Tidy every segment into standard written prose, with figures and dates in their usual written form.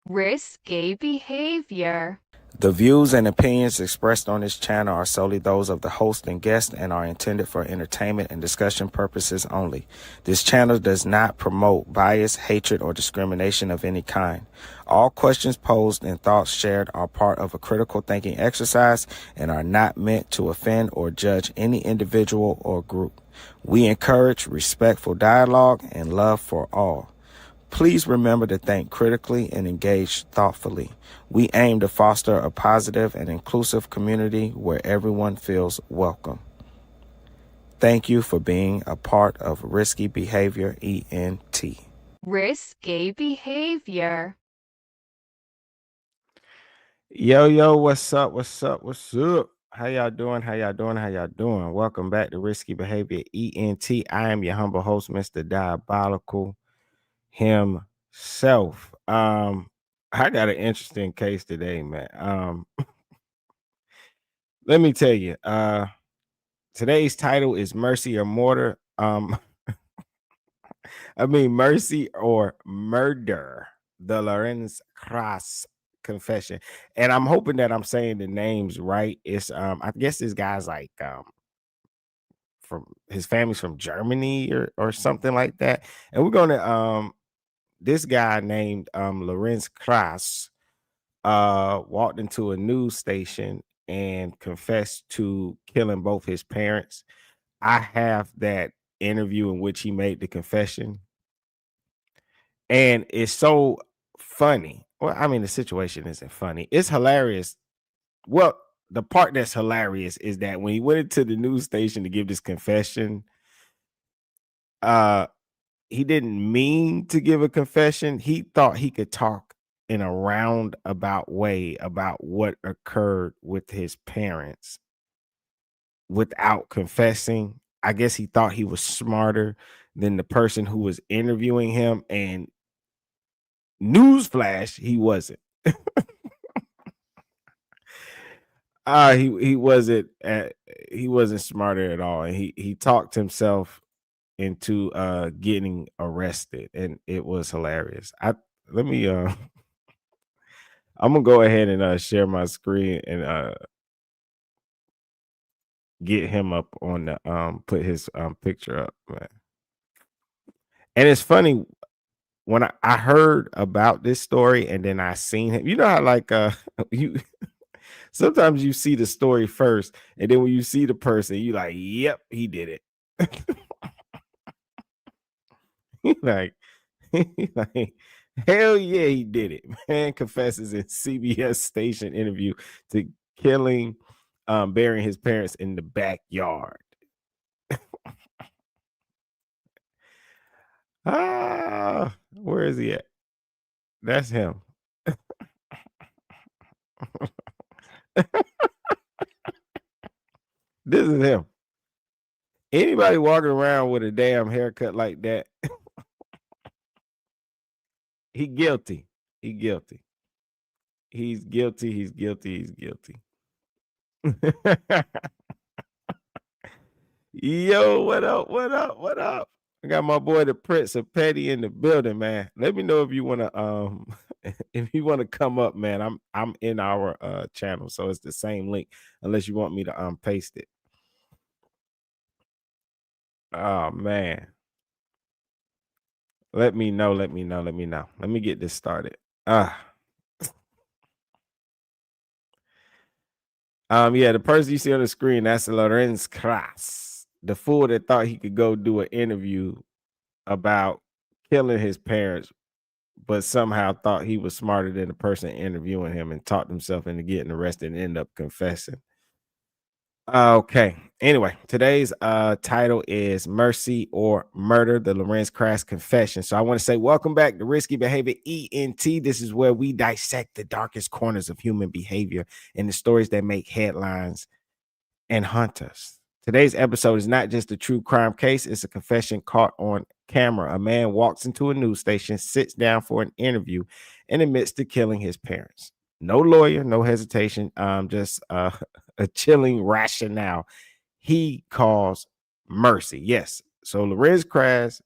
Risky behavior. The views and opinions expressed on this channel are solely those of the host and guest and are intended for entertainment and discussion purposes only. This channel does not promote bias, hatred, or discrimination of any kind. All questions posed and thoughts shared are part of a critical thinking exercise and are not meant to offend or judge any individual or group. We encourage respectful dialogue and love for all. Please remember to think critically and engage thoughtfully. We aim to foster a positive and inclusive community where everyone feels welcome. Thank you for being a part of Risky Behavior ENT. Risky behavior. Yo, what's up? How y'all doing? Welcome back to Risky Behavior ENT. I am your humble host, Mr. Diabolical himself. I got an interesting case today, man. Let me tell you, today's title is Mercy or Murder. Mercy or Murder, the Lorenz Kraus confession. And I'm hoping that I'm saying the names right. It's I guess this guy's like from his family's from Germany or something like that. And we're gonna this guy named Lorenz Kraus walked into a news station and confessed to killing both his parents. I have that interview in which he made the confession, and it's so funny. Well, I mean, the situation isn't funny. It's hilarious. Well, the part that's hilarious is that when he went into the news station to give this confession, he didn't mean to give a confession. He thought he could talk in a roundabout way about what occurred with his parents without confessing. I guess he thought he was smarter than the person who was interviewing him, and newsflash, he wasn't. He wasn't he wasn't smarter at all, and he talked himself into getting arrested, and it was hilarious. Let me I'm gonna go ahead and share my screen and get him up on the put his picture up, man. And it's funny when I heard about this story and then I seen him. You know how like you sometimes you see the story first, and then when you see the person, you like, yep, he did it. like, like, hell yeah, he did it. Man confesses in CBS station interview to killing, burying his parents in the backyard. Where is he at? That's him. This is him. Anybody walking around with a damn haircut like that, he guilty. He guilty. He's guilty. He's guilty. He's guilty. Yo, what up? What up? What up? I got my boy the Prince of Petty in the building, man. Let me know if you want to if you want to come up, man. I'm in our channel, so it's the same link unless you want me to paste it. Oh man. Let me know. Let me get this started. Yeah, the person you see on the screen, that's Lorenz Kraus, the fool that thought he could go do an interview about killing his parents, but somehow thought he was smarter than the person interviewing him and talked himself into getting arrested and ended up confessing. Okay. Anyway, today's title is Mercy or Murder, the Lorenz Kraus confession. So I want to say welcome back to Risky Behavior ENT. This is where we dissect the darkest corners of human behavior and the stories that make headlines and haunt us. Today's episode is not just a true crime case, it's a confession caught on camera. A man walks into a news station, sits down for an interview, and admits to killing his parents. No lawyer, no hesitation, just a chilling rationale. He calls mercy. Yes. So Lorenz Kraus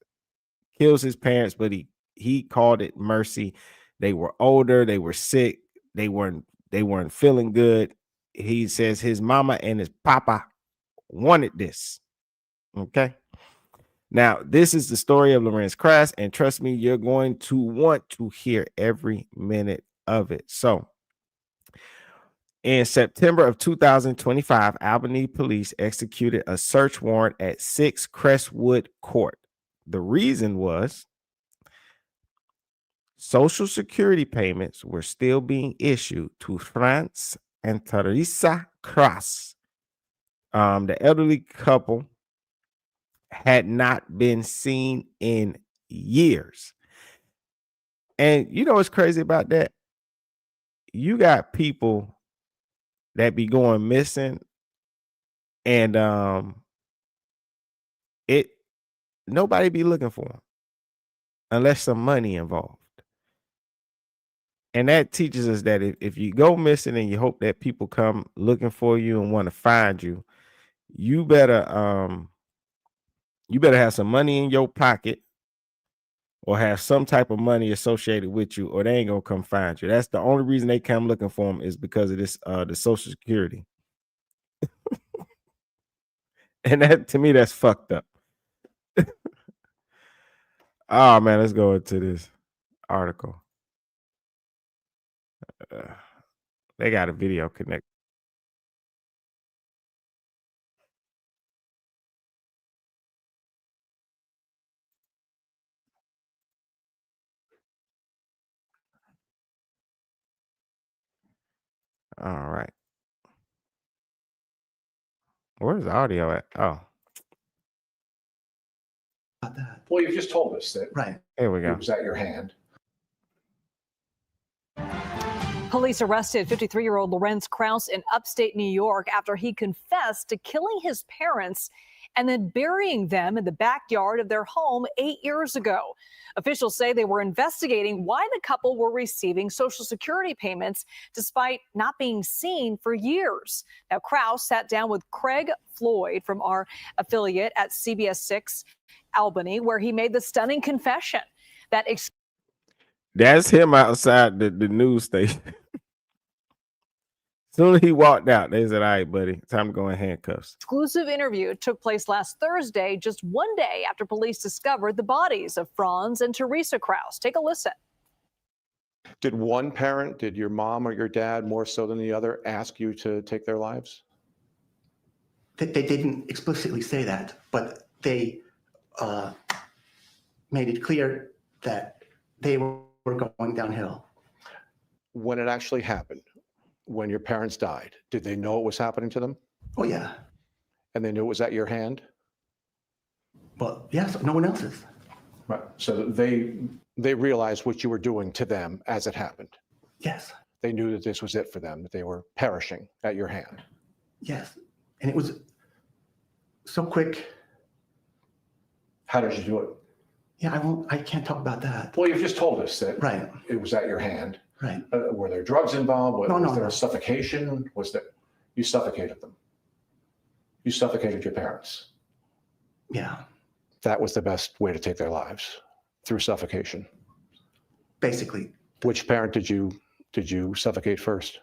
kills his parents, but he called it mercy. They were older, they were sick, they weren't feeling good. He says his mama and his papa wanted this. Okay. Now, this is the story of Lorenz Kraus, and trust me, you're going to want to hear every minute of it. So, in September of 2025, Albany police executed a search warrant at 6 Crestwood Court. The reason was Social Security payments were still being issued to Franz and Teresa Kraus. The elderly couple had not been seen in years. And you know what's crazy about that? You got people that be going missing, and nobody be looking for them unless some money involved. And that teaches us that if you go missing and you hope that people come looking for you and want to find you, you better have some money in your pocket or have some type of money associated with you, or they ain't gonna come find you. That's the only reason they come looking for them, is because of this the Social Security. And that, to me, that's fucked up. Oh man, let's go into this article. They got a video connect. All right. Where's the audio at? Oh, About that. Well, you've just told us that Right. here we go. it was at your hand. Police arrested 53-year-old Lorenz Kraus in upstate New York after he confessed to killing his parents and then burying them in the backyard of their home 8 years ago. Officials say they were investigating why the couple were receiving Social Security payments despite not being seen for years. Now, Kraus sat down with Craig Floyd from our affiliate at CBS 6 Albany, where he made the stunning confession that That's him outside the news station. As soon as he walked out, they said, "All right, buddy, time to go in handcuffs." exclusive interview took place last Thursday, just one day after police discovered the bodies of Franz and Teresa Kraus. Take a listen. Did one parent, did your mom or your dad more so than the other, ask you to take their lives? They didn't explicitly say that, but they made it clear that they were going downhill. When it actually happened, when your parents died, did they know it was happening to them? Oh, yeah. And they knew it was at your hand? Well, yes, no one else's. Right. So they realized what you were doing to them as it happened. Yes. They knew that this was it for them, that they were perishing at your hand. Yes. And it was so quick. How did you do it? Yeah, I can't talk about that. Well, you've just told us that Right. it was at your hand. Right. Were there drugs involved? Was No. there a suffocation? Was there? You suffocated them. You suffocated your parents. Yeah. That was the best way to take their lives, through suffocation. Basically, Which parent did you suffocate first?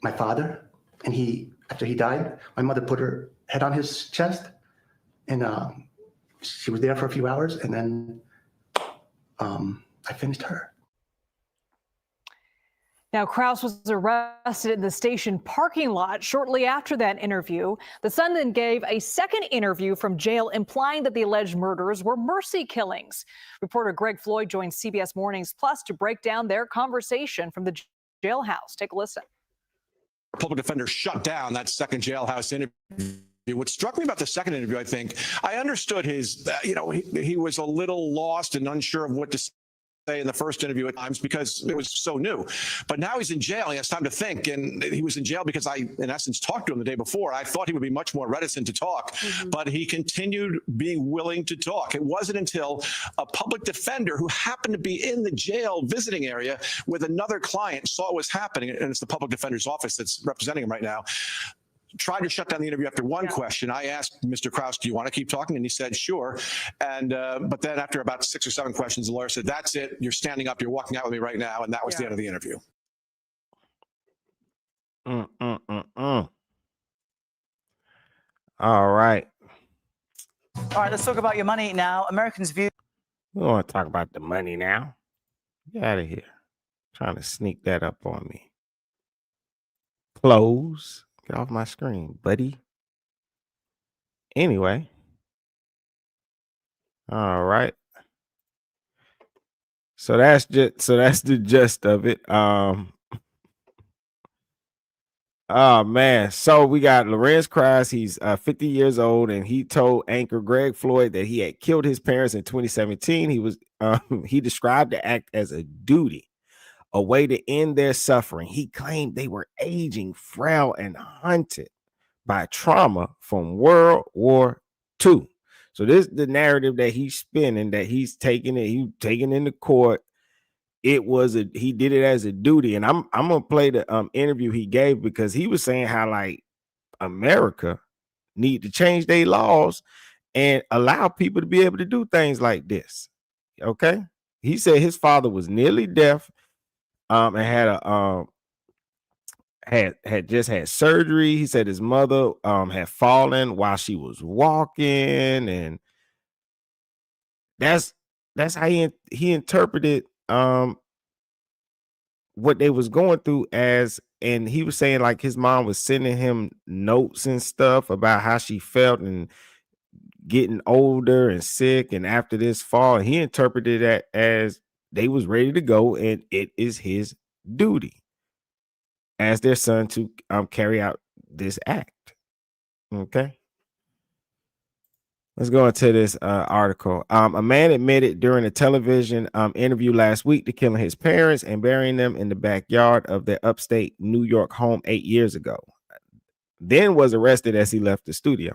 my father, and after he died, my mother put her head on his chest, and she was there for a few hours, and then I finished her. Now, Kraus was arrested in the station parking lot shortly after that interview. The Sun then gave a second interview from jail, implying that the alleged murders were mercy killings. Reporter Greg Floyd joined CBS Mornings Plus to break down their conversation from the jailhouse. Take a listen. Public defender shut down that second jailhouse interview. What struck me about the second interview, I understood his, he was a little lost and unsure of what to say in the first interview at times because it was so new. But now he's in jail. He has time to think. And he was in jail because I, in essence, talked to him the day before. I thought he would be much more reticent to talk, but he continued being willing to talk. It wasn't until a public defender who happened to be in the jail visiting area with another client saw what was happening, and it's the public defender's office that's representing him right now, tried to shut down the interview after one question. I asked Mr. Kraus, do you want to keep talking? And he said, sure. And but then after about 6 or 7 questions, the lawyer said, that's it. You're standing up. You're walking out with me right now. And that was the end of the interview. All right. All right, let's talk about your money now. Americans view. We want to talk about the money now. Get out of here. Trying to sneak that up on me. Close. Get off my screen, buddy. Anyway. All right. So that's the gist of it. Oh man. So we got Lorenz Kraus. He's 50 years old, and he told anchor Greg Floyd that he had killed his parents in 2017. He described the act as a duty, a way to end their suffering. He claimed they were aging, frail, and haunted by trauma from World War II. So this is the narrative that he's spinning, that he's taking into court. He did it as a duty, and I'm gonna play the interview he gave, because he was saying how like America need to change their laws and allow people to be able to do things like this. Okay, he said his father was nearly deaf, and had just had surgery. He said his mother had fallen while she was walking, and that's how he interpreted what they was going through as. And he was saying like his mom was sending him notes and stuff about how she felt and getting older and sick, and after this fall, and he interpreted that as they was ready to go, and it is his duty as their son to carry out this act. Okay. Let's go into this article. A man admitted during a television interview last week to killing his parents and burying them in the backyard of their upstate New York home 8 years ago. Then was arrested as he left the studio.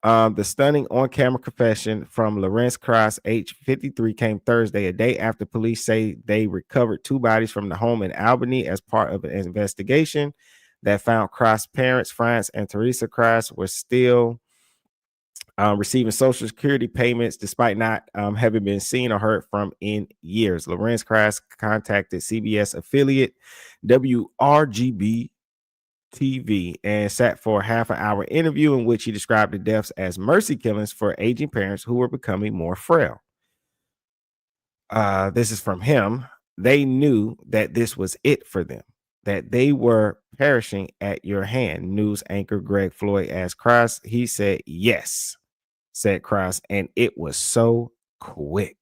The stunning on-camera confession from Lorenz Kraus, age 53, came Thursday, a day after police say they recovered 2 bodies from the home in Albany as part of an investigation that found Kraus' parents, France and Teresa Kraus, were still receiving Social Security payments despite not having been seen or heard from in years. Lorenz Kraus contacted CBS affiliate WRGB TV and sat for a half-an-hour interview in which he described the deaths as mercy killings for aging parents who were becoming more frail. This is from him. They knew that this was it for them, that they were perishing at your hand. News anchor Greg Floyd asked Kraus. He said, yes, said Kraus, and it was so quick.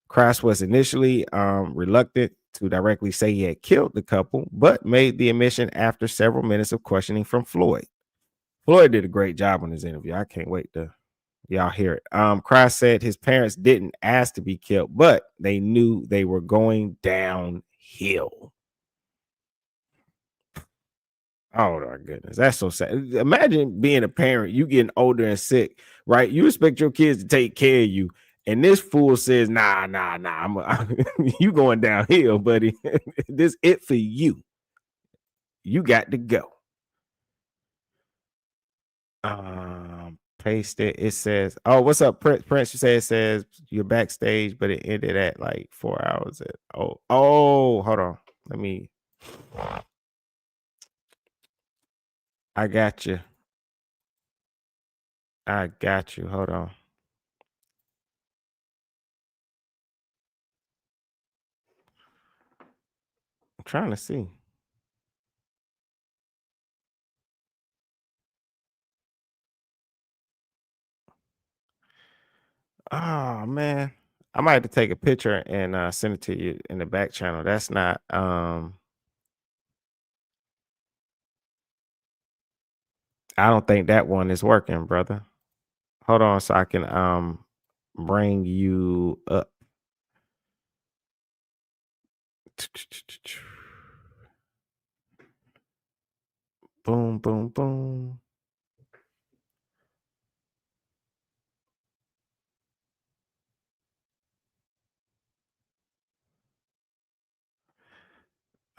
Kraus was initially reluctant to directly say he had killed the couple, but made the admission after several minutes of questioning from Floyd. Floyd did a great job on his interview. I can't wait to y'all hear it. Kraus said his parents didn't ask to be killed, but they knew they were going downhill. Oh my goodness, that's so sad. Imagine being a parent, you getting older and sick, right? You expect your kids to take care of you, and this fool says, nah, you going downhill, buddy. This it for you. You got to go. Paste it. It says, oh, what's up, Prince? You say it says you're backstage, but it ended at like 4 hours. Hold on. Let me. I got you. Hold on. I'm trying to see. Oh man, I might have to take a picture and send it to you in the back channel. That's not I don't think that one is working, brother. Hold on so I can bring you up. Boom, boom, boom.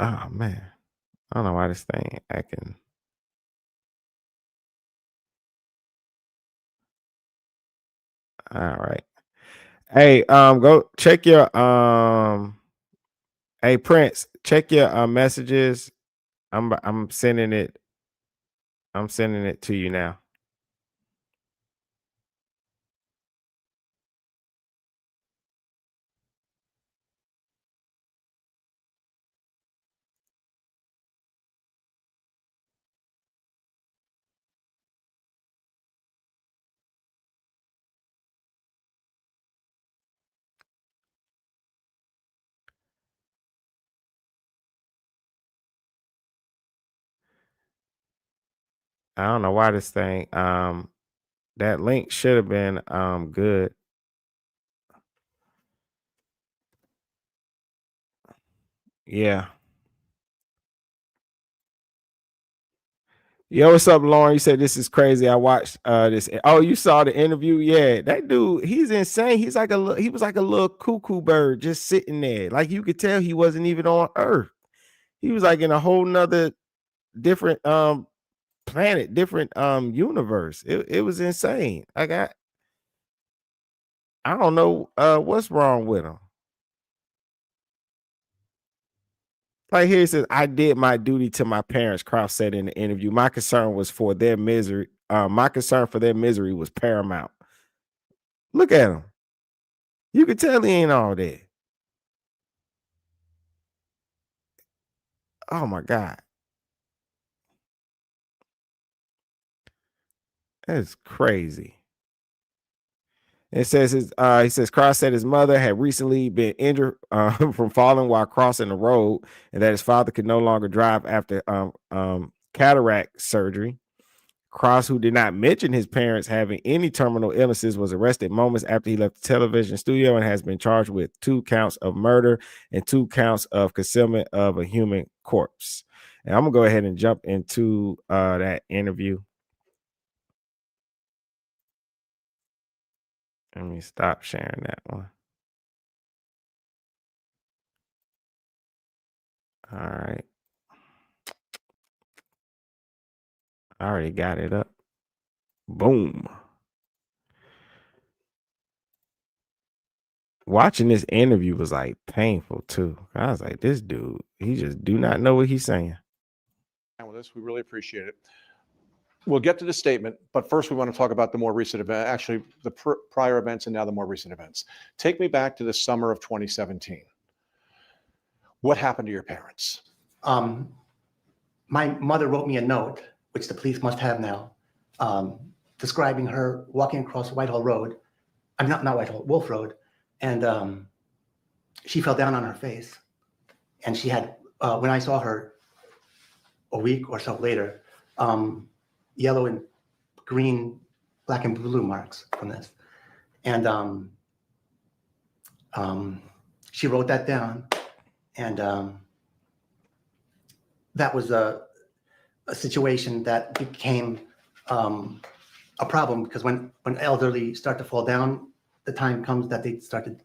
Oh man, I don't know why this thing acting. All right. Hey, go check your hey Prince, check your messages. I'm sending it. I'm sending it to you now. I don't know why this thing that link should have been good. Yeah. Yo, what's up, Lauren? You said this is crazy. I watched this. Oh, you saw the interview? Yeah, that dude, he's insane. He's like he was like a little cuckoo bird just sitting there. Like you could tell he wasn't even on Earth. He was like in a whole nother different planet, different universe. It was insane. I don't know what's wrong with him. Like here it says, I did my duty to my parents, Kraus said in the interview. My concern was for their misery. My concern for their misery was paramount. Look at him. You can tell he ain't all that. Oh my God. That's crazy. It says he says Kraus said his mother had recently been injured from falling while crossing the road, and that his father could no longer drive after cataract surgery. Kraus, who did not mention his parents having any terminal illnesses, was arrested moments after he left the television studio and has been charged with 2 counts of murder and 2 counts of concealment of a human corpse. And I'm gonna go ahead and jump into that interview. Let me stop sharing that one. All right. I already got it up. Boom. Watching this interview was like painful too. I was like, this dude, he just do not know what he's saying. With us, we really appreciate it. We'll get to the statement, but first we want to talk about the more recent event, actually the prior events and now the more recent events. Take me back to the summer of 2017. What happened to your parents? My mother wrote me a note, which the police must have now, describing her walking across Whitehall Road. I'm not Whitehall, Wolf Road. And she fell down on her face. And she had, when I saw her a week or so later, yellow and green, black and blue marks from this. And she wrote that down. And that was a situation that became a problem, because when elderly start to fall down, the time comes that they started,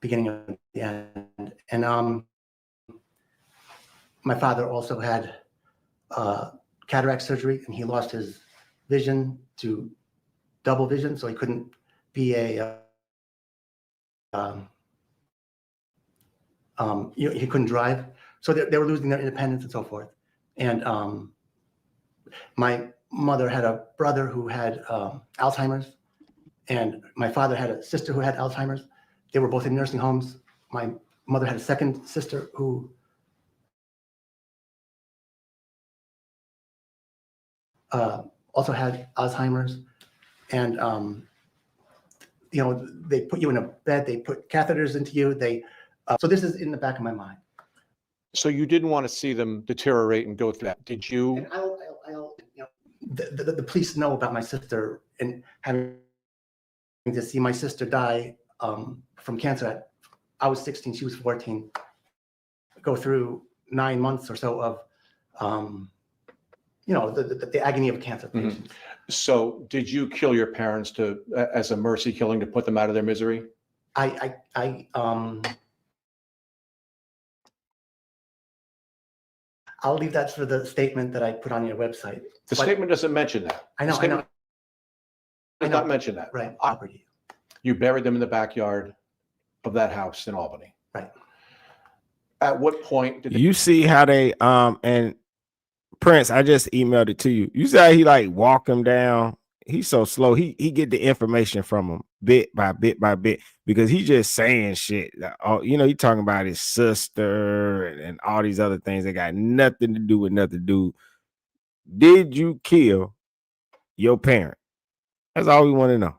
beginning of the end. And my father also had cataract surgery, and he lost his vision to double vision, so he couldn't be he couldn't drive. So they were losing their independence and so forth. And my mother had a brother who had Alzheimer's, and my father had a sister who had Alzheimer's. They were both in nursing homes. My mother had a second sister who also had Alzheimer's. And they put you in a bed, they put catheters into you. So this is in the back of my mind. So you didn't want to see them deteriorate and go through that, did you? And the police know about my sister, and having to see my sister die from cancer. I was 16, she was 14. Go through 9 months or so of, the agony of cancer patients. Mm-hmm. So did you kill your parents as a mercy killing to put them out of their misery? I'll leave that for the statement that I put on your website. The statement doesn't mention that. I know. does not mention that. Right, property. You buried them in the backyard of that house in Albany. Right. At what point did You see how they and Prince, I just emailed it to you. You see how he like walk him down. He's so slow. He get the information from him bit by bit by bit because he's just saying shit. You know, he talking about his sister and all these other things that got nothing to do with nothing. Dude, did you kill your parent? That's all we want to know.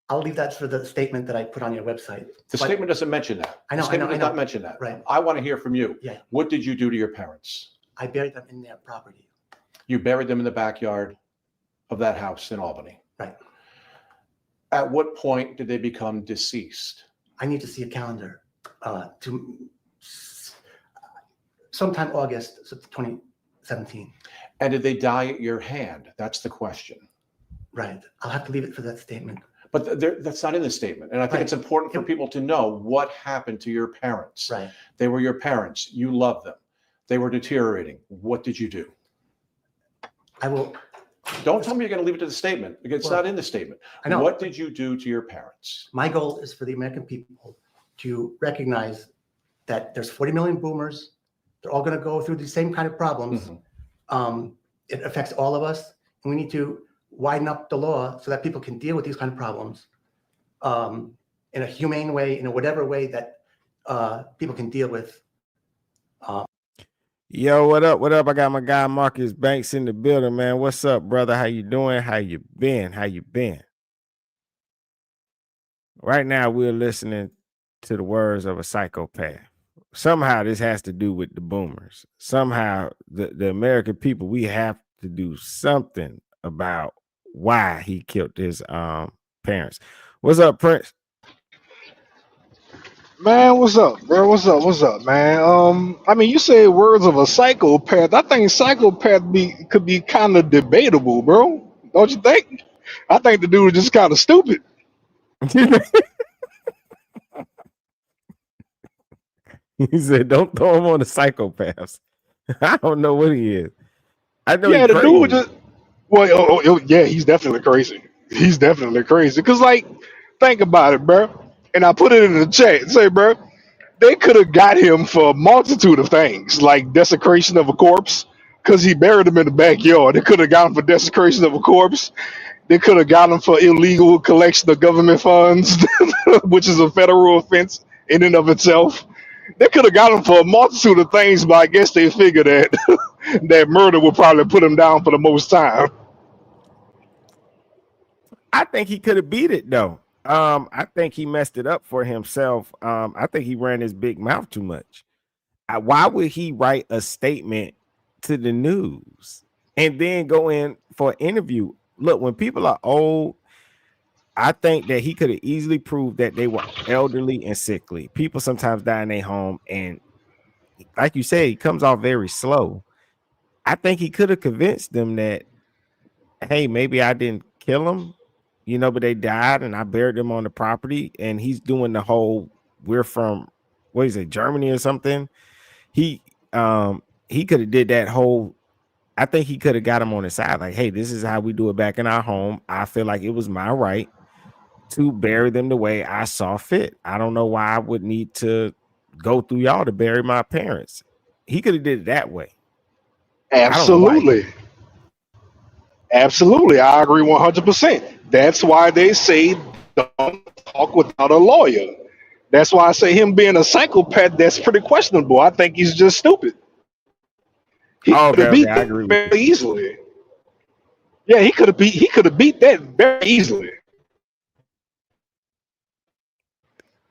I'll leave that for the statement that I put on your website. The statement doesn't mention that. I know, The statement I know, does I not know. mention that. Right. I want to hear from you. Yeah. What did you do to your parents? I buried them in their property. You buried them in the backyard of that house in Albany. Right. At what point did they become deceased? I need to see a calendar to sometime August 2017. And did they die at your hand? That's the question. Right. I'll have to leave it for that statement. But that's not in the statement. And I think Right. it's important for people to know what happened to your parents. Right. They were your parents. You loved them. They were deteriorating. What did you do? I will. Don't tell me you're going to leave it to the statement because it's Well, not in the statement. I know. What did you do to your parents? My goal is for the American people to recognize that there's 40 million boomers. They're all going to go through the same kind of problems. It affects all of us, and we need to widen up the law so that people can deal with these kind of problems in a humane way, in a whatever way that people can deal with. Yo, what up? What up? I got my guy Marcus Banks in the building, man. What's up, brother? How you doing? How you been? How you been? Right now, we're listening to the words of a psychopath. Somehow, this has to do with the boomers. Somehow, the American people, we have to do something about why he killed his parents. What's up, Prince? Man, what's up, bro? What's up, man? I mean, you say words of a psychopath. I think psychopath could be kind of debatable, bro. Don't you think? I think the dude is just kind of stupid. He said, "Don't throw him on the psychopaths." I don't know what he is. I know. Yeah, he's the crazy. dude just. Well, yeah, he's definitely crazy. He's definitely crazy. Cause like, think about it, bro. And I put it in the chat. Say, bro, they could have got him for a multitude of things, like desecration of a corpse, because he buried him in the backyard. They could have got him for desecration of a corpse. They could have got him for illegal collection of government funds, which is a federal offense in and of itself. They could have got him for a multitude of things, but I guess they figured that that murder would probably put him down for the most time. I think he could have beat it though. I think he messed it up for himself. I think he ran his big mouth too much. Why would he write a statement to the news and then go in for an interview? Look, when people are old, I think that he could have easily proved that they were elderly and sickly. People sometimes die in their home, and like you say, he comes off very slow. I think he could have convinced them that, hey, maybe I didn't kill them, you know, but they died and I buried them on the property. And he's doing the whole, we're from, what is it, Germany or something? He could have did that whole, I think he could have got him on his side. Like, hey, this is how we do it back in our home. I feel like it was my right to bury them the way I saw fit. I don't know why I would need to go through y'all to bury my parents. He could have did it that way. Absolutely. Absolutely. I agree 100%. That's why they say don't talk without a lawyer. That's why I say him being a psychopath, that's pretty questionable. I think he's just stupid. He could have beat I that agree with very easily. Yeah, he could have beat that very easily.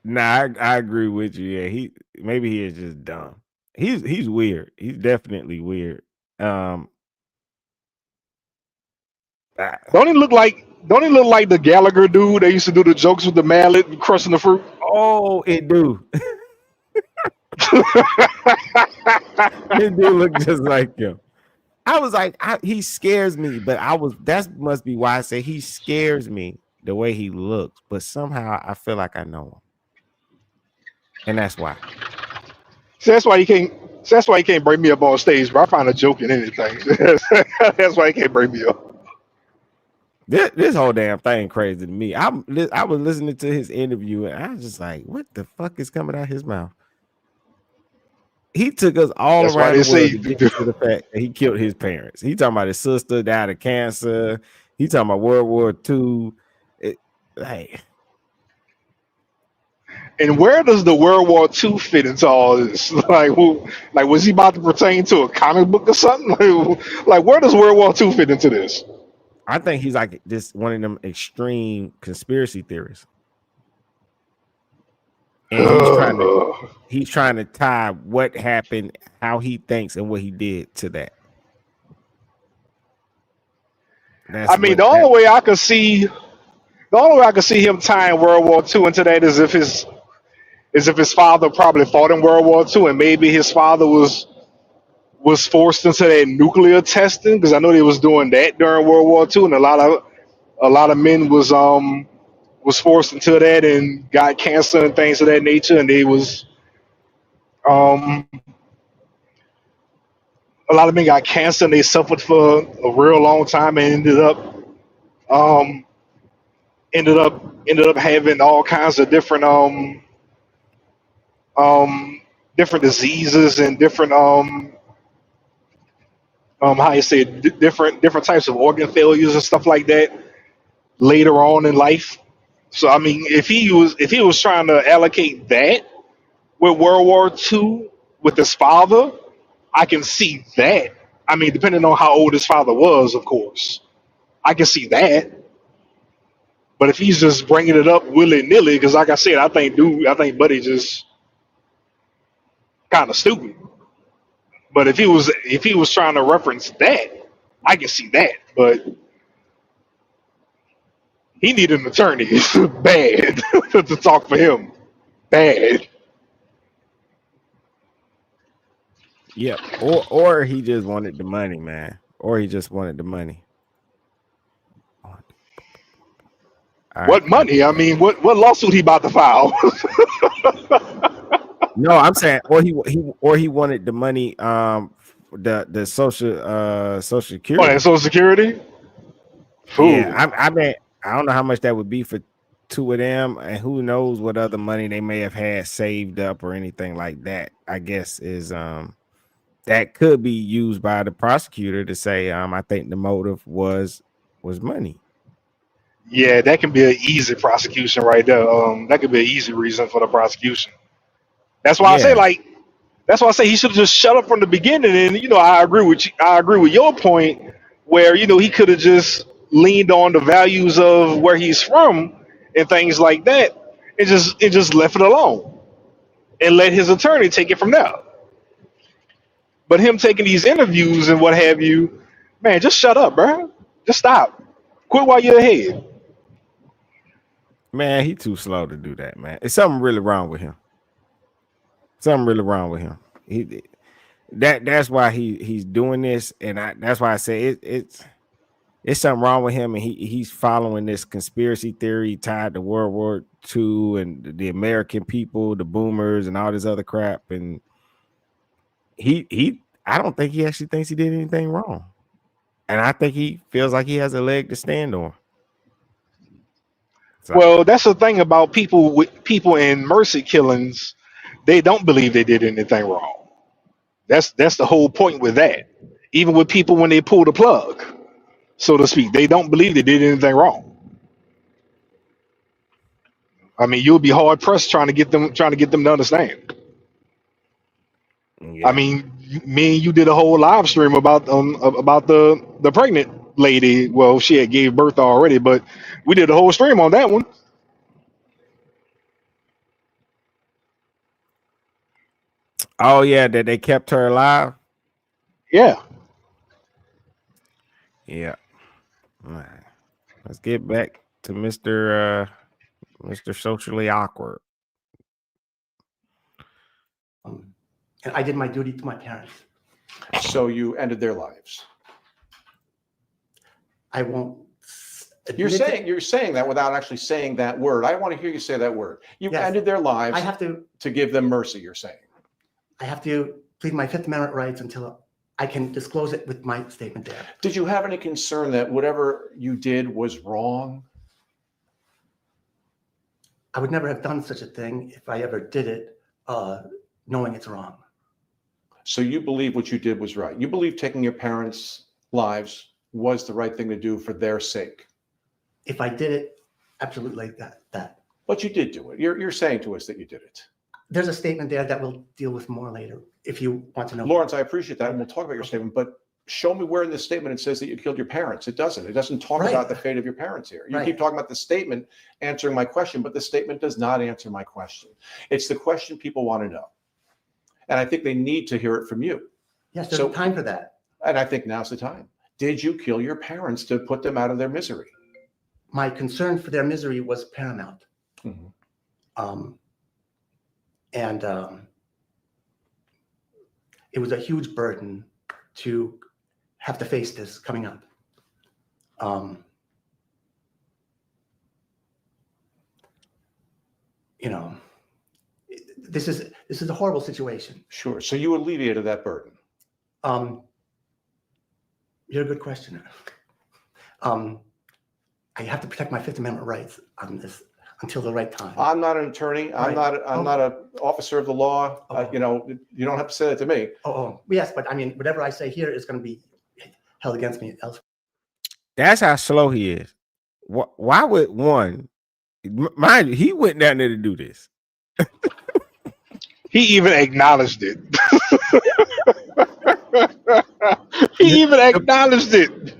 Nah, I agree with you. Yeah, maybe he is just dumb. He's weird. He's definitely weird. Don't he look like the Gallagher dude that used to do the jokes with the mallet and crushing the fruit? Oh, it do. It do look just like him. I was like, he scares me, but that must be why I say he scares me the way he looks, but somehow I feel like I know him. And that's why. So that's why he can't bring me up on stage, bro. I find a joke in anything. That's why he can't bring me up. This whole damn thing crazy to me. I was listening to his interview and I was just like, what the fuck is coming out his mouth? He took us all That's why around they the world say to get to the fact that he killed his parents. He talking about his sister died of cancer. He talking about World War II. Like, and where does the World War II fit into all this? Like was he about to pertain to a comic book or something? Like where does World War II fit into this? I think he's like just one of them extreme conspiracy theorists. And he's trying to tie what happened, how he thinks, and what he did to that. I mean, the only way I could see him tying World War II into that is if his father probably fought in World War II, and maybe his father was forced into that nuclear testing, because I know they was doing that during World War II, and a lot of men was forced into that and got cancer and things of that nature, and they was a lot of men got cancer and they suffered for a real long time and um ended up having all kinds of different different diseases and different how you say it, different types of organ failures and stuff like that later on in life. So I mean, if he was trying to allocate that with World War II with his father, I can see that. I mean, depending on how old his father was, of course, I can see that. But if he's just bringing it up willy nilly, because like I said, I think Buddy just kind of stupid. But if he was trying to reference that, I can see that. But he needed an attorney bad to talk for him. Bad. Yeah, or he just wanted the money, man. Or he just wanted the money. What money? I mean, what lawsuit he about to file? No, I'm saying, or he wanted the money, the social security. Oh, that Social Security. Yeah, I mean, I don't know how much that would be for two of them, and who knows what other money they may have had saved up or anything like that. I guess is that could be used by the prosecutor to say, I think the motive was money. Yeah, that can be an easy prosecution right there. That could be an easy reason for the prosecution. That's why I say he should have just shut up from the beginning. And I agree with your point where he could have just leaned on the values of where he's from and things like that, and just left it alone and let his attorney take it from there. But him taking these interviews and what have you, man, just shut up, bro. Just stop. Quit while you're ahead. Man, he too slow to do that, man. It's something really wrong with him. Something really wrong with him. That's why he's doing this, and that's why I say it's something wrong with him, and he's following this conspiracy theory tied to World War II and the American people, the boomers, and all this other crap. And I don't think he actually thinks he did anything wrong, and I think he feels like he has a leg to stand on. So. Well, that's the thing about people in mercy killings. They don't believe they did anything wrong. That's the whole point with that. Even with people when they pull the plug, so to speak, they don't believe they did anything wrong. I mean, you'll be hard pressed trying to get them to understand. Yeah. I mean, me and you did a whole live stream about the pregnant lady. Well, she had gave birth already, but we did a whole stream on that one. Oh yeah, that they kept her alive. Yeah. Yeah. All right. Let's get back to Mr. Socially Awkward. And I did my duty to my parents. So you ended their lives. I won't. You're saying that without actually saying that word. I want to hear you say that word. You ended their lives. I have to give them mercy. You're saying. I have to plead my Fifth Amendment rights until I can disclose it with my statement there. Did you have any concern that whatever you did was wrong? I would never have done such a thing if I ever did it, knowing it's wrong. So you believe what you did was right. You believe taking your parents' lives was the right thing to do for their sake. If I did it, absolutely that. But you did do it. You're saying to us that you did it. There's a statement there that we'll deal with more later, if you want to know. Lawrence, I appreciate that, and we'll talk about your statement, but show me where in this statement it says that you killed your parents. It doesn't. It doesn't talk Right. about the fate of your parents here. You Right. keep talking about the statement answering my question, but the statement does not answer my question. It's the question people want to know. And I think they need to hear it from you. Yes, there's So- time for that. And I think now's the time. Did you kill your parents to put them out of their misery? My concern for their misery was paramount. Mhm. It was a huge burden to have to face this coming up. You know, this is a horrible situation. Sure. So you alleviated that burden. You're a good questioner. I have to protect my Fifth Amendment rights on this until the right time. I'm not an attorney. I'm Right. not an officer of the law. Oh. You know, you don't have to say that to me. Oh, yes, but I mean, whatever I say here is going to be held against me elsewhere. That's how slow he is. Why would one? Mind you, he went down there to do this. He even acknowledged it. He even acknowledged it.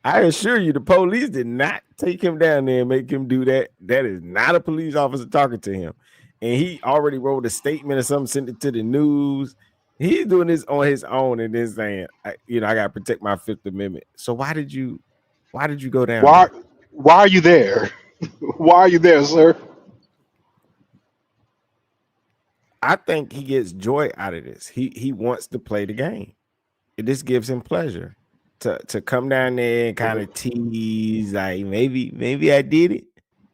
I assure you, the police did not take him down there and make him do that. That is not a police officer talking to him. And he already wrote a statement or something, sent it to the news. He's doing this on his own and then saying, I got to protect my Fifth Amendment. So why did you go down there? Why are you there? Why are you there, sir? I think he gets joy out of this. He wants to play the game. This gives him pleasure to come down there and kind of tease, like maybe I did it,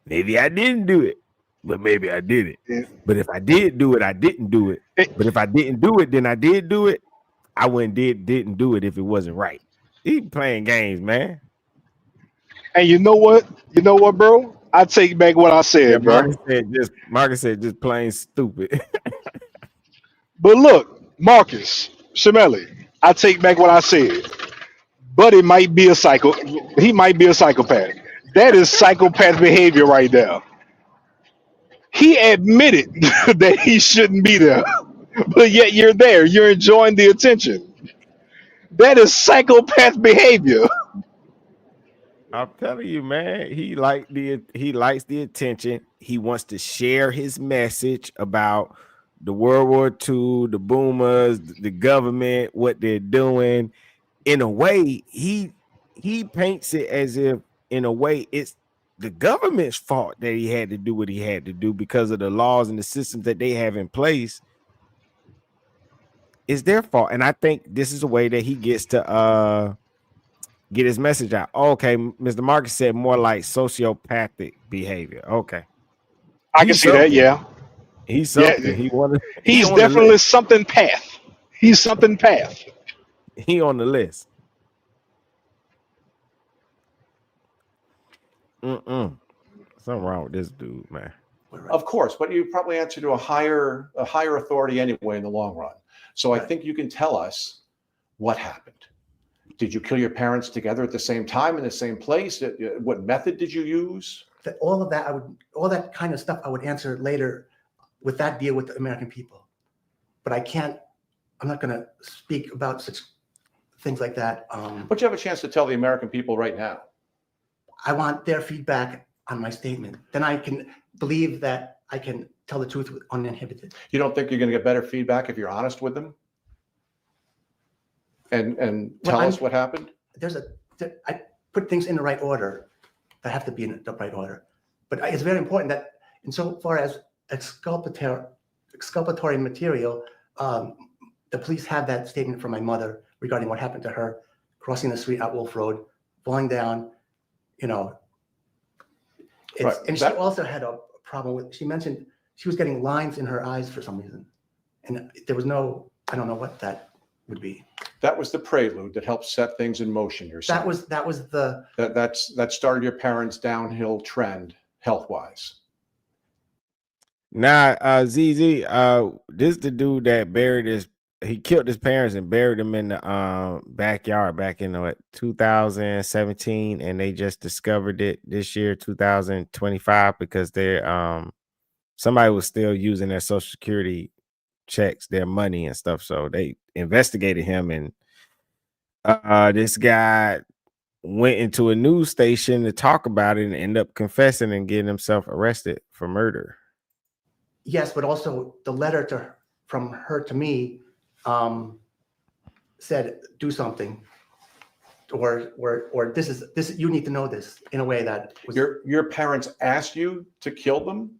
maybe I didn't do it, but maybe I did it. Yeah. But if I did do it, I didn't do it. But if I didn't do it, then I did do it. I didn't do it if it wasn't right. He playing games, man. And you know what? You know what, bro? I take back what I said, bro. Marcus said just plain stupid. But look, Marcus, Schmelly, I take back what I said. But it might be a psycho. He might be a psychopath. That is psychopath behavior right there. He admitted that he shouldn't be there, but yet you're there. You're enjoying the attention. That is psychopath behavior. I'm telling you, man, he likes the attention. He wants to share his message about the World War II, the boomers, the government, what they're doing. In a way, he paints it as if, in a way, it's the government's fault that he had to do what he had to do because of the laws and the systems that they have in place. It's their fault. And I think this is a way that he gets to get his message out. Okay, Mr. Marcus said more like sociopathic behavior. Okay. I can see that, yeah. He's something. Yeah. He's definitely something path. He's something path. He on the list. Something wrong with this dude, man. Of course, but you probably answer to a higher authority anyway in the long run. So I think you can tell us what happened. Did you kill your parents together at the same time in the same place? What method did you use? All that kind of stuff I would answer later with that deal with the American people. But I'm not going to speak about such things like that. But you have a chance to tell the American people right now. I want their feedback on my statement. Then I can believe that I can tell the truth uninhibited. You don't think you're going to get better feedback if you're honest with them? And tell us what happened? I put things in the right order that have to be in the right order. But it's very important that insofar as exculpatory material, the police have that statement from my mother regarding what happened to her, crossing the street at Wolf Road, falling down, Right. And she also had a problem with, she mentioned she was getting lines in her eyes for some reason. And there was I don't know what that would be. That was the prelude that helped set things in motion. You're saying That was the that started your parents' downhill trend health-wise. Nah, ZZ, this the dude that buried he killed his parents and buried them in the backyard back in what 2017, and they just discovered it this year, 2025, because they're somebody was still using their social security checks, their money and stuff. So they investigated him, and this guy went into a news station to talk about it and ended up confessing and getting himself arrested for murder. yes, but also the letter from her to me said, do something, or this you need to know this, in a way that was, Your parents asked you to kill them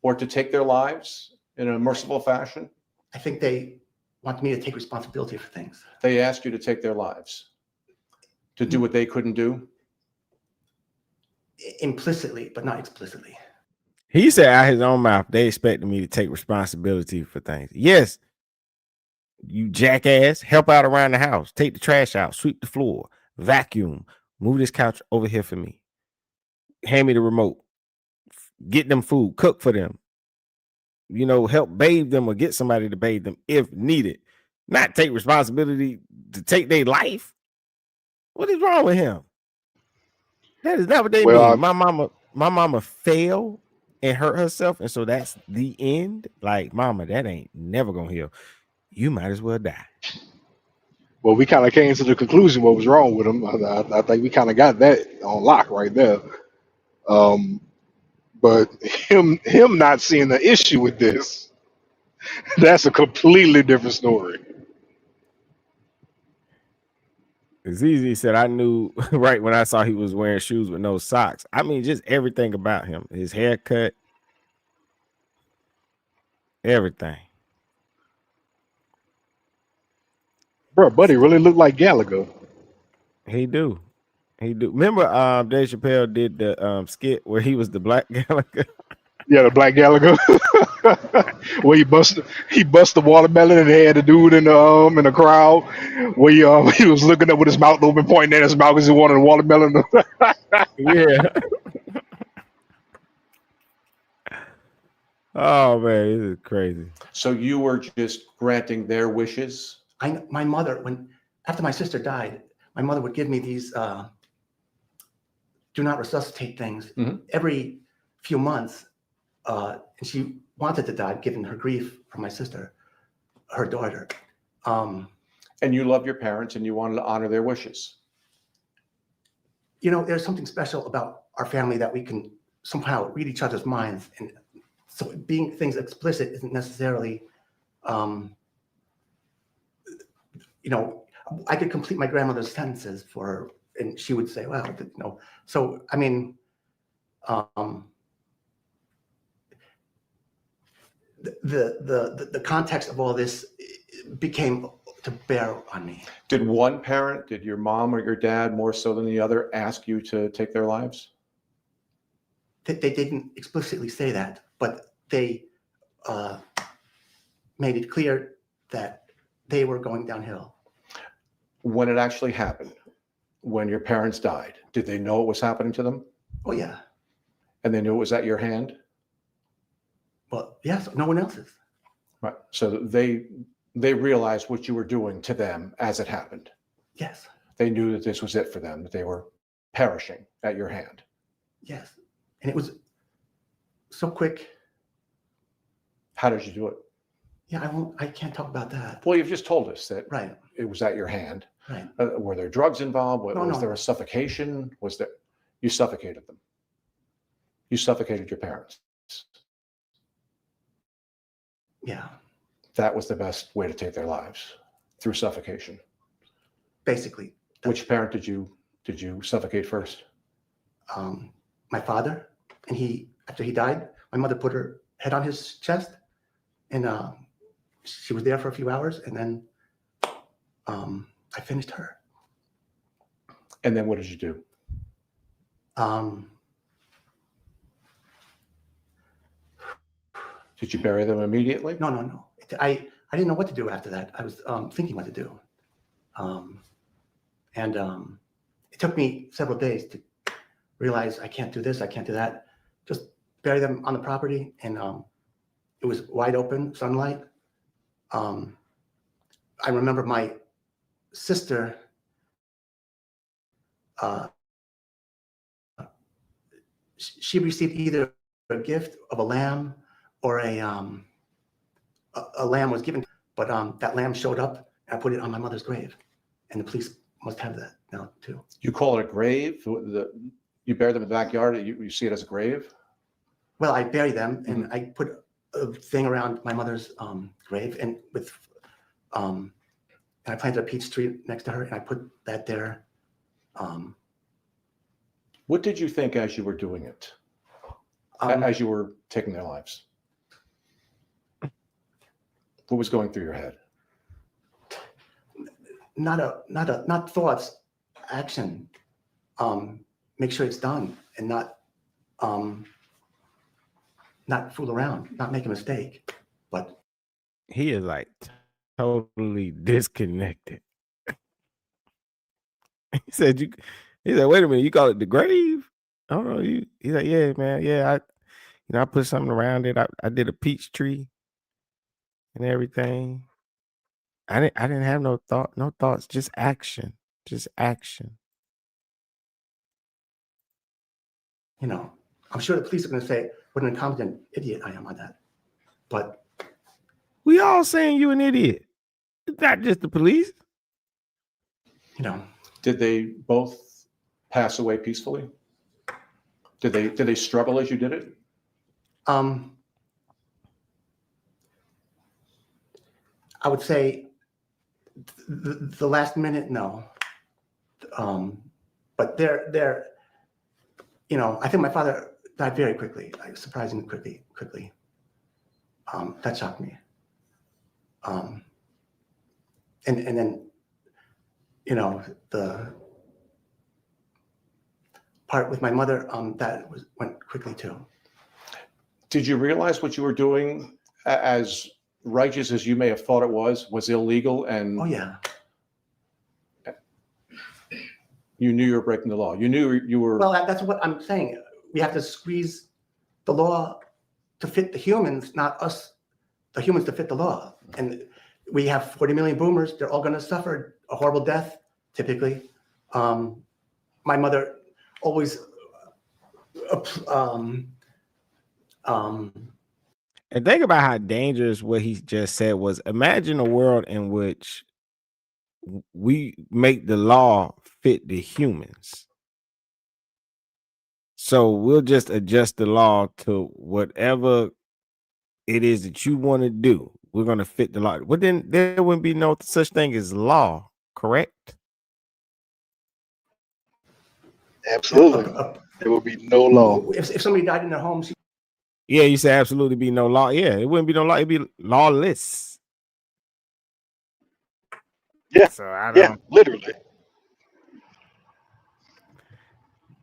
or to take their lives in a merciful fashion? I think they want me to take responsibility for things. They asked you to take their lives, to do what they couldn't do? Implicitly, but not explicitly. He said out his own mouth, they expected me to take responsibility for things. Yes, you jackass, help out around the house, take the trash out, sweep the floor, vacuum, move this couch over here for me, hand me the remote, get them food, cook for them, help bathe them or get somebody to bathe them if needed, not take responsibility to take their life. What is wrong with him? That is not what they mean. My mama failed and hurt herself, and so that's the end. Like, mama, that ain't never gonna heal. You might as well die. Well, we kind of came to the conclusion what was wrong with him. I think we kind of got that on lock right there. But him not seeing the issue with this, that's a completely different story. ZZ said, I knew right when I saw he was wearing shoes with no socks. I mean, just everything about him, his haircut, everything. Bro, buddy really looked like Gallagher. He do. Remember, Dave Chappelle did the skit where he was the black Gallagher. Yeah, the black Gallagher. Where he bust the watermelon and they had the dude in the crowd where he was looking up with his mouth open, pointing at his mouth because he wanted a watermelon. Yeah. Oh man, this is crazy. So you were just granting their wishes? My mother, after my sister died, my mother would give me these do not resuscitate things every few months. And she wanted to die, given her grief for my sister, her daughter. And you love your parents and you wanted to honor their wishes. There's something special about our family that we can somehow read each other's minds. And so being things explicit isn't necessarily, I could complete my grandmother's sentences for her and she would say, well, so, I mean, the context of all this became to bear on me. Did your mom or your dad more so than the other ask you to take their lives? They didn't explicitly say that, but they made it clear that they were going downhill. When it actually happened, when your parents died, did they know it was happening to them? Oh, yeah. And they knew it was at your hand? Well, yes, no one else's. Right. So they realized what you were doing to them as it happened. Yes. They knew that this was it for them, that they were perishing at your hand. Yes. And it was so quick. How did you do it? Yeah, I can't talk about that. Well, you've just told us that Right. it was at your hand. Right. Were there drugs involved? Was No. there a suffocation? You suffocated them? You suffocated your parents? Yeah. That was the best way to take their lives, through suffocation. Basically. Which parent did you suffocate first? My father, and after he died, my mother put her head on his chest, and she was there for a few hours, and then I finished her. And then what did you do? Did you bury them immediately? No. I didn't know what to do after that. I was thinking what to do. It took me several days to realize I can't do this, I can't do that. Just bury them on the property, and it was wide open sunlight. I remember my sister she received either a gift of a lamb or a lamb was given, but that lamb showed up, and I put it on my mother's grave, and the police must have that now too. You call it a grave? You bury them in the backyard? You see it as a grave? Well, I bury them, and I put a thing around my mother's grave, and with and I planted a peach tree next to her, and I put that there. What did you think as you were doing it? As you were taking their lives? What was going through your head? Not thoughts, action. Make sure it's done, and not fool around, not make a mistake. But he is like totally disconnected. He said, wait a minute, you call it the grave? I don't know. He's like, yeah, man. Yeah, I put something around it. I did a peach tree and everything. I didn't have no thoughts, just action. I'm sure the police are going to say what an incompetent idiot I am on that. But we all saying you an idiot. It's not just the police. Did they both pass away peacefully? Did they struggle as you did it? I would say the last minute, no. But they're I think my father died very quickly, like surprisingly quickly. That shocked me. And then, the part with my mother, that went quickly too. Did you realize what you were doing, as righteous as you may have thought it was illegal? And oh yeah, you knew you were breaking the law. You knew you were. Well, that's what I'm saying. We have to squeeze the law to fit the humans, not us, the humans to fit the law. And we have 40 million boomers. They're all going to suffer a horrible death, typically. My mother always and think about how dangerous what he just said was. Imagine a world in which we make the law fit the humans. So we'll just adjust the law to whatever it is that you want to do. We're going to fit the law. Well, then there wouldn't be no such thing as law, correct? Absolutely. There will be no law. If somebody died in their home, yeah, you say absolutely be no law. Yeah, it wouldn't be no law. It'd be lawless. Yeah. So I don't. Yeah, literally.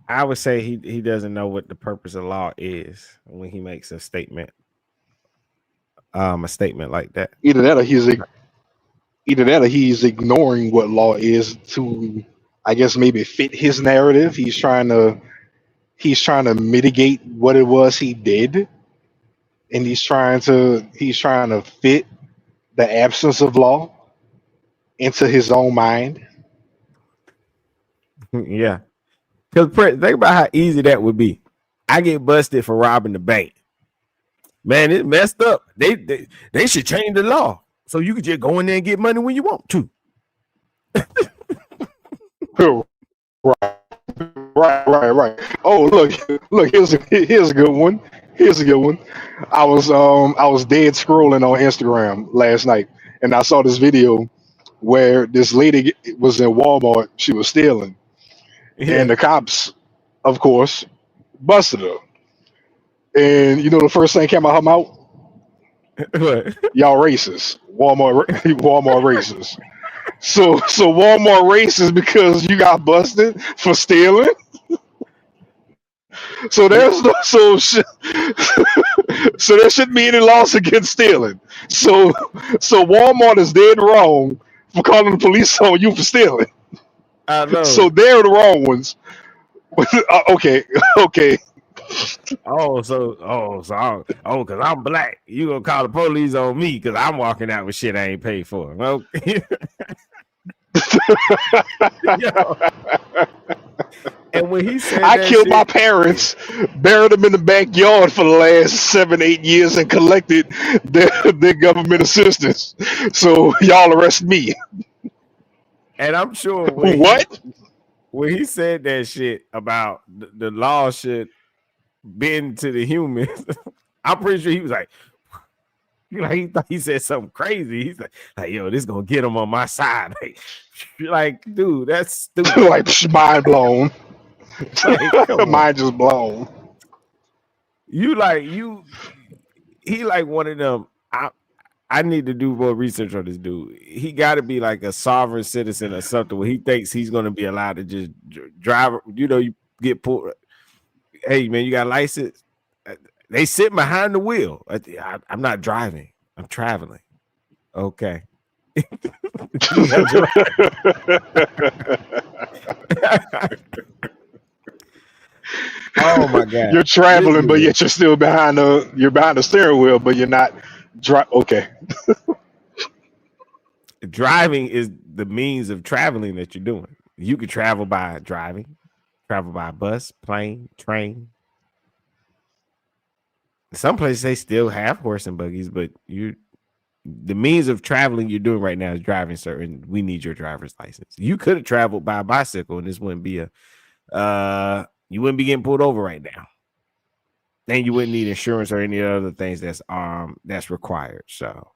I would say he doesn't know what the purpose of law is when he makes a statement. A statement like that. Either that or he's ignoring what law is to, I guess, maybe fit his narrative. He's trying to mitigate what it was he did, and he's trying to fit the absence of law into his own mind. Yeah. Because think about how easy that would be. I get busted for robbing the bank. Man, it's messed up. They should change the law so you could just go in there and get money when you want to. Right. Oh, look. Here's a good one. I was dead scrolling on Instagram last night, and I saw this video where this lady was in Walmart. She was stealing, and the cops, of course, busted her. And the first thing came out her mouth? What? Y'all racist. Walmart racist. So Walmart racist because you got busted for stealing. So there's no so there shouldn't be any laws against stealing. So Walmart is dead wrong for calling the police on you for stealing. I know. So they're the wrong ones. Okay, okay. Because I'm black. You gonna call the police on me because I'm walking out with shit I ain't paid for. Okay. Yo. And when he said I that killed shit, my parents, buried them in the backyard for the last 7-8 years, and collected their government assistance. So y'all arrest me. and I'm sure What? when he said that shit about the law should bend to the humans, I'm pretty sure he was like he thought he said something crazy. He's like, yo, this gonna get him on my side. Like dude, that's stupid. Like, mind blown. Like, come on. Mind just blown. He like one of them. I need to do more research on this dude. He got to be like a sovereign citizen or something where he thinks he's going to be allowed to just drive. You know, you get pulled. Hey, man, you got a license? They sit behind the wheel. I'm not driving. I'm traveling. Okay. Oh my God. You're traveling, but yet you're still behind the steering wheel, but you're not okay. Driving is the means of traveling that you're doing. You could travel by driving, travel by bus, plane, train. Some places they still have horse and buggies, but the means of traveling you're doing right now is driving, sir, and we need your driver's license. You could have traveled by a bicycle, and this wouldn't be you wouldn't be getting pulled over right now. And you wouldn't need insurance or any other things that's required. So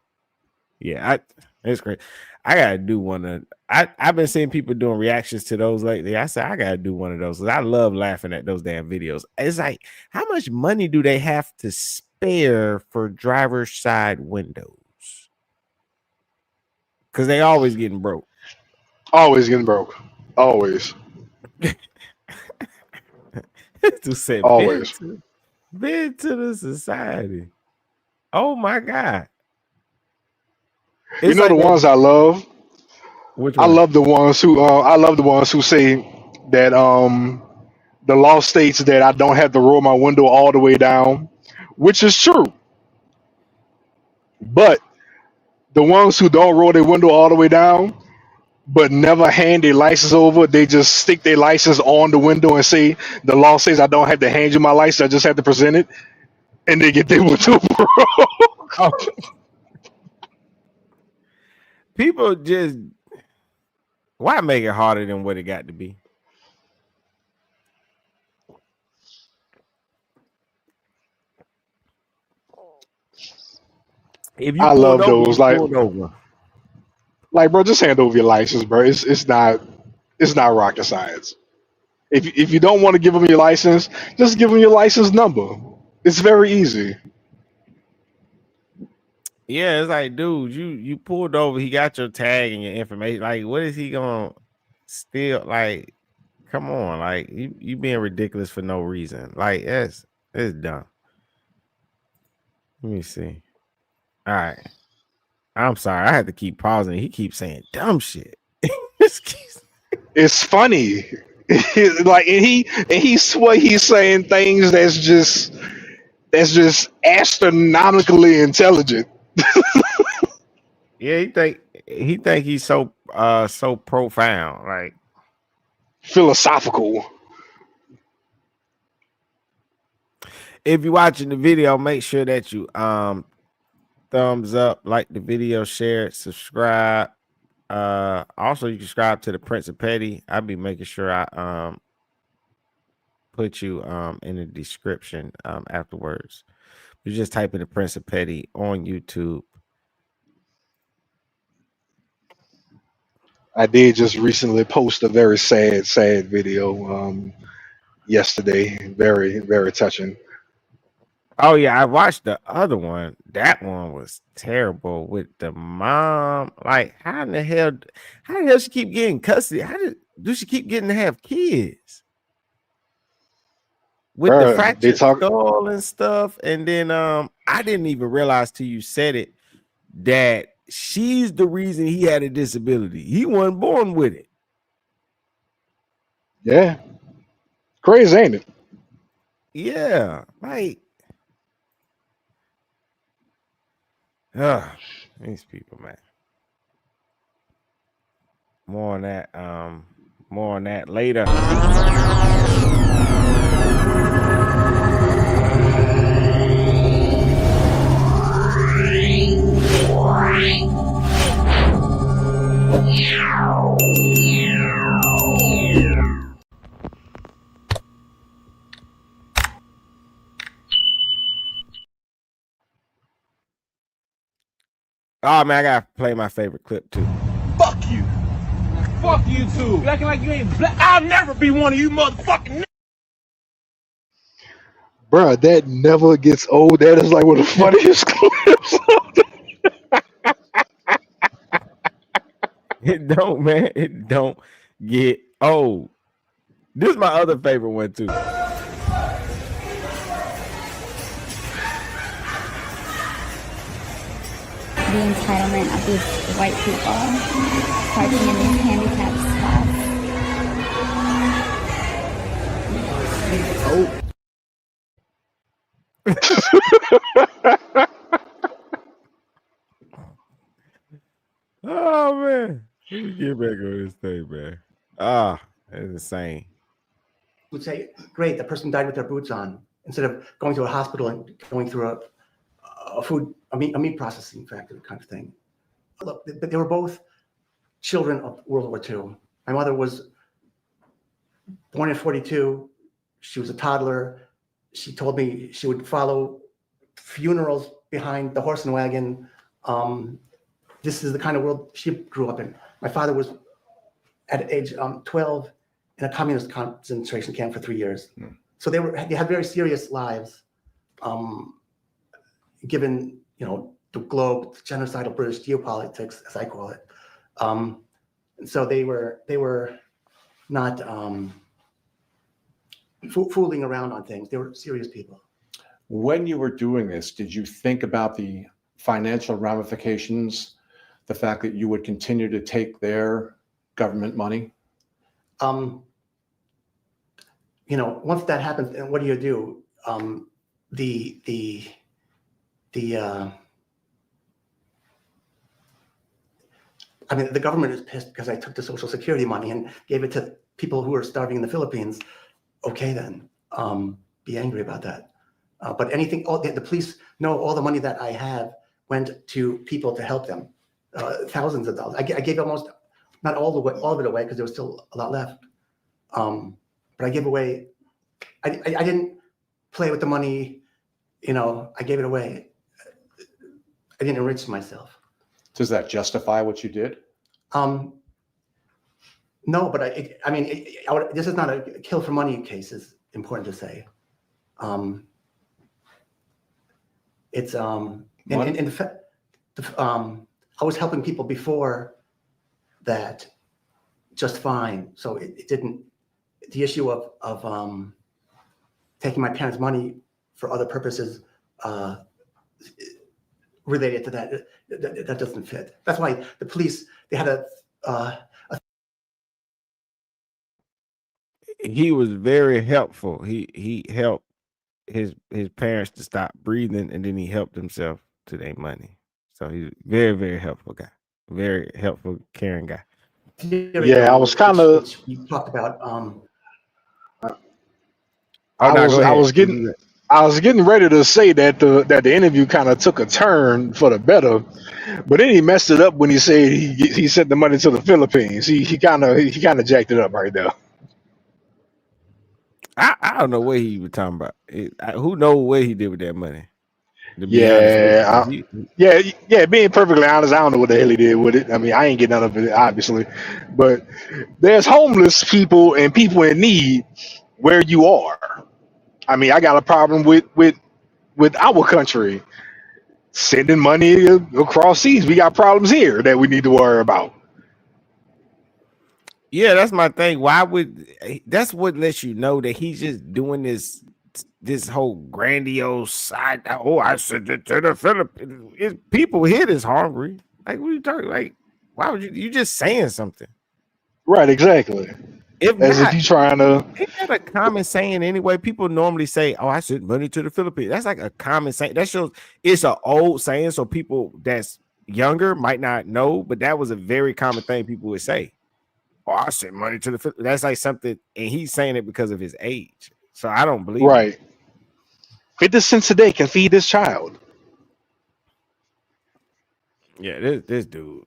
yeah, it's great. I gotta do one of I've been seeing people doing reactions to those lately. I said I gotta do one of those because I love laughing at those damn videos. It's like, how much money do they have to spare for driver's side windows? Because they always getting broke. Always getting broke. Always. To say Always. bid to the society. Oh my God. You know, like the ones I love? Which one? I love the ones who say that the law states that I don't have to roll my window all the way down, which is true. But the ones who don't roll their window all the way down, but never hand their license over, they just stick their license on the window and say the law says I don't have to hand you my license, I just have to present it, and they get their window broke. Oh. People just, why make it harder than what it got to be? If you I love over, those. Like, bro, just hand over your license, bro. It's not rocket science. If you don't want to give them your license, just give them your license number. It's very easy. Yeah, it's like, dude, you pulled over. He got your tag and your information. Like, what is he gonna steal? Like, come on, like you being ridiculous for no reason. Like, it's dumb. Let me see. All right. I'm sorry. I had to keep pausing. He keeps saying dumb shit. It's funny. Like, and he's saying things that's just astronomically intelligent. Yeah, he think he's so profound, like philosophical. If you're watching the video, make sure that you thumbs up, like the video, share it, subscribe. Also you can subscribe to the Prince of Petty. I'll be making sure I put you in the description afterwards. You just type in the Prince of Petty on YouTube. I did just recently post a very sad video yesterday. Very, very touching. Oh yeah, I watched the other one. That one was terrible with the mom. Like, how the hell she keep getting custody? How do she keep getting to have kids? With the fractured skull and stuff. And then I didn't even realize till you said it that she's the reason he had a disability. He wasn't born with it. Yeah. Crazy, ain't it? Yeah, like, these people, man. More on that later. Oh man, I gotta play my favorite clip too. Fuck you. Fuck you too. You acting like you ain't black. I'll never be one of you motherfucking. Bruh, that never gets old. That is like one of the funniest clips. It don't, man. It don't get old. This is my other favorite one too. The entitlement of these white people parking in these handicapped Oh man, let me get back on this thing, man. That's insane. Would say, great, the person died with their boots on, instead of going to a hospital and going through a meat processing factory kind of thing. Look, they were both children of World War II. My mother was born in 42. She was a toddler. She told me she would follow funerals behind the horse and wagon. This is the kind of world she grew up in. My father was at age 12 in a communist concentration camp for 3 years. So they had very serious lives, given, the globe, the genocidal British geopolitics, as I call it. And so they were not fooling around on things. They were serious people. When you were doing this, did you think about the financial ramifications, the fact that you would continue to take their government money? Once that happens, and what do you do? The government is pissed because I took the Social Security money and gave it to people who are starving in the Philippines. Okay, then, be angry about that. But the police know all the money that I have went to people to help them, thousands of dollars. I gave almost, not all of it away because there was still a lot left. But I gave away, I didn't play with the money, I gave it away. I didn't enrich myself. Does that justify what you did? No, but this is not a kill for money case, is important to say. It's I was helping people before that just fine. So it didn't, the issue of taking my parents' money for other purposes related to that doesn't fit. That's why the police, they had He was very helpful. He helped his parents to stop breathing, and then he helped himself to their money. So he's a very, very helpful guy. Very helpful, caring guy. Yeah, I was kind of. You talked about. I was getting ready to say that the interview kind of took a turn for the better, but then he messed it up when he said he sent the money to the Philippines. He kind of jacked it up right there. I don't know what he was talking about. Who knows what he did with that money? Yeah, being perfectly honest, I don't know what the hell he did with it. I mean, I ain't getting none of it, obviously. But there's homeless people and people in need where you are. I mean, I got a problem with our country sending money across seas. We got problems here that we need to worry about. Yeah, that's my thing. That's what lets you know that he's just doing this whole grandiose side. Oh, I sent it to the Philippines. People here is hungry. Like, what are you talking? Like, why would you just saying something? Right, exactly. If As if not, you trying to. ain't that a common saying anyway? People normally say, "Oh, I sent money to the Philippines." That's like a common saying. That shows it's an old saying, so people that's younger might not know, but that was a very common thing people would say. "Oh, I sent money to the Philippines." That's like something, and he's saying it because of his age. So I don't believe him. Right. 50 cents a day can feed this child. Yeah, this dude.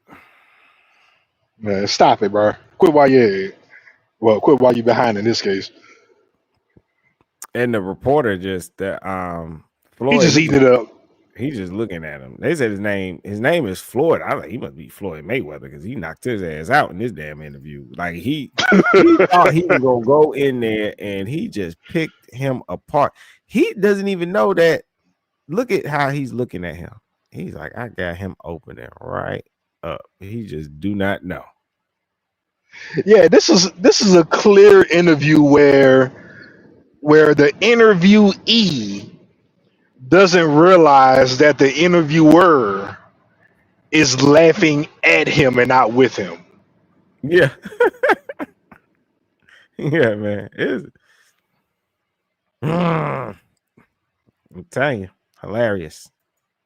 Man, stop it, bro. Quit while you're quit while you're behind in this case. And the reporter just He Floyd. just eating it up. He's just looking at him. They said his name is Floyd. I like he must be Floyd Mayweather because he knocked his ass out in this damn interview. Like he thought he was gonna go in there and he just picked him apart. He doesn't even know that. Look at how he's looking at him. He's like, I got him opening right up. He just do not know. Yeah, this is a clear interview where the interviewee doesn't realize that the interviewer is laughing at him and not with him. Yeah. Yeah, man. I'm telling you, hilarious.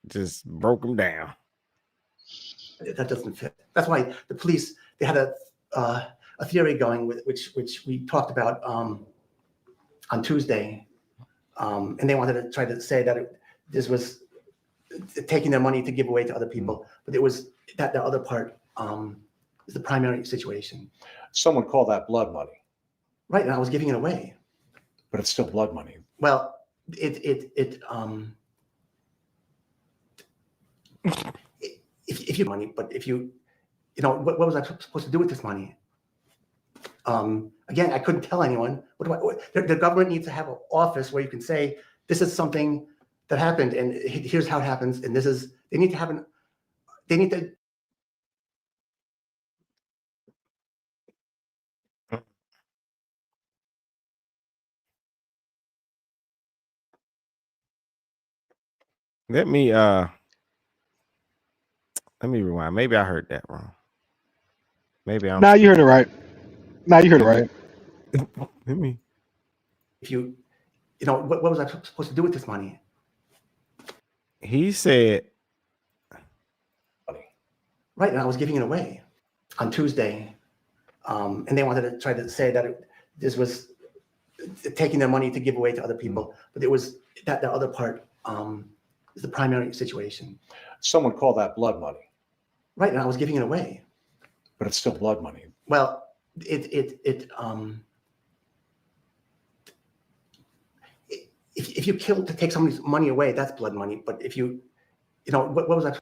Just broke him down. That doesn't fit. That's why the police, they had a theory going with which we talked about on Tuesday, and they wanted to try to say that this was taking their money to give away to other people, but it was that the other part is the primary situation. Someone called that blood money. Right, and I was giving it away. But it's still blood money. Well, if you money, but if you what was I supposed to do with this money? Again, I couldn't tell anyone. The government needs to have an office where you can say this is something that happened, and here's how it happens, and this is. They need to have They need to. Let me rewind. Maybe I heard that wrong. Maybe I'm. Nah, you heard it right. Nah, you heard it right. Let me. If you what was I supposed to do with this money? He said. Right, and I was giving it away on Tuesday, and they wanted to try to say that this was taking their money to give away to other people, but it was that the other part is the primary situation. Someone called that blood money. Right, and I was giving it away. But it's still blood money. Well, if you kill to take somebody's money away, that's blood money. But if what was I?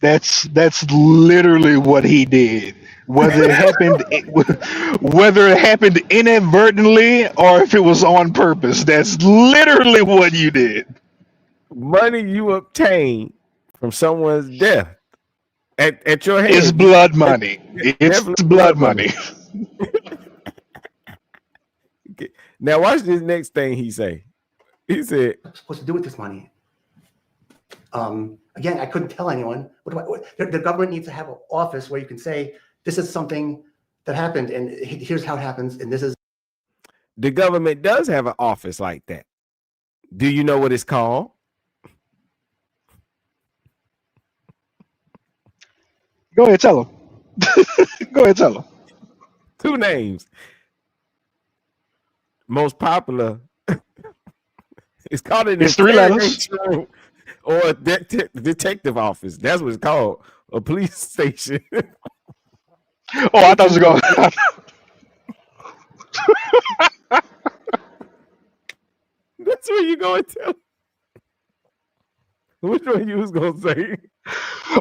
That's literally what he did. Whether it happened inadvertently or if it was on purpose, that's literally what you did. Money you obtain from someone's death at your hand. It's blood money. It's blood money. Now watch this next thing he say. He said, "What am I supposed to do with this money?" Again, I couldn't tell anyone. The government needs to have an office where you can say this is something that happened, and here's how it happens, and this is. The government does have an office like that. Do you know what it's called? Go ahead, tell him. Go ahead, tell him. 2 names. Most popular. It's called an It's 3 letters. Or a detective office. That's what it's called. A police station. Oh, I thought you were going. That's what you going to tell. Which one you was going to say?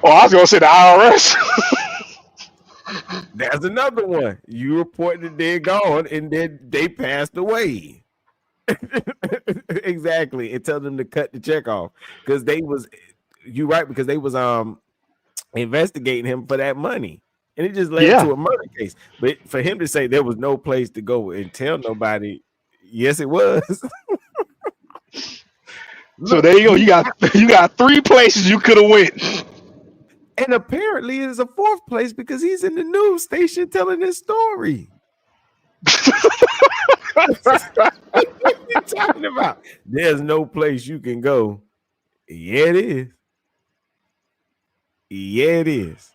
Oh, I was going to say the IRS. That's another one. You reported they're gone and then they passed away. Exactly, and tell them to cut the check off because they was investigating him for that money, and it just led to a murder case. But for him to say there was no place to go and tell nobody, yes, it was. So Look, there you go. You got 3 places you could have went. and apparently it is a 4th place because he's in the news station telling his story. What you talking about? There's no place you can go. Yeah, it is. Yeah, it is.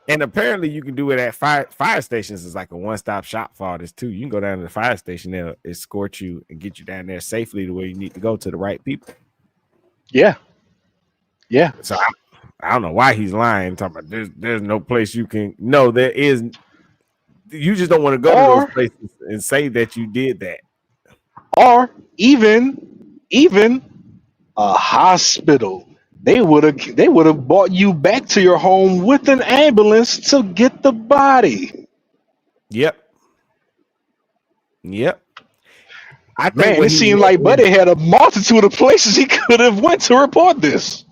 And apparently you can do it at fire stations. Is like a one-stop shop for all this too. You can go down to the fire station, they'll escort you and get you down there safely to where you need to go to the right people. Yeah. Yeah. So I don't know why he's lying, talking about there's no place you can. No, there is. You just don't want to go to those places and say that you did that. Or even a hospital. They would have brought you back to your home with an ambulance to get the body. Yep. I think Man, what it he seemed meant like Buddy had a multitude of places he could have went to report this.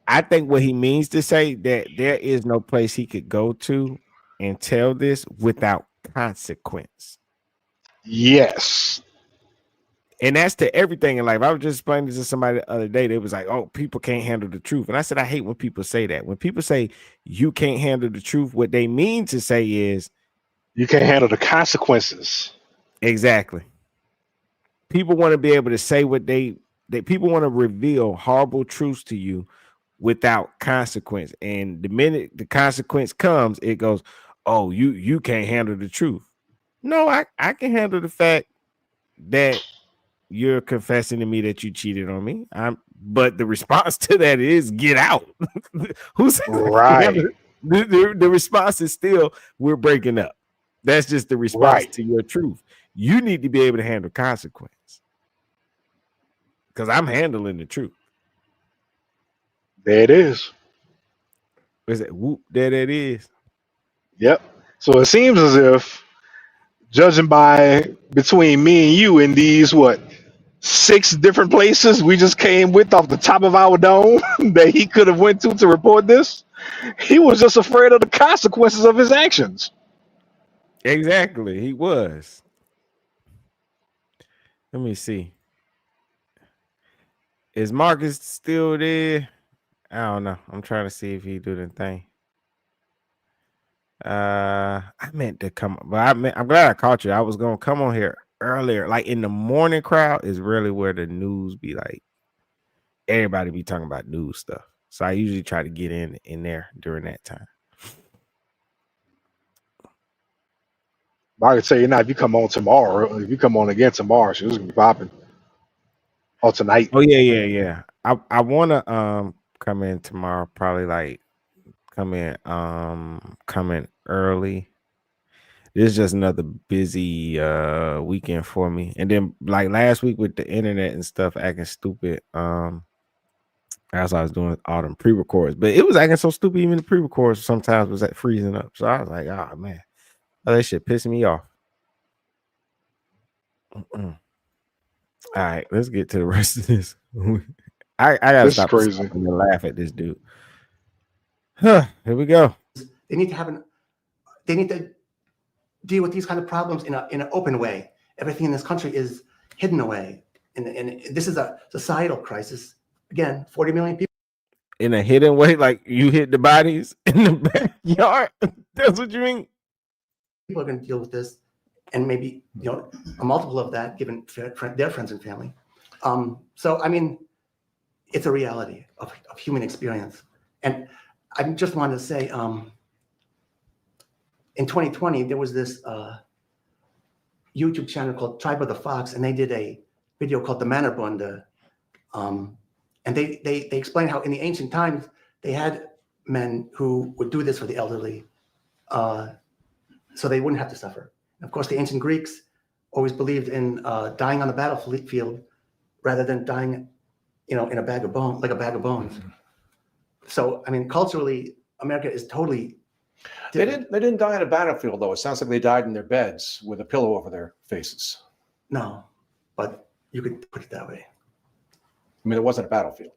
I think what he means to say that there is no place he could go to and tell this without consequence. Yes. And that's to everything in life. I was just explaining this to somebody the other day. They was like, oh, people can't handle the truth. And I said, I hate when people say that. When people say you can't handle the truth, what they mean to say is you can't handle the consequences. Exactly. People want to be able to say what they people want to reveal horrible truths to you without consequence. And the minute the consequence comes, it goes, oh, you can't handle the truth. No, I can handle the fact that you're confessing to me that you cheated on me. But the response to that is get out. Who's right? The response is still we're breaking up. That's just the response to your truth. You need to be able to handle consequence. Because I'm handling the truth. There it is. Is it whoop? There it is. Yep. So it seems as if, judging by between me and you in these 6 different places we just came with off the top of our dome that he could have went to report this, he was just afraid of the consequences of his actions. Exactly, he was. Let me see. Is Marcus still there? I don't know. I'm trying to see if he do the thing. I meant to come, but I'm glad I caught you. I was gonna come on here earlier. Like in the morning crowd is really where the news be like. Everybody be talking about news stuff. So I usually try to get in there during that time. I can tell you now, if you come on tomorrow, if you come on again tomorrow, she's gonna be popping. Or tonight. Oh yeah. I wanna come in tomorrow, probably like come in early. This is just another busy weekend for me. And then like last week with the internet and stuff acting stupid. That's what I was doing all them pre-records. But it was acting so stupid, even the pre-records sometimes was like freezing up. So I was like, oh man, that shit pissing me off. All right, let's get to the rest of this. I gotta stop crazy and laugh at this dude. Here we go. They need to deal with these kind of problems in an open way. Everything in this country is hidden away, and this is a societal crisis. Again, 40 million people in a hidden way, like you hid the bodies in the backyard. That's what you mean. People are going to deal with this, and maybe a multiple of that, given their friends and family. So I mean, it's a reality of human experience, and I just wanted to say, in 2020, there was this YouTube channel called Tribe of the Fox, and they did a video called The Mannerbunde. And they explained how in the ancient times, they had men who would do this for the elderly so they wouldn't have to suffer. And of course, the ancient Greeks always believed in dying on the battlefield rather than dying, in a bag of bones, like a bag of bones. So, I mean, culturally, America is totally different. They didn't die on a battlefield, though. It sounds like they died in their beds with a pillow over their faces. No, but you could put it that way. I mean, it wasn't a battlefield.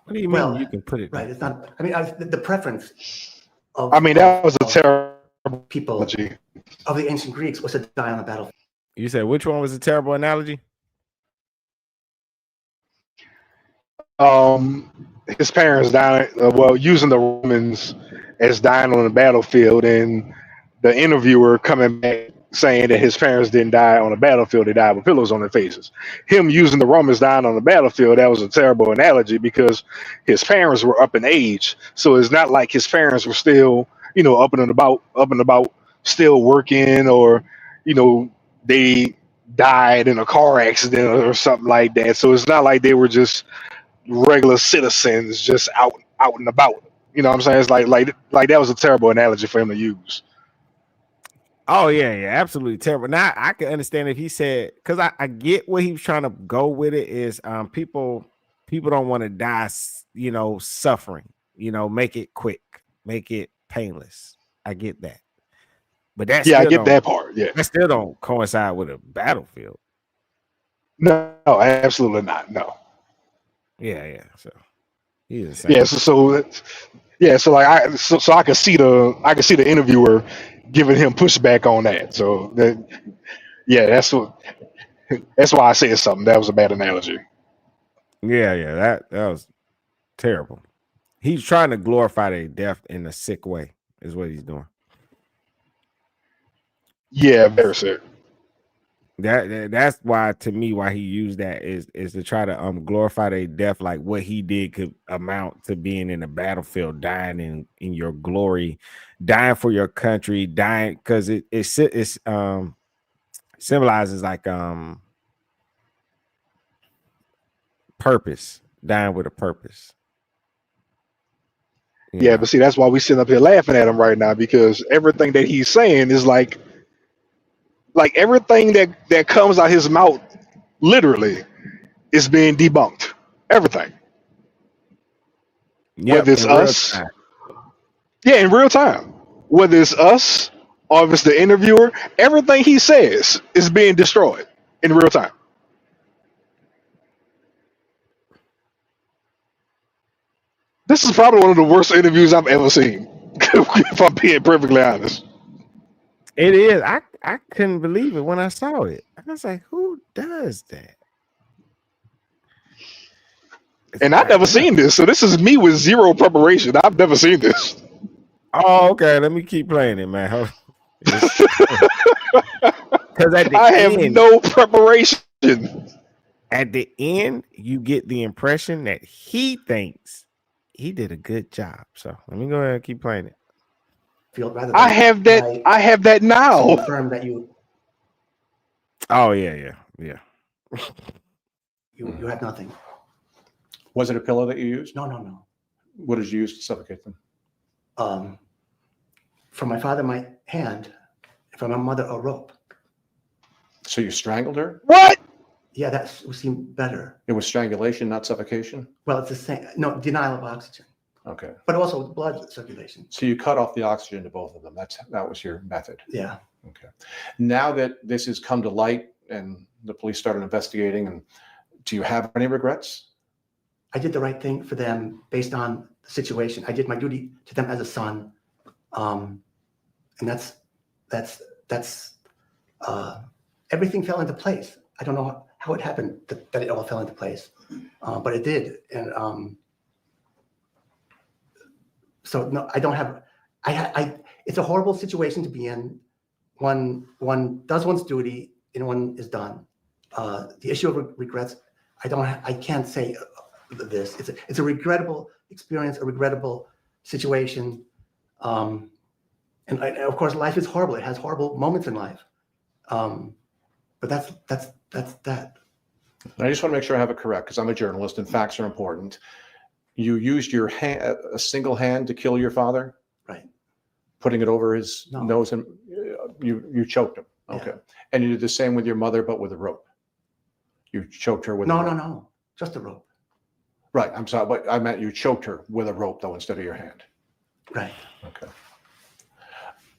What do you mean you can put it right? It's not. I mean, the preference of. I mean, that was a terrible people of the ancient Greeks was to die on the battlefield. You said which one was a terrible analogy? his parents dying, well, using the Romans as dying on the battlefield, and the interviewer coming back saying that his parents didn't die on the battlefield, they died with pillows on their faces. Him using the Romans dying on the battlefield, that was a terrible analogy because his parents were up in age. So it's not like his parents were still, up and about, still working, or, they died in a car accident or something like that. So it's not like they were just regular citizens just out and about. You know what I'm saying? It's like that was a terrible analogy for him to use. Oh yeah, absolutely terrible. Now I can understand if he said, because I get what he was trying to go with it is people don't want to die, suffering, make it quick, make it painless. I get that. But that I get that part. Yeah. That still don't coincide with a battlefield. No, absolutely not. No. Yeah. So he's insane. Yeah, so like I could see the interviewer giving him pushback on that. So that's why I said something. That was a bad analogy. Yeah, that was terrible. He's trying to glorify their death in a sick way, is what he's doing. Yeah, very sick. That's why, to me, why he used that is to try to glorify their death, like what he did could amount to being in the battlefield, dying in your glory, dying for your country, dying because it symbolizes like purpose, dying with a purpose. Yeah, but see, that's why we sitting up here laughing at him right now, because everything that he's saying is like everything that comes out his mouth literally is being debunked. Everything. Yep, whether it's us, in real time. Whether it's us or if it's the interviewer, everything he says is being destroyed in real time. This is probably one of the worst interviews I've ever seen, if I'm being perfectly honest. It is. I couldn't believe it when I saw it. I was like, who does that? And I've never seen this, so this is me with zero preparation. I've never seen this. Oh, okay. Let me keep playing it, man. Because at the I have no preparation. At the end, you get the impression that he thinks he did a good job. So let me go ahead and keep playing it. I have that now. Confirm that you Oh yeah. you had nothing. Was it a pillow that you used? No. What did you use to suffocate them? From my father, my hand. From my mother, a rope. So you strangled her? What? Yeah, that would seem better. It was strangulation, not suffocation? Well, it's the same. No, denial of oxygen. Okay. But also blood circulation. So you cut off the oxygen to both of them. That was your method. Yeah. Okay. Now that this has come to light and the police started investigating, and do you have any regrets? I did the right thing for them based on the situation. I did my duty to them as a son, and that's everything fell into place. I don't know how it happened that it all fell into place, but it did. And so no, I don't have. It's a horrible situation to be in. One does one's duty and one is done. The issue of regrets, I can't say this. It's a regrettable experience, a regrettable situation. And of course, life is horrible. It has horrible moments in life. But that's that. I just want to make sure I have it correct, because I'm a journalist and facts are important. You used your hand, a single hand, to kill your father? Right. Putting it over his nose, and you choked him. Okay. Yeah. And you did the same with your mother, but with a rope. You choked her with a rope. No, just a rope. Right. I'm sorry, but I meant you choked her with a rope, though, instead of your hand. Right. Okay.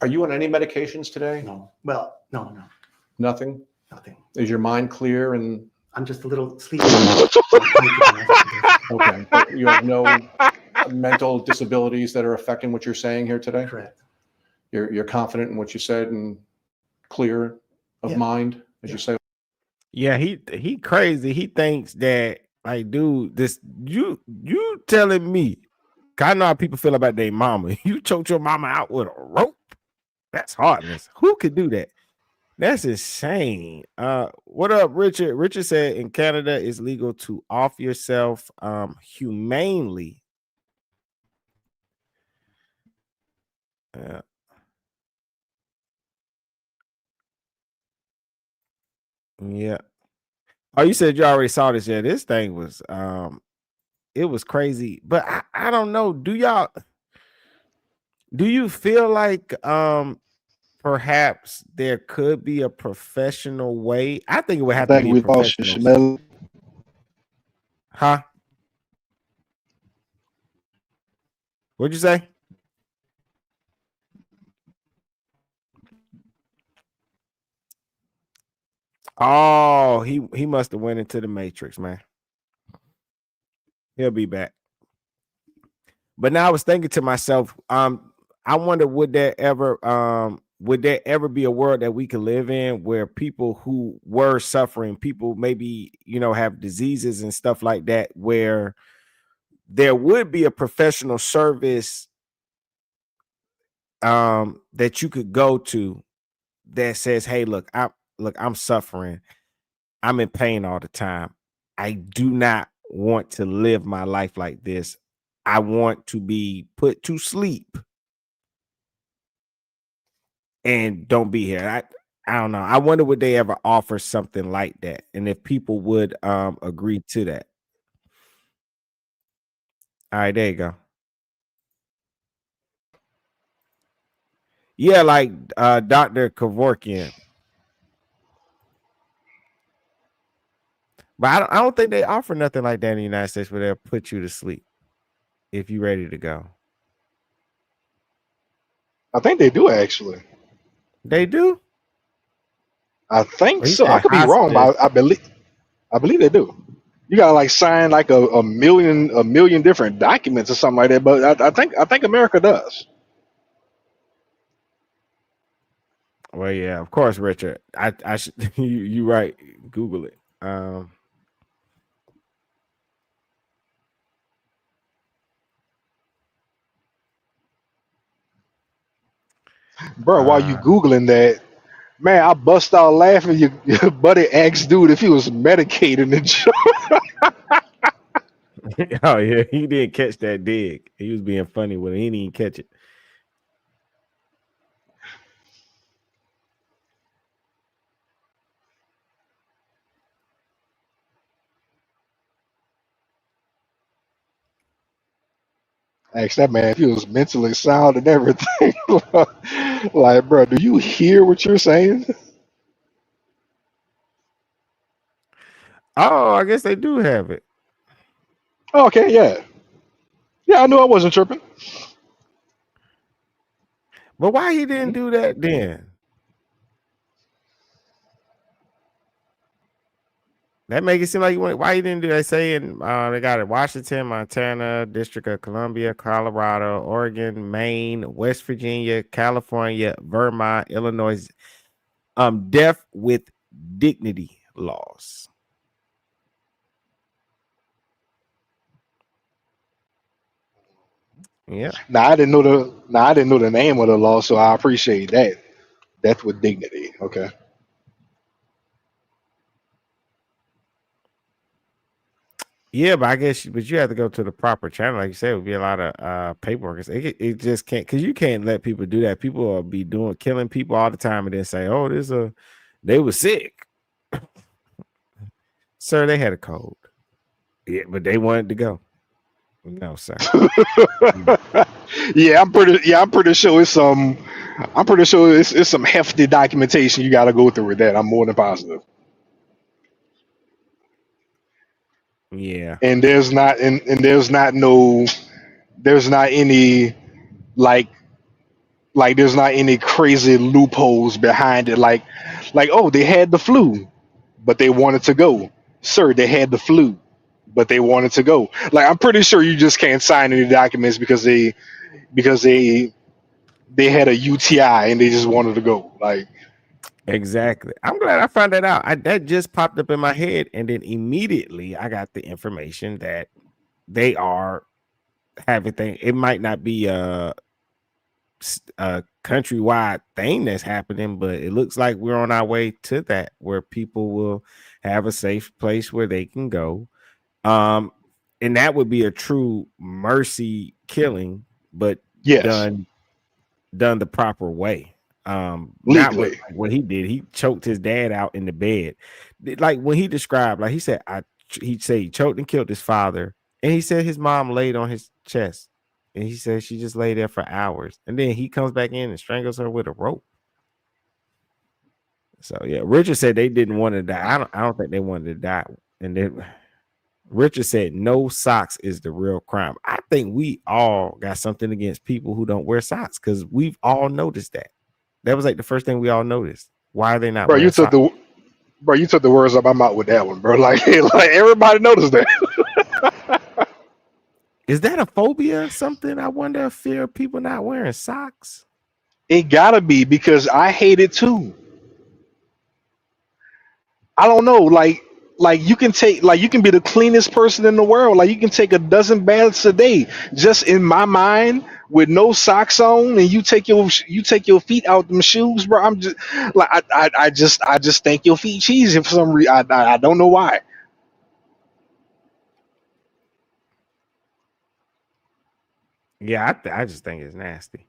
Are you on any medications today? No. Well, no. Nothing? Nothing. Is your mind clear? And I'm just a little sleepy. Okay. But you have no mental disabilities that are affecting what you're saying here today? Correct. You're confident in what you said and clear of mind, as you say? Yeah, he crazy. He thinks that Like, dude, this you telling me? 'Cause I know how people feel about their mama. You choked your mama out with a rope. That's heartless. Who could do that? That's insane. What up, Richard? Richard said in Canada it's legal to off yourself humanely. Yeah. Oh, you said you already saw this. Yeah, this thing was it was crazy. But I don't know. Do you feel like perhaps there could be a professional way? I think it would I have to think be a we lost professional. Schmelly. Huh? What'd you say? Oh, he must have went into the Matrix, man. He'll be back. But now I was thinking to myself, I wonder would there ever be a world that we could live in where people who were suffering, people maybe, have diseases and stuff like that, where there would be a professional service that you could go to that says, hey, look, I'm suffering. I'm in pain all the time. I do not want to live my life like this. I want to be put to sleep and don't be here. I don't know. I wonder would they ever offer something like that, and if people would agree to that. All right, there you go. Yeah, like Dr. Kevorkian. But I don't think they offer nothing like that in the United States where they'll put you to sleep if you're ready to go. I think they do actually. They do? I think Well, he so. I said could be wrong, hospice. but I believe they do. You gotta like sign like a million different documents or something like that. But I think America does. Well, yeah, of course, Richard. I should you right. Google it. Bro, while you Googling that, man, I bust out laughing. Your buddy asked dude if he was medicated and Oh yeah, he didn't catch that dig. He was being funny with it. He didn't even catch it. asked that man if he was mentally sound and everything. Like, bro, do you hear what you're saying? Oh, I guess they do have it. Okay, yeah. Yeah, I knew I wasn't tripping. But why he didn't do that then? That make it seem like why he didn't do that? They say in they got it Washington, Montana, District of Columbia, Colorado, Oregon, Maine, West Virginia, California, Vermont, Illinois, death with dignity laws. Yeah. Now I didn't know the name of the law, so I appreciate that. Death with dignity. Okay. Yeah, but I guess you have to go to the proper channel. Like you said, it would be a lot of paperwork. It just can't, because you can't let people do that. People will be killing people all the time and then say, oh, they were sick. Sir, they had a cold. Yeah, but they wanted to go. No, sir. Yeah, I'm pretty sure it's some hefty documentation you got to go through with that. I'm more than positive. Yeah. And there's not any like there's not any crazy loopholes behind it. Like oh, they had the flu, but they wanted to go. Sir, they had the flu, but they wanted to go. Like, I'm pretty sure you just can't sign any documents because they had a UTI and they just wanted to go. Like, Exactly. I'm glad I found that out. That just popped up in my head, and then immediately I got the information that they are having thing. It might not be a countrywide thing that's happening, but it looks like we're on our way to that, where people will have a safe place where they can go. And that would be a true mercy killing, but Yes, done the proper way. Not legally. what he did. He choked his dad out in the bed. Like when he described, like he said, he said he choked and killed his father, and he said his mom laid on his chest, and he said she just lay there for hours, and then he comes back in and strangles her with a rope. So yeah, Richard said they didn't want to die. I don't think they wanted to die, and then Richard said no socks is the real crime. I think we all got something against people who don't wear socks, because we've all noticed that. That was like the first thing we all noticed. Why are they not Bro, wearing socks? you took the words out of my mouth with that one, bro. Like everybody noticed that. Is that a phobia? Something? I wonder, a fear of people not wearing socks. It gotta be, because I hate it too. I don't know, like you can be the cleanest person in the world. Like you can take a dozen baths a day. Just in my mind, with no socks on, and you take your feet out them shoes, bro. I'm just like I just think your feet cheesy for some reason. I don't know why. Yeah, I just think it's nasty.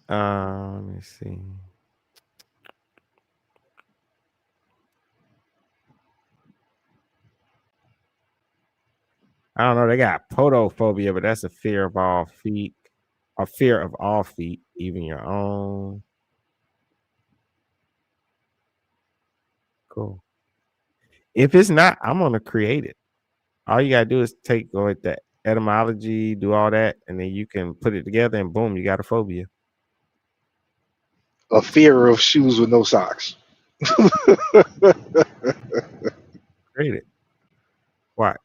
Let me see. I don't know. They got podophobia, but that's a fear of all feet, a fear of all feet, even your own. Cool. If it's not, I'm gonna create it. All you gotta do is go at the etymology, do all that, and then you can put it together, and boom, you got a phobia. A fear of shoes with no socks. Create it. Watch.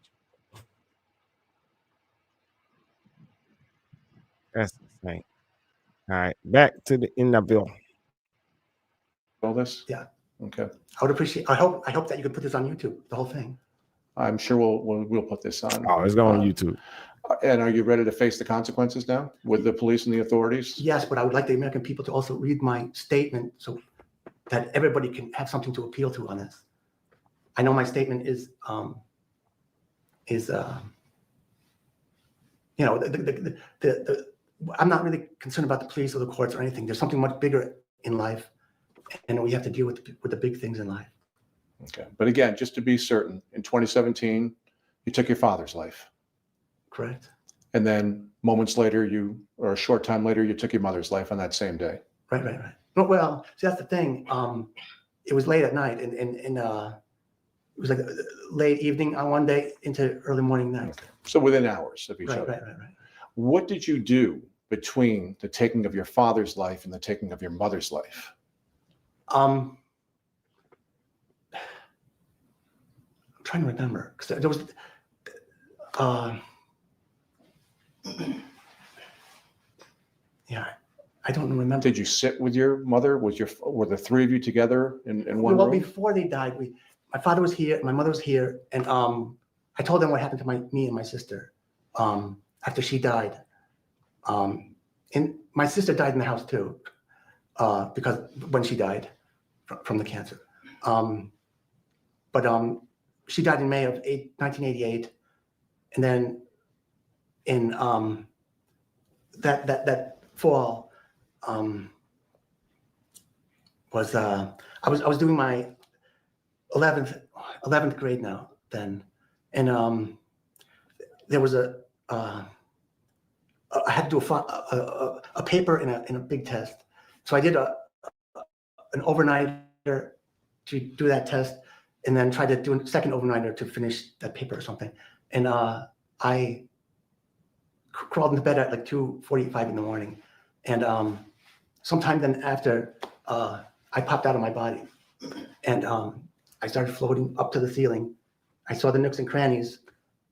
That's insane. All right, back to the interview. All this? Yeah. Okay. I would appreciate. I hope that you could put this on YouTube, the whole thing. I'm sure we'll put this on. Oh, it's going on YouTube. And are you ready to face the consequences now with the police and the authorities? Yes, but I would like the American people to also read my statement so that everybody can have something to appeal to on this. I know my statement is you know, I'm not really concerned about the police or the courts or anything. There's something much bigger in life, and we have to deal with the big things in life. Okay. But again, just to be certain, in 2017, you took your father's life. Correct. And then moments later, or a short time later, you took your mother's life on that same day. Right. Well, see, that's the thing. It was late at night, and it was like late evening on one day into early morning next. Okay. So within hours of each other. Right. What did you do between the taking of your father's life and the taking of your mother's life? I'm trying to remember, because there was yeah, I don't remember. Did you sit with your mother? Were the three of you together in one Well, room? before they died, my father was here, my mother was here, and I told them what happened to me and my sister after she died. And my sister died in the house too, because when she died from the cancer. But she died in May of 1988, and then in that fall was I was doing my 11th grade now then, and there was I had to do a paper in a big test, so I did an overnighter to do that test, and then tried to do a second overnighter to finish that paper or something, and I crawled into bed at like 2:45 in the morning, and sometime then after I popped out of my body, and I started floating up to the ceiling. I saw the nooks and crannies,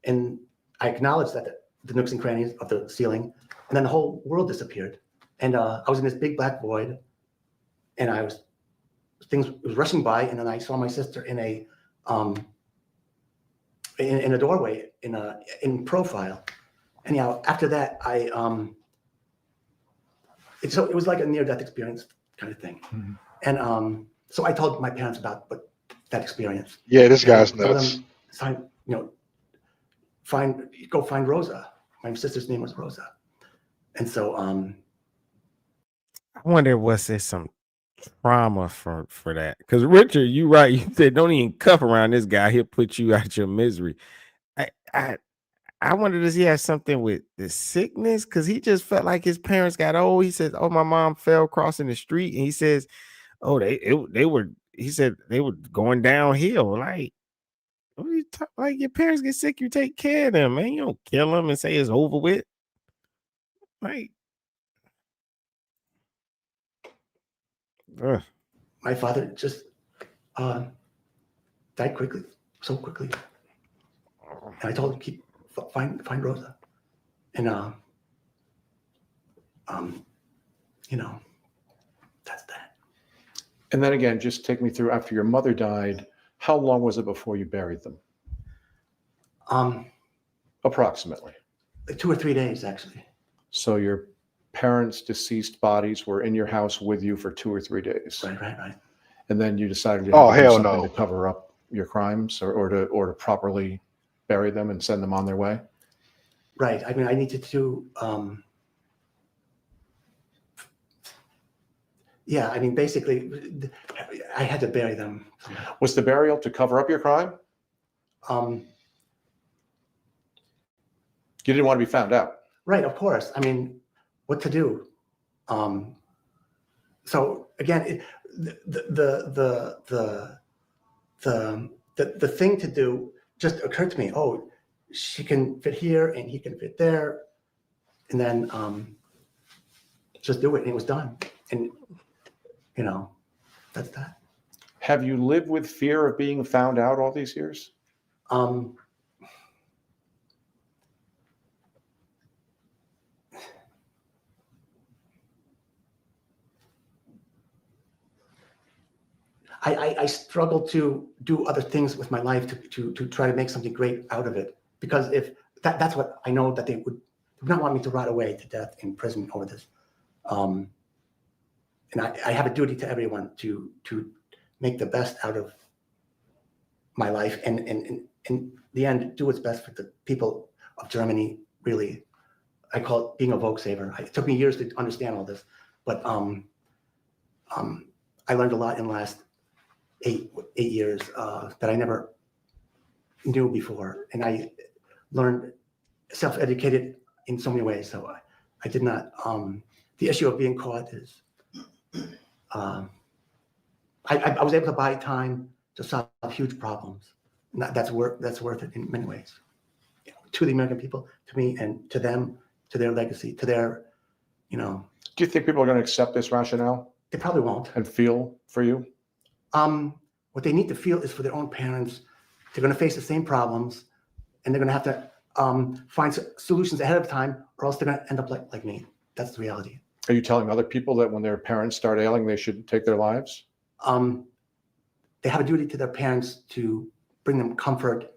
and I acknowledged that the nooks and crannies of the ceiling, and then the whole world disappeared. And I was in this big black void, and things was rushing by, and then I saw my sister in a doorway in profile. Anyhow, after that, it was like a near-death experience kind of thing. Mhm. And so I told my parents about that experience. Yeah, this guy's And I told nuts. them, go find Rosa. My sister's name was Rosa. And so I wonder was there some trauma for that? Because Richard, you right. You said don't even cuff around this guy. He'll put you out your misery. I wonder, does he have something with the sickness? Because he just felt like his parents got old. He says, "Oh, my mom fell crossing the street," and he says, "Oh, they were." He said they were going downhill. Like, what are you talking? Like, your parents get sick, you take care of them, man. You don't kill them and say it's over with. Like, ugh. my father just died quickly, so quickly. And I told him, find Rosa. And that's that. And then again, just take me through after your mother died, how long was it before you buried them? Approximately. Like 2 or 3 days, actually. So your parents' deceased bodies were in your house with you for 2 or 3 days. Right. And then you decided to Oh, do hell something no. to cover up your crimes or to properly bury them and send them on their way. Right. I mean, I needed to. Yeah. I mean, basically, I had to bury them. Was the burial to cover up your crime? You didn't want to be found out. Right. Of course. I mean, what to do? So again, the thing to do just occurred to me. Oh, she can fit here and he can fit there, and then just do it, and it was done. And that's that. Have you lived with fear of being found out all these years? I struggle to do other things with my life to try to make something great out of it, because if that's what I know, that they would not want me to rot away to death in prison over this. And I have a duty to everyone to make the best out of my life, and in the end, do what's best for the people of Germany. Really, I call it being a Vogue saver. It took me years to understand all this, but I learned a lot in the last 8 years that I never knew before, and I learned, self-educated in so many ways. So I did not. The issue of being caught is. I was able to buy time to solve huge problems. And that's worth it in many ways. To the American people, to me, and to them, to their legacy, to their, Do you think people are going to accept this rationale They probably won't. and feel for you? What they need to feel is for their own parents. They're going to face the same problems, and they're going to have to find solutions ahead of time, or else they're going to end up like me. That's the reality. Are you telling other people that when their parents start ailing, they should take their lives? They have a duty to their parents to bring them comfort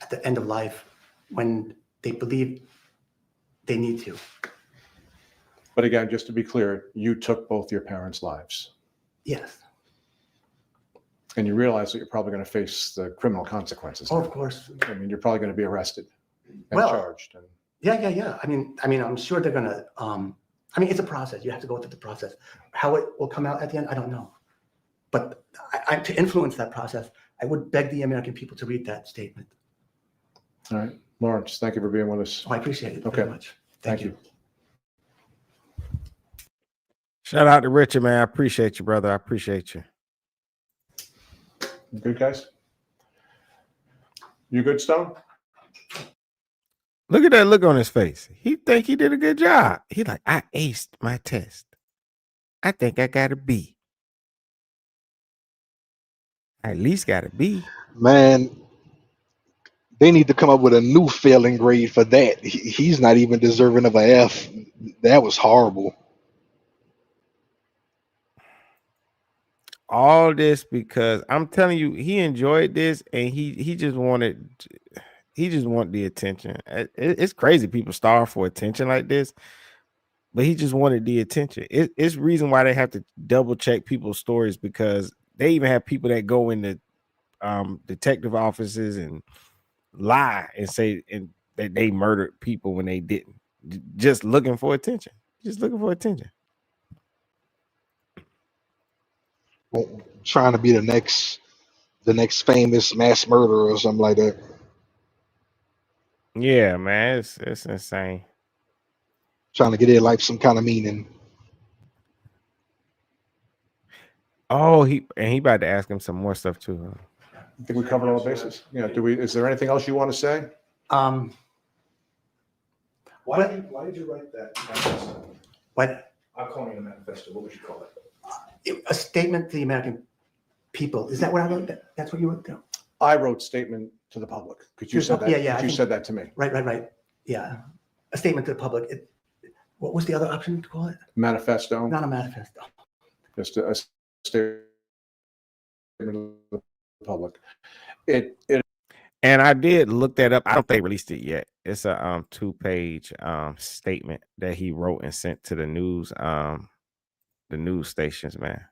at the end of life when they believe they need to. But again, just to be clear, you took both your parents' lives. Yes. And you realize that you're probably going to face the criminal consequences. Oh, of course. I mean, you're probably going to be arrested and Well, charged. And Yeah. I mean, I'm sure they're gonna. It's a process. You have to go through the process. How it will come out at the end, I don't know. But to influence that process, I would beg the American people to read that statement. all right, Lawrence, thank you for being with us. Oh, I appreciate it Okay. very much. Thank you. Shout out to Richard, man. I appreciate you, brother. I appreciate you. You good, guys? You good, Stone? Look at that look on his face. He think he did a good job. He like, I aced my test. I think I got a B. I at least got a B. Man, they need to come up with a new failing grade for that. He's not even deserving of an F. That was horrible. all this because I'm telling you, he enjoyed this and he just wanted the attention. It's crazy people starve for attention like this, but he just wanted the attention. It's reason why they have to double check people's stories, because they even have people that go into detective offices and lie and say that they murdered people when they didn't, just looking for attention. Trying to be the next famous mass murderer or something like that. Yeah, man, it's insane. Trying to get their life some kind of meaning. Oh, he about to ask him some more stuff too. Huh? I think we covered all the bases. Yeah. Is there anything else you want to say? Why did you write that manifesto? What? I'm calling it a manifesto. What would you call it? A statement to the American people. Is that what I wrote? That's what you wrote down? I wrote statement to the public. Because you said that. Yeah. You said that to me. Right. Yeah. A statement to the public. What was the other option to call it? Manifesto. Not a manifesto. Just a statement to the public. And I did look that up. I don't think they released it yet. It's a 2-page statement that he wrote and sent to the news stations, man.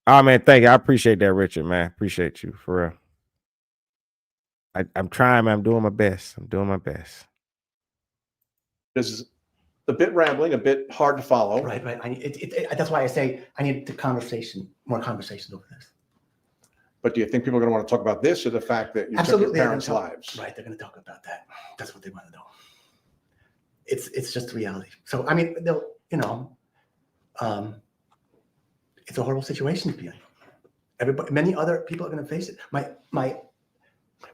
Oh man, thank you. I appreciate that, Richard, man. Appreciate you for real. I'm trying, man. I'm doing my best. This is a bit rambling, a bit hard to follow. Right. That's why I say I need more conversations over this. But do you think people are going to want to talk about this or the fact that you took your parents' lives? Right, they're going to talk about that. That's what they want to know. It's just reality. So I mean, they'll, it's a horrible situation to be in. Many other people are going to face it. But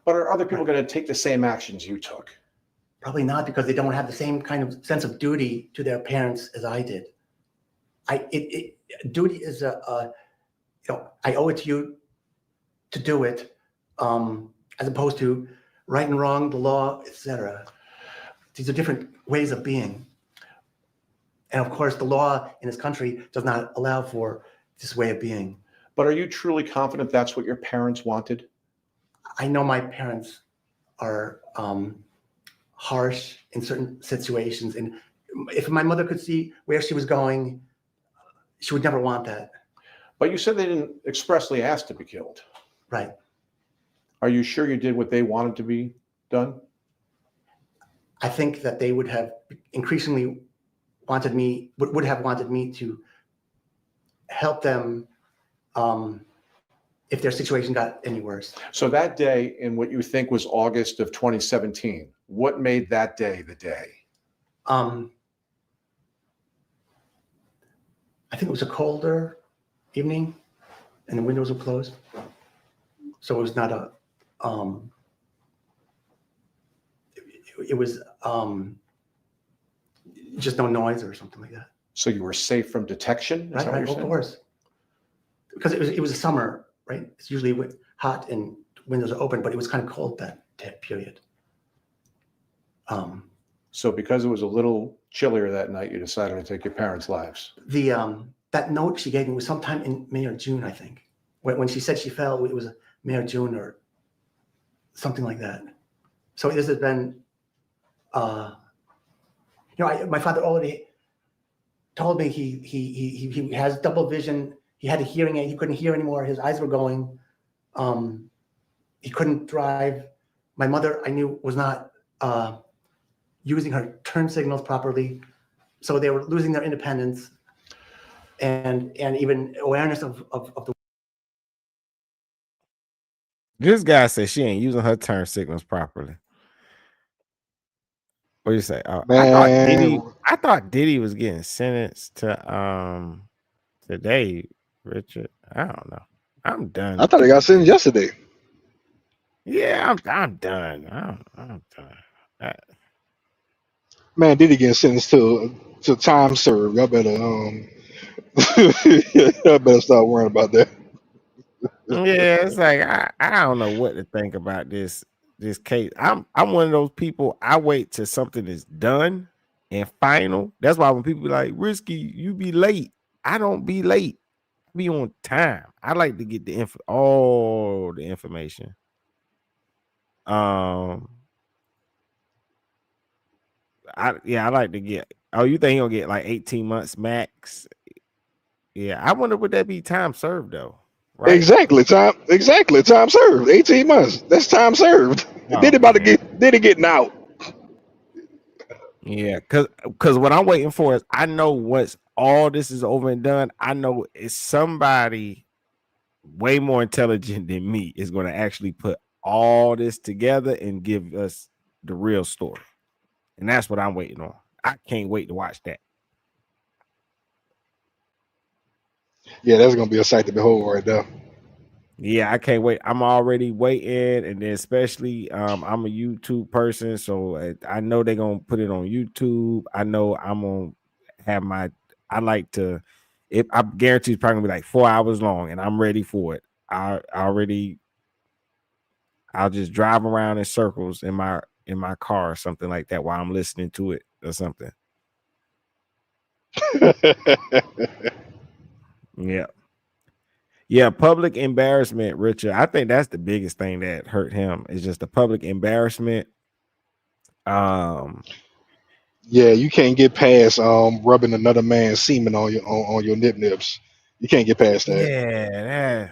are other people going to take the same actions you took? Probably not, because they don't have the same kind of sense of duty to their parents as I did. Duty is I owe it to you to do it, as opposed to right and wrong, the law, etc. These are different ways of being. And of course, the law in this country does not allow for this way of being. But are you truly confident that's what your parents wanted? I know my parents are harsh in certain situations. And if my mother could see where she was going, she would never want that. But you said they didn't expressly ask to be killed. Right. Are you sure you did what they wanted to be done? I think that they would have increasingly would have wanted me to help them if their situation got any worse. So that day in what you think was August of 2017, what made that day the day? I think it was a colder evening and the windows were closed. So it was not it was just no noise or something like that. So you were safe from detection? Right, of course. Because it was a summer, right? It's usually hot and windows are open, but it was kind of cold that period. So because it was a little chillier that night, you decided to take your parents' lives. That note she gave me was sometime in May or June, I think. When she said she fell, it was May or June or something like that. So this has been, my father already told me he has double vision. He had a hearing aid. He couldn't hear anymore. His eyes were going. He couldn't drive. My mother, I knew, was not using her turn signals properly. So they were losing their independence and even awareness of the. This guy says she ain't using her turn signals properly. What do you say? I thought Diddy was getting sentenced to today, Richard. I don't know. I'm done. I thought he got sentenced yesterday. Yeah, I'm done. I'm done. Man, Diddy getting sentenced to time served. Y'all better y'all better start worrying about that. Yeah, it's like I don't know what to think about this case. I'm one of those people. I wait till something is done and final. That's why when people be like, Risky, you be late. I don't be late. be on time. I like to get the all the information. I like to get. Oh, you think he'll get like 18 months max? Yeah, I wonder would that be time served though, right? Exactly time served. 18 months. That's time served. Oh, Then he about to okay. then he getting out. Yeah, cause what I'm waiting for is I know once all this is over and done, I know it's somebody way more intelligent than me is going to actually put all this together and give us the real story. And that's what I'm waiting on. I can't wait to watch that. Yeah, that's gonna be a sight to behold right there. Yeah, I can't wait. I'm already waiting, and then especially I'm a YouTube person, so I know they're gonna put it on YouTube. I know I'm gonna have my. I like to. If I guarantee it's probably gonna be like 4 hours long, and I'm ready for it. I'll just drive around in circles in my car or something like that while I'm listening to it or something. Yeah. Yeah, public embarrassment, Richard. I think that's the biggest thing that hurt him is just the public embarrassment. Yeah, you can't get past rubbing another man's semen on your nip nips. You can't get past that. Yeah,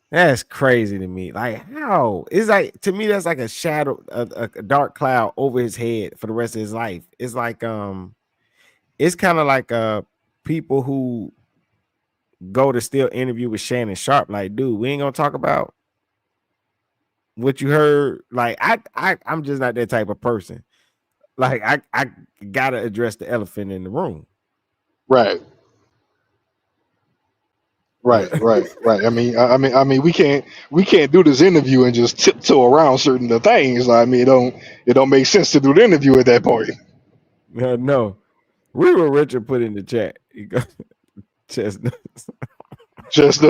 that's crazy to me. Like, how? It's like to me, that's like a shadow, a dark cloud over his head for the rest of his life. It's like it's kind of like people who go to still interview with Shannon Sharp. Like, dude, we ain't gonna talk about what you heard. Like, I'm just not that type of person. Like, I gotta address the elephant in the room. Right. I mean, we can't do this interview and just tiptoe around certain things. I mean, it don't make sense to do the interview at that point. No, we were Richard put in the chat. He goes, chestnuts. Just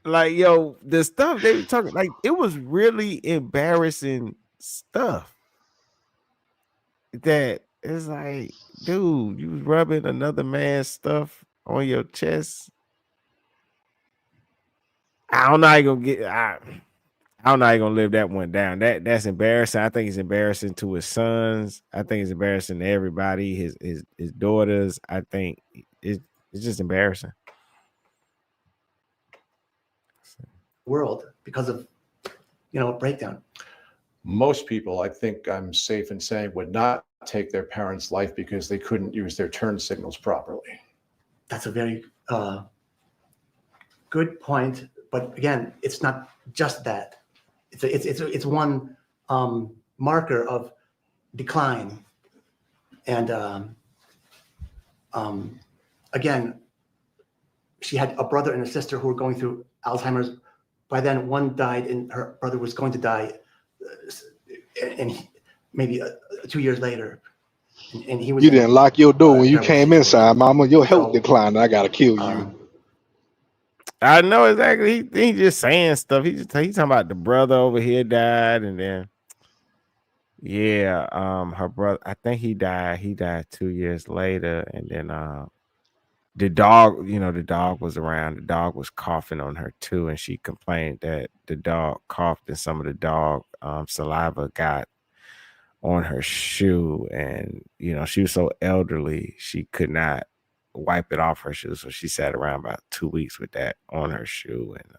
like, yo, the stuff they were talking, like, it was really embarrassing stuff. That is like, dude, you was rubbing another man's stuff on your chest. I don't know how you gonna get. I don't know how you gonna live that one down. That's embarrassing. I think it's embarrassing to his sons. I think it's embarrassing to everybody. His daughters. I think it's just embarrassing. World because of breakdown. Most people, I think I'm safe in saying, would not take their parents' life because they couldn't use their turn signals properly. That's a very good point. But again, it's not just that. It's one marker of decline. And again, she had a brother and a sister who were going through Alzheimer's. By then, one died, and her brother was going to die, and maybe 2 years later. And he was. You didn't lock your door when you came inside, Mama. Your health declined. I gotta kill you. I know exactly. He just saying stuff. He's talking about the brother over here died, and then her brother. I think he died. He died 2 years later, and then the dog. The dog was around. The dog was coughing on her too, and she complained that the dog coughed, and some of the dog saliva got on her shoe, and she was so elderly she could not wipe it off her shoe, so she sat around about 2 weeks with that on her shoe. And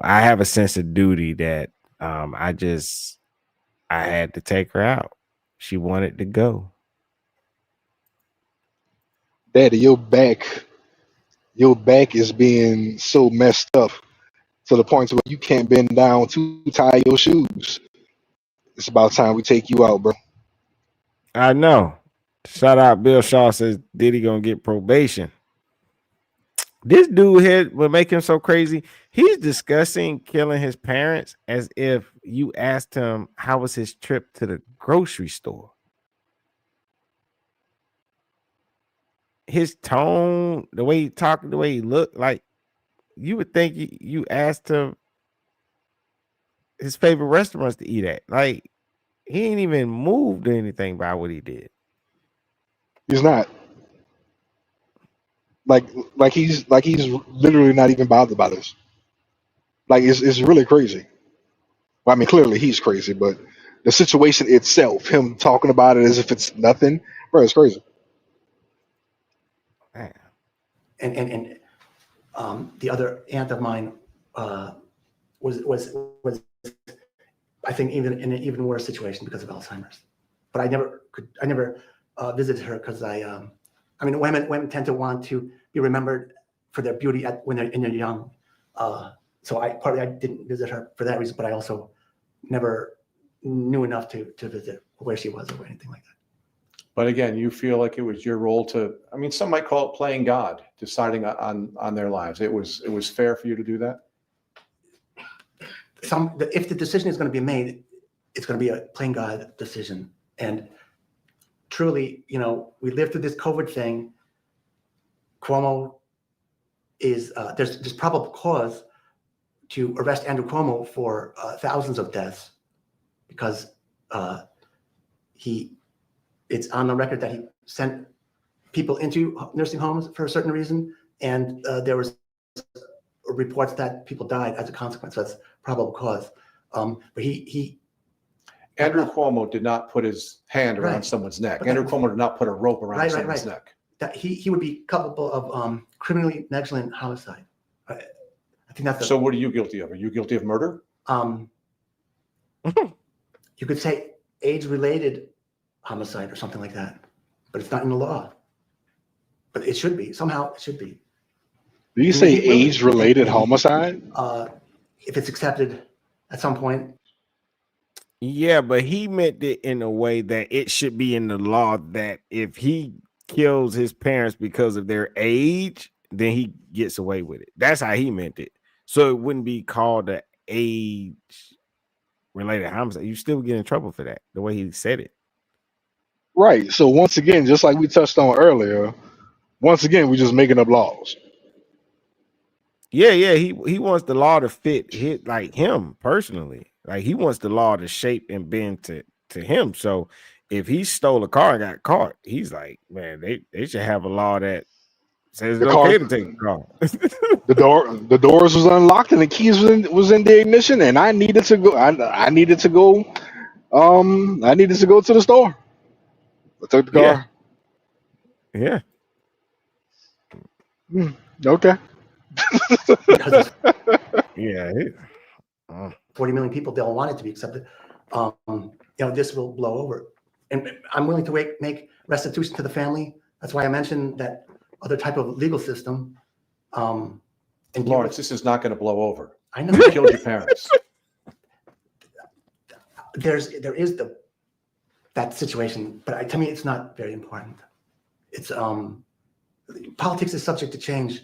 I have a sense of duty that I had to take her out. She wanted to go. Daddy, your back is being so messed up to the point where you can't bend down to tie your shoes. It's about time we take you out, bro. I know. Shout out Bill Shaw says Diddy gonna get probation. This dude here will make him so crazy. He's discussing killing his parents as if you asked him how was his trip to the grocery store. His tone, the way he talked, the way he looked, like you would think you asked him his favorite restaurants to eat at. Like, He ain't even moved or anything by what he did. He's not. Like he's literally not even bothered by this. Like it's really crazy. Well, I mean, clearly he's crazy, but the situation itself, him talking about it as if it's nothing, bro, it's crazy. Man. And the other aunt of mine was I think even in an even worse situation because of Alzheimer's. But I never visited her because I mean women tend to want to be remembered for their beauty when they're young. So I didn't visit her for that reason, but I also never knew enough to visit where she was or anything like that. But again, you feel like it was your role to, I mean, some might call it playing God, deciding on their lives. It was fair for you to do that? If the decision is going to be made, it's going to be a playing God decision. And truly, we lived through this COVID thing. Cuomo is, there's probable cause to arrest Andrew Cuomo for thousands of deaths because it's on the record that he sent people into nursing homes for a certain reason, and there was reports that people died as a consequence. So that's probable cause. But Andrew Cuomo did not put his hand around Right. someone's neck. But Andrew Cuomo did not put a rope around someone's neck. That he would be culpable of criminally negligent homicide. I think that's So what are you guilty of? Are you guilty of murder? You could say age-related homicide or something like that, but it's not in the law. But it should be. Somehow it should be. Do you say age-related homicide? If it's accepted at some point. Yeah, but he meant it in a way that it should be in the law that if he kills his parents because of their age, then he gets away with it. That's how he meant it. So it wouldn't be called an age-related homicide. You still get in trouble for that, the way he said it. Right. So once again, just like we touched on earlier, once again, we're just making up laws. Yeah, he wants the law to fit like him personally. Like he wants the law to shape and bend to him. So if he stole a car and got caught, he's like, man, they should have a law that says it's okay to take the car. The doors was unlocked and the keys was in the ignition, and I needed to go. I needed to go. I needed to go to the store. I took the car. Yeah. Okay. Yeah. 40 million people don't want it to be accepted. This will blow over. And I'm willing to make restitution to the family. That's why I mentioned that other type of legal system. And Lawrence, this is not going to blow over. I know. You killed your parents. There is that situation, but to me, it's not very important. It's politics is subject to change.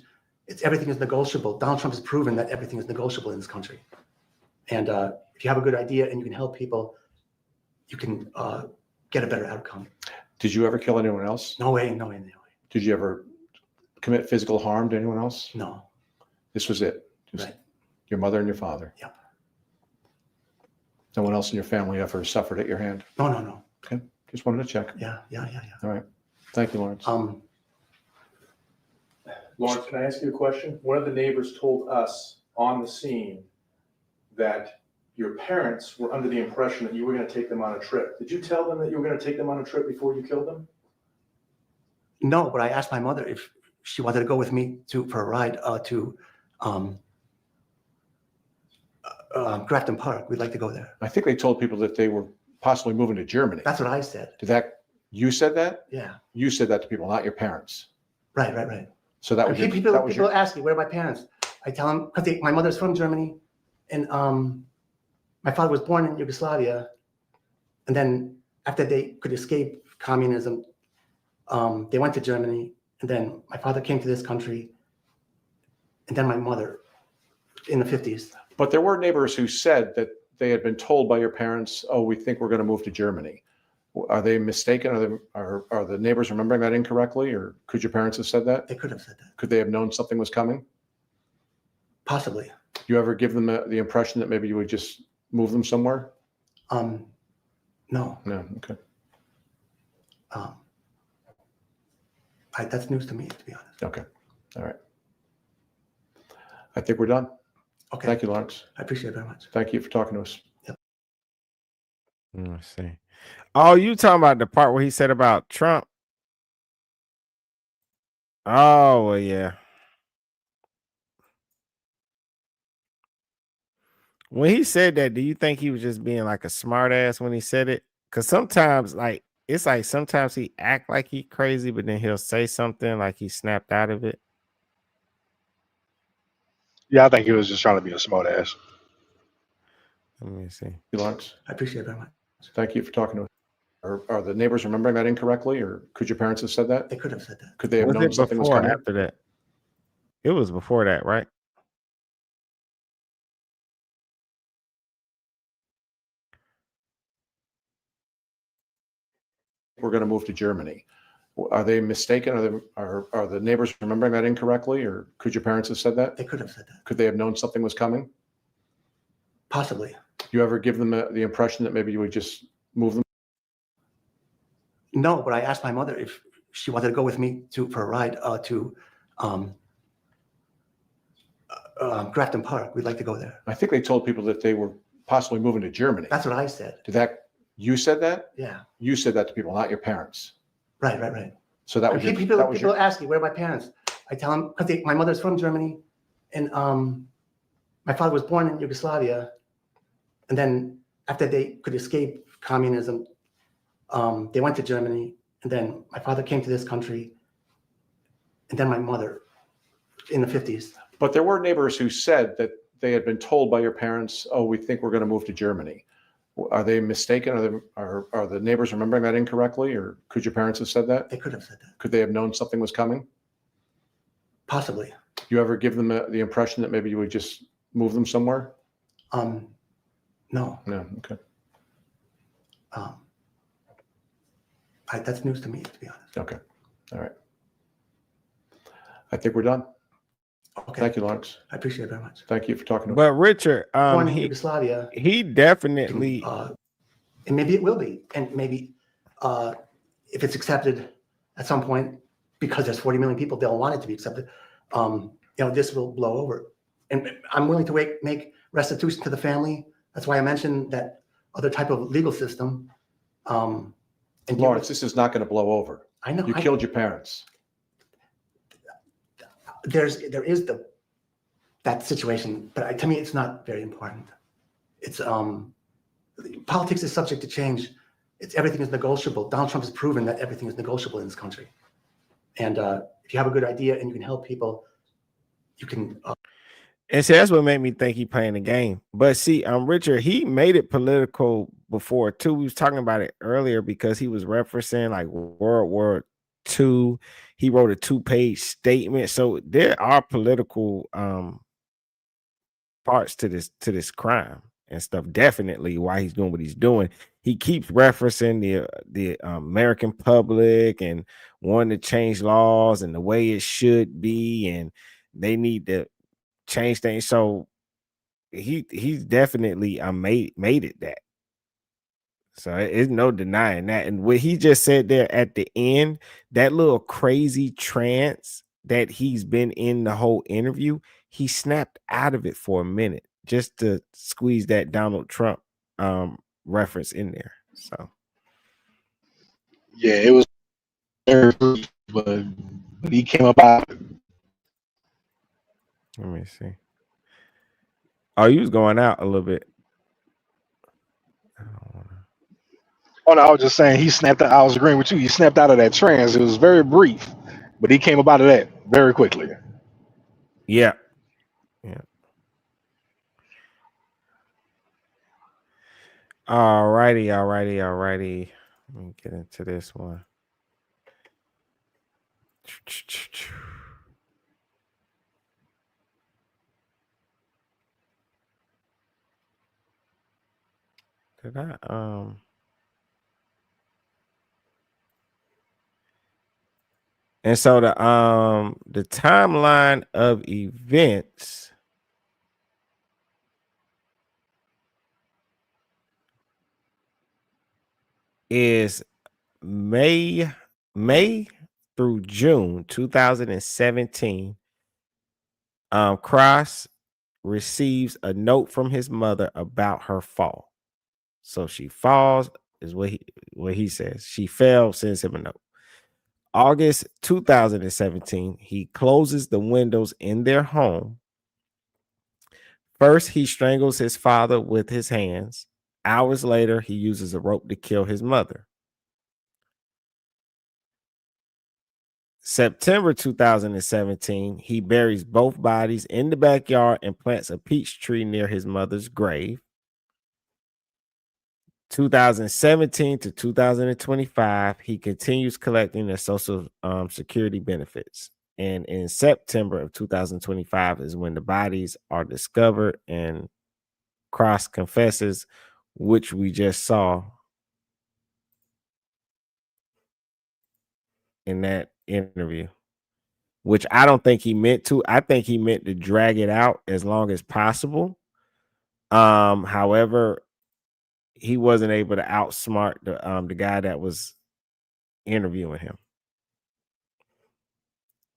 Everything is negotiable. Donald Trump has proven that everything is negotiable in this country. And if you have a good idea and you can help people, you can get a better outcome. Did you ever kill anyone else? No way. Did you ever commit physical harm to anyone else? No. This was it. Just Right. Your mother and your father. Yep. No one else in your family ever suffered at your hand? No. Okay. Just wanted to check. Yeah. All right. Thank you, Lawrence. Lawrence, can I ask you a question? One of the neighbors told us on the scene that your parents were under the impression that you were going to take them on a trip. Did you tell them that you were going to take them on a trip before you killed them? No, but I asked my mother if she wanted to go with me for a ride to Grafton Park. We'd like to go there. I think they told people that they were possibly moving to Germany. That's what I said. You said that? Yeah. You said that to people, not your parents. Right. So that was people ask me, where are my parents? I tell them, because my mother's from Germany, and my father was born in Yugoslavia, and then after they could escape communism, they went to Germany, and then my father came to this country, and then my mother in the 50s. But there were neighbors who said that they had been told by your parents, oh, we think we're going to move to Germany. Are they mistaken? Are the neighbors remembering that incorrectly? Or could your parents have said that? They could have said that. Could they have known something was coming? Possibly. You ever give them the impression that maybe you would just move them somewhere? No. No. Okay. That's news to me, to be honest. Okay. All right. I think we're done. Okay. Thank you, Lawrence. I appreciate it very much. Thank you for talking to us. Let's see. Oh, you talking about the part where he said about Trump? Oh, well, yeah. When he said that, do you think he was just being like a smart ass when he said it? Because sometimes, like, it's like sometimes he act like he crazy, but then he'll say something like he snapped out of it. Yeah, I think he was just trying to be a smart ass. Let me see. Lawrence. I appreciate it very much. Thank you for talking to us. Are the neighbors remembering that incorrectly, or could your parents have said that? They could have said that. Could they have Was known it something was before or coming? after that? It was before that, right? We're going to move to Germany. Are they mistaken? Are the neighbors remembering that incorrectly, or could your parents have said that? They could have said that. Could they have known something was coming? Possibly. You ever give them the impression that maybe you would just move them? No, but I asked my mother if she wanted to go with me for a ride to Grafton Park. We'd like to go there. I think they told people that they were possibly moving to Germany. That's what I said. You said that? Yeah. You said that to people, not your parents. Right. So that was People ask me, where are my parents? I tell them, because my mother's from Germany, and my father was born in Yugoslavia, and then after they could escape communism, they went to Germany, and then my father came to this country, and then my mother in the 50s. But there were neighbors who said that they had been told by your parents, oh, we think we're going to move to Germany. Are they mistaken? Are the neighbors remembering that incorrectly, or could your parents have said that? They could have said that. Could they have known something was coming? Possibly. You ever give them the impression that maybe you would just move them somewhere? No. No. Okay. That's news to me, to be honest. Okay. All right. I think we're done. Okay. Thank you, Lawrence. I appreciate it very much. Thank you for talking to us. But Richard, Born in Yugoslavia. he definitely, and maybe it will be, and maybe if it's accepted at some point, because there's 40 million people, they'll want it to be accepted. This will blow over, and I'm willing to make restitution to the family. That's why I mentioned that other type of legal system. And Lawrence, this is not going to blow over. I know you killed your parents. There is that situation, but to me, it's not very important. It's politics is subject to change. Everything is negotiable. Donald Trump has proven that everything is negotiable in this country. And if you have a good idea and you can help people, you can. And see, that's what made me think he playing the game. But see, Richard, he made it political before too. We was talking about it earlier because he was referencing like World War II. He wrote a 2-page statement. So there are political parts to this crime and stuff. Definitely why he's doing what he's doing. He keeps referencing the American public and wanting to change laws and the way it should be, and they need to change things. So he's definitely made it that. So there's no denying that. And what he just said there at the end, that little crazy trance that he's been in the whole interview, he snapped out of it for a minute just to squeeze that Donald Trump reference in there. So yeah, it was very brief, but he came up out. Let me see. Oh, you was going out a little bit. Oh no, I was just saying he snapped out. I was agreeing with you. He snapped out of that trance. It was very brief, but he came up out of that very quickly. Yeah. All righty. Let me get into this one. Did I And so the timeline of events is May through June 2017. Kraus receives a note from his mother about her fall. So she falls, is what he says. She fell, sends him a note. August 2017, he closes the windows in their home. First, he strangles his father with his hands. Hours later, he uses a rope to kill his mother. September 2017, he buries both bodies in the backyard and plants a peach tree near his mother's grave. 2017 to 2025, he continues collecting the Social Security benefits. And in September of 2025 is when the bodies are discovered and Kraus confesses, which we just saw in that interview, which I don't think he meant to. I think he meant to drag it out as long as possible. However, he wasn't able to outsmart the guy that was interviewing him.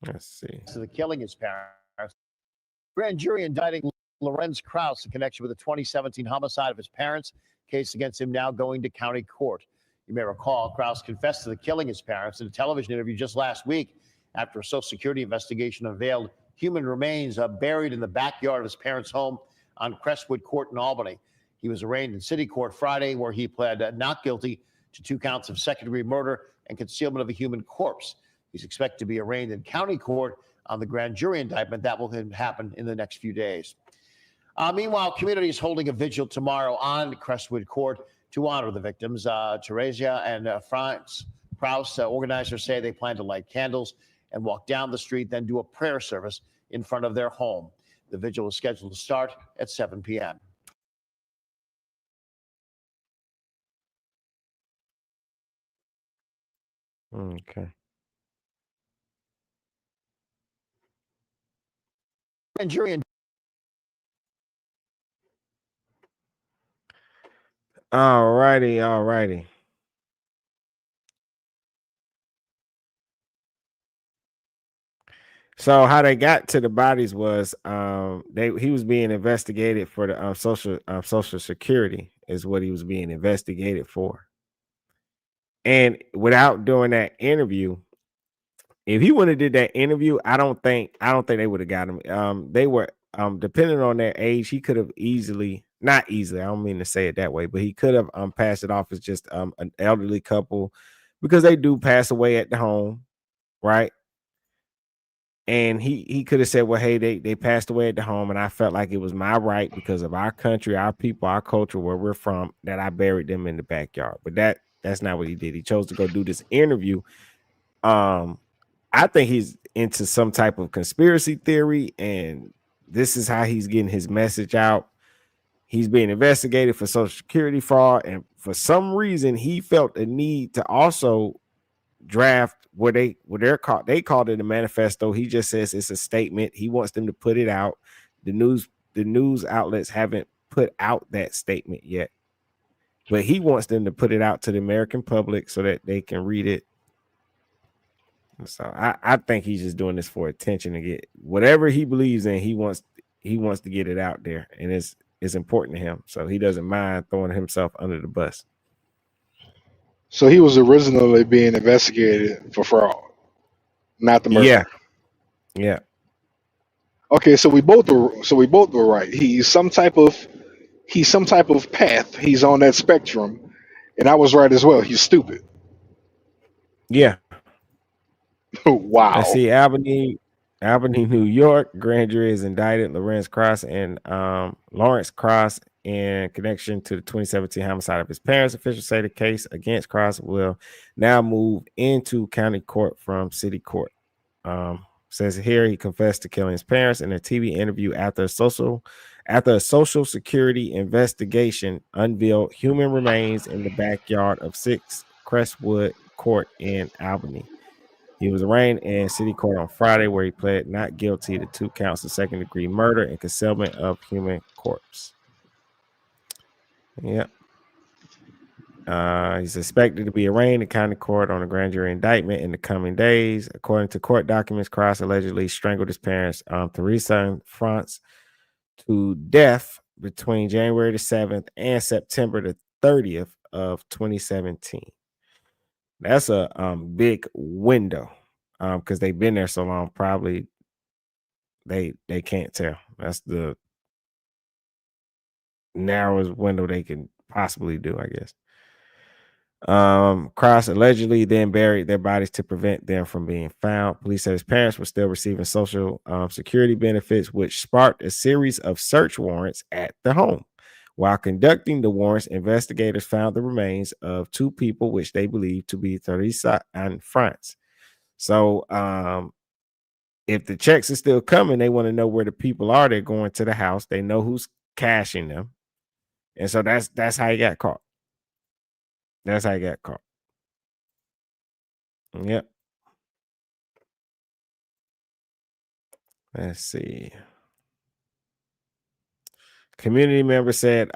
Let's see. To the killing his parents. Grand jury indicting Lorenz Kraus in connection with the 2017 homicide of his parents. Case against him now going to county court. You may recall Kraus confessed to the killing his parents in a television interview just last week after a Social Security investigation unveiled human remains buried in the backyard of his parents' home on Crestwood Court in Albany. He was arraigned in city court Friday, where he pled not guilty to 2 counts of second-degree murder and concealment of a human corpse. He's expected to be arraigned in county court on the grand jury indictment. That will happen in the next few days. Meanwhile, community is holding a vigil tomorrow on Crestwood Court to honor the victims. Teresia and Franz Kraus, organizers, say they plan to light candles and walk down the street, then do a prayer service in front of their home. The vigil is scheduled to start at 7 p.m. Okay. Grand jury. All righty. So how they got to the bodies was he was being investigated for the social security is what he was being investigated for. And without doing that interview, if he wouldn't have did that interview, I don't think they would have got him. They were depending on their age, he could have not easily, I don't mean to say it that way, but he could have passed it off as just an elderly couple, because they do pass away at the home, right? And he could have said, well, hey, they passed away at the home, and I felt like it was my right because of our country, our people, our culture, where we're from, that I buried them in the backyard. But that's not what he did. He chose to go do this interview. I think he's into some type of conspiracy theory, and this is how he's getting his message out. He's being investigated for Social Security fraud, and for some reason, he felt the need to also draft they called it a manifesto. He just says it's a statement. He wants them to put it out. The news outlets haven't put out that statement yet, but he wants them to put it out to the American public so that they can read it. So I think he's just doing this for attention, to get whatever he believes in. He wants to get it out there, and it's important to him. So he doesn't mind throwing himself under the bus. So he was originally being investigated for fraud, not the murder. Yeah. Okay, so we both were right. He's some type of path. He's on that spectrum, and I was right as well. He's stupid. Yeah. Wow. I see Albany, New York. Grand jury has indicted Lorenz Kraus and Lawrence Kraus in connection to the 2017 homicide of his parents. Officials say the case against Kraus will now move into county court from city court. Says here he confessed to killing his parents in a TV interview after a social security investigation unveiled human remains in the backyard of 6 Crestwood Court in Albany. He was arraigned in city court on Friday, where he pled not guilty to 2 counts of second-degree murder and concealment of human corpse. Yeah. He's expected to be arraigned in county court on a grand jury indictment in the coming days. According to court documents, Kraus allegedly strangled his parents, Teresa and Franz, to death between January the 7th and September the 30th of 2017. That's a big window, because they've been there so long. Probably they can't tell. That's the narrowest window they can possibly do, I guess. Kraus allegedly then buried their bodies to prevent them from being found. Police said his parents were still receiving social security benefits, which sparked a series of search warrants at the home. While conducting the warrants, investigators found the remains of two people, which they believed to be Teresa and Franz. So, if the checks are still coming, they want to know where the people are. They're going to the house. They know who's cashing them, and so that's how he got caught. That's how he got caught. Yep. Let's see. Community member said,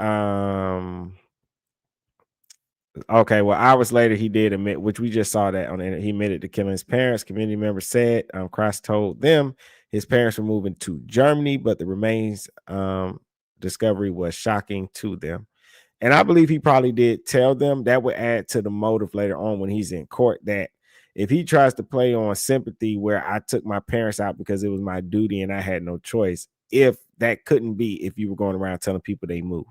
okay, well, hours later, he did admit, which we just saw that on the internet. He admitted to killing his parents. Community member said, Kraus told them his parents were moving to Germany, but the remains discovery was shocking to them. And I believe he probably did tell them. That would add to the motive later on when he's in court, that if he tries to play on sympathy where I took my parents out because it was my duty and I had no choice, if that couldn't be if you were going around telling people they move.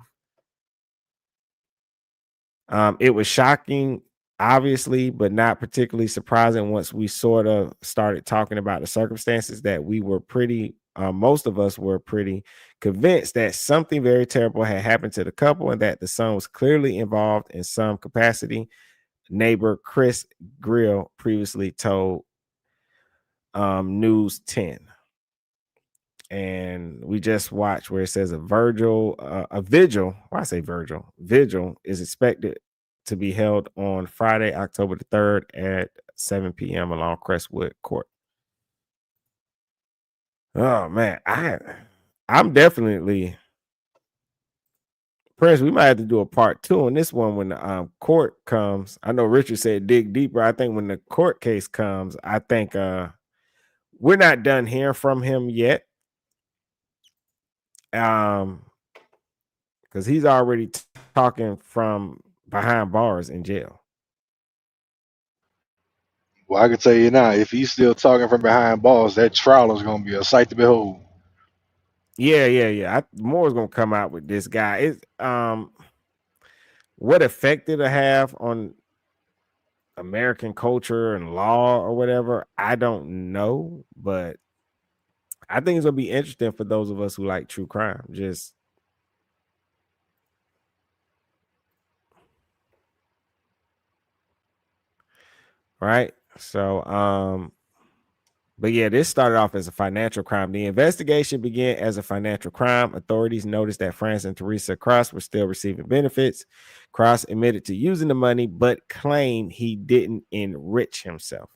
It was shocking, obviously, but not particularly surprising once we sort of started talking about the circumstances, that we were pretty, most of us were pretty convinced that something very terrible had happened to the couple and that the son was clearly involved in some capacity. Neighbor Chris Grill previously told News 10. And we just watched where it says a vigil. Why I say Virgil? Vigil is expected to be held on Friday, October the 3rd at 7 p.m. along Crestwood Court. Oh man, I'm definitely, Prince, we might have to do a part 2 on this one when the court comes. I know Richard said dig deeper. I think when the court case comes, I think we're not done hearing from him yet. Because he's already talking from behind bars in jail. Well, I can tell you now, if he's still talking from behind bars, that trial is going to be a sight to behold. Yeah. More is gonna come out with this guy. It's what effect it'll have on American culture and law or whatever, I don't know, but I think it's gonna be interesting for those of us who like true crime. Just right. So but yeah, this started off as a financial crime. The investigation began as a financial crime. Authorities noticed that Franz and Teresa Kraus were still receiving benefits. Kraus admitted to using the money, but claimed he didn't enrich himself.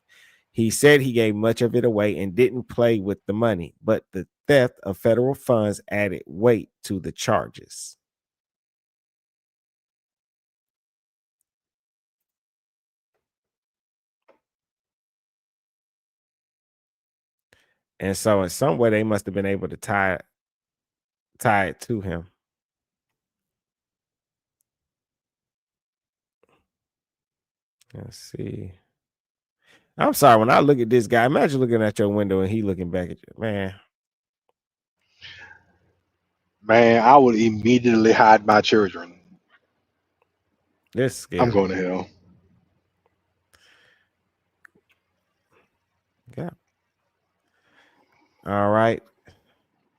He said he gave much of it away and didn't play with the money, but the theft of federal funds added weight to the charges. And so in some way, they must have been able to tie it to him. Let's see. I'm sorry, when I look at this guy, imagine looking at your window and he looking back at you. Man, I would immediately hide my children. this is scary. I'm going to hell. Yeah. All right.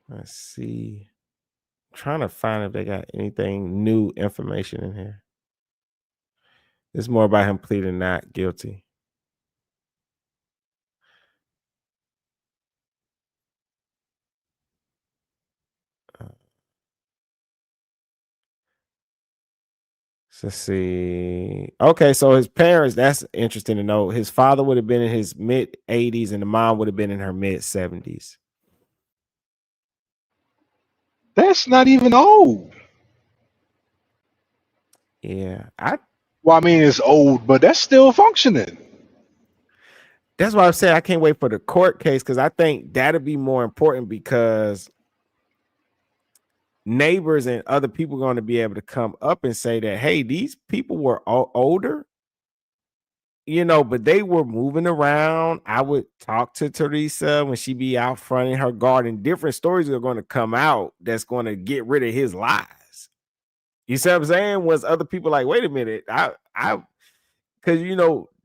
Let's see. I'm trying to find if they got anything new information in here. It's more about him pleading not guilty. Let's see. Okay, so his parents, that's interesting to know. His father would have been in his mid 80s and the mom would have been in her mid 70s. That's not even old. Yeah. Well, I mean, it's old, but that's still functioning. That's why I said I can't wait for the court case, because I think that'll be more important, because neighbors and other people are going to be able to come up and say that, hey, these people were older, but they were moving around. I would talk to Teresa when she be out front in her garden. Different stories are going to come out that's going to get rid of his lies. You see what I'm saying? Was other people like, wait a minute, because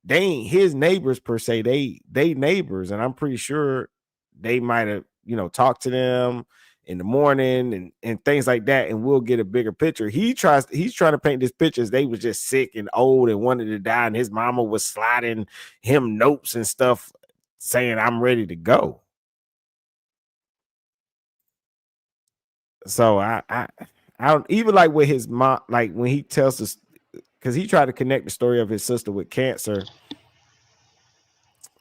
they ain't his neighbors per se. They neighbors, and I'm pretty sure they might have talked to them in the morning and things like that, and we'll get a bigger picture. He's trying to paint this picture as they was just sick and old and wanted to die, and his mama was sliding him notes and stuff saying, I'm ready to go. So I don't even like with his mom, like when he tells us, because he tried to connect the story of his sister with cancer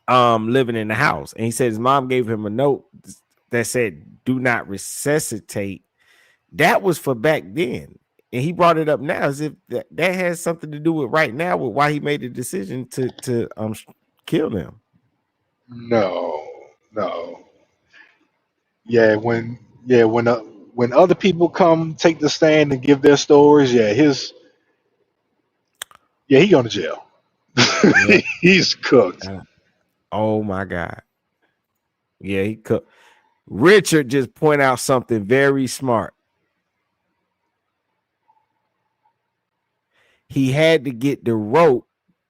living in the house, and he said his mom gave him a note that said, do not resuscitate. That was for back then, and he brought it up now as if that has something to do with right now, with why he made the decision to kill them. No. Yeah, when other people come take the stand and give their stories, he going to jail. Yeah. He's cooked. Oh my God. Yeah, he cooked. Richard just point out something very smart. He had to get the rope.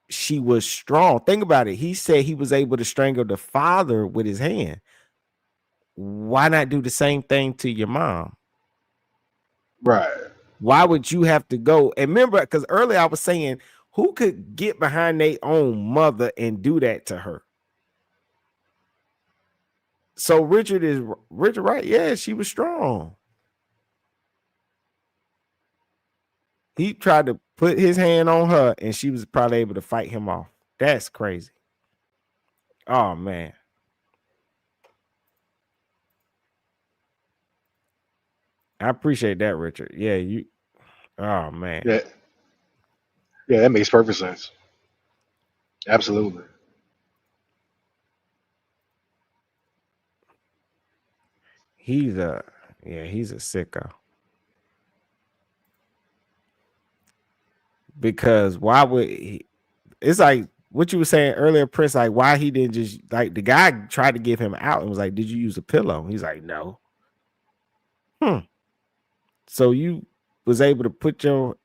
She was strong. Think about it. He said he was able to strangle the father with his hand. Why not do the same thing to your mom? Right. Why would you have to go? And remember, because earlier I was saying, who could get behind their own mother and do that to her? So Richard, right? Yeah, she was strong. He tried to put his hand on her, and she was probably able to fight him off. That's crazy. Oh man. I appreciate that, Richard. Yeah, you. Oh man. Yeah, that makes perfect sense. Absolutely. He's a sicko. Because why would he? It's like what you were saying earlier, Prince. Like why he didn't just like the guy tried to give him out and was like, "Did you use a pillow?" He's like, "No." So you was able to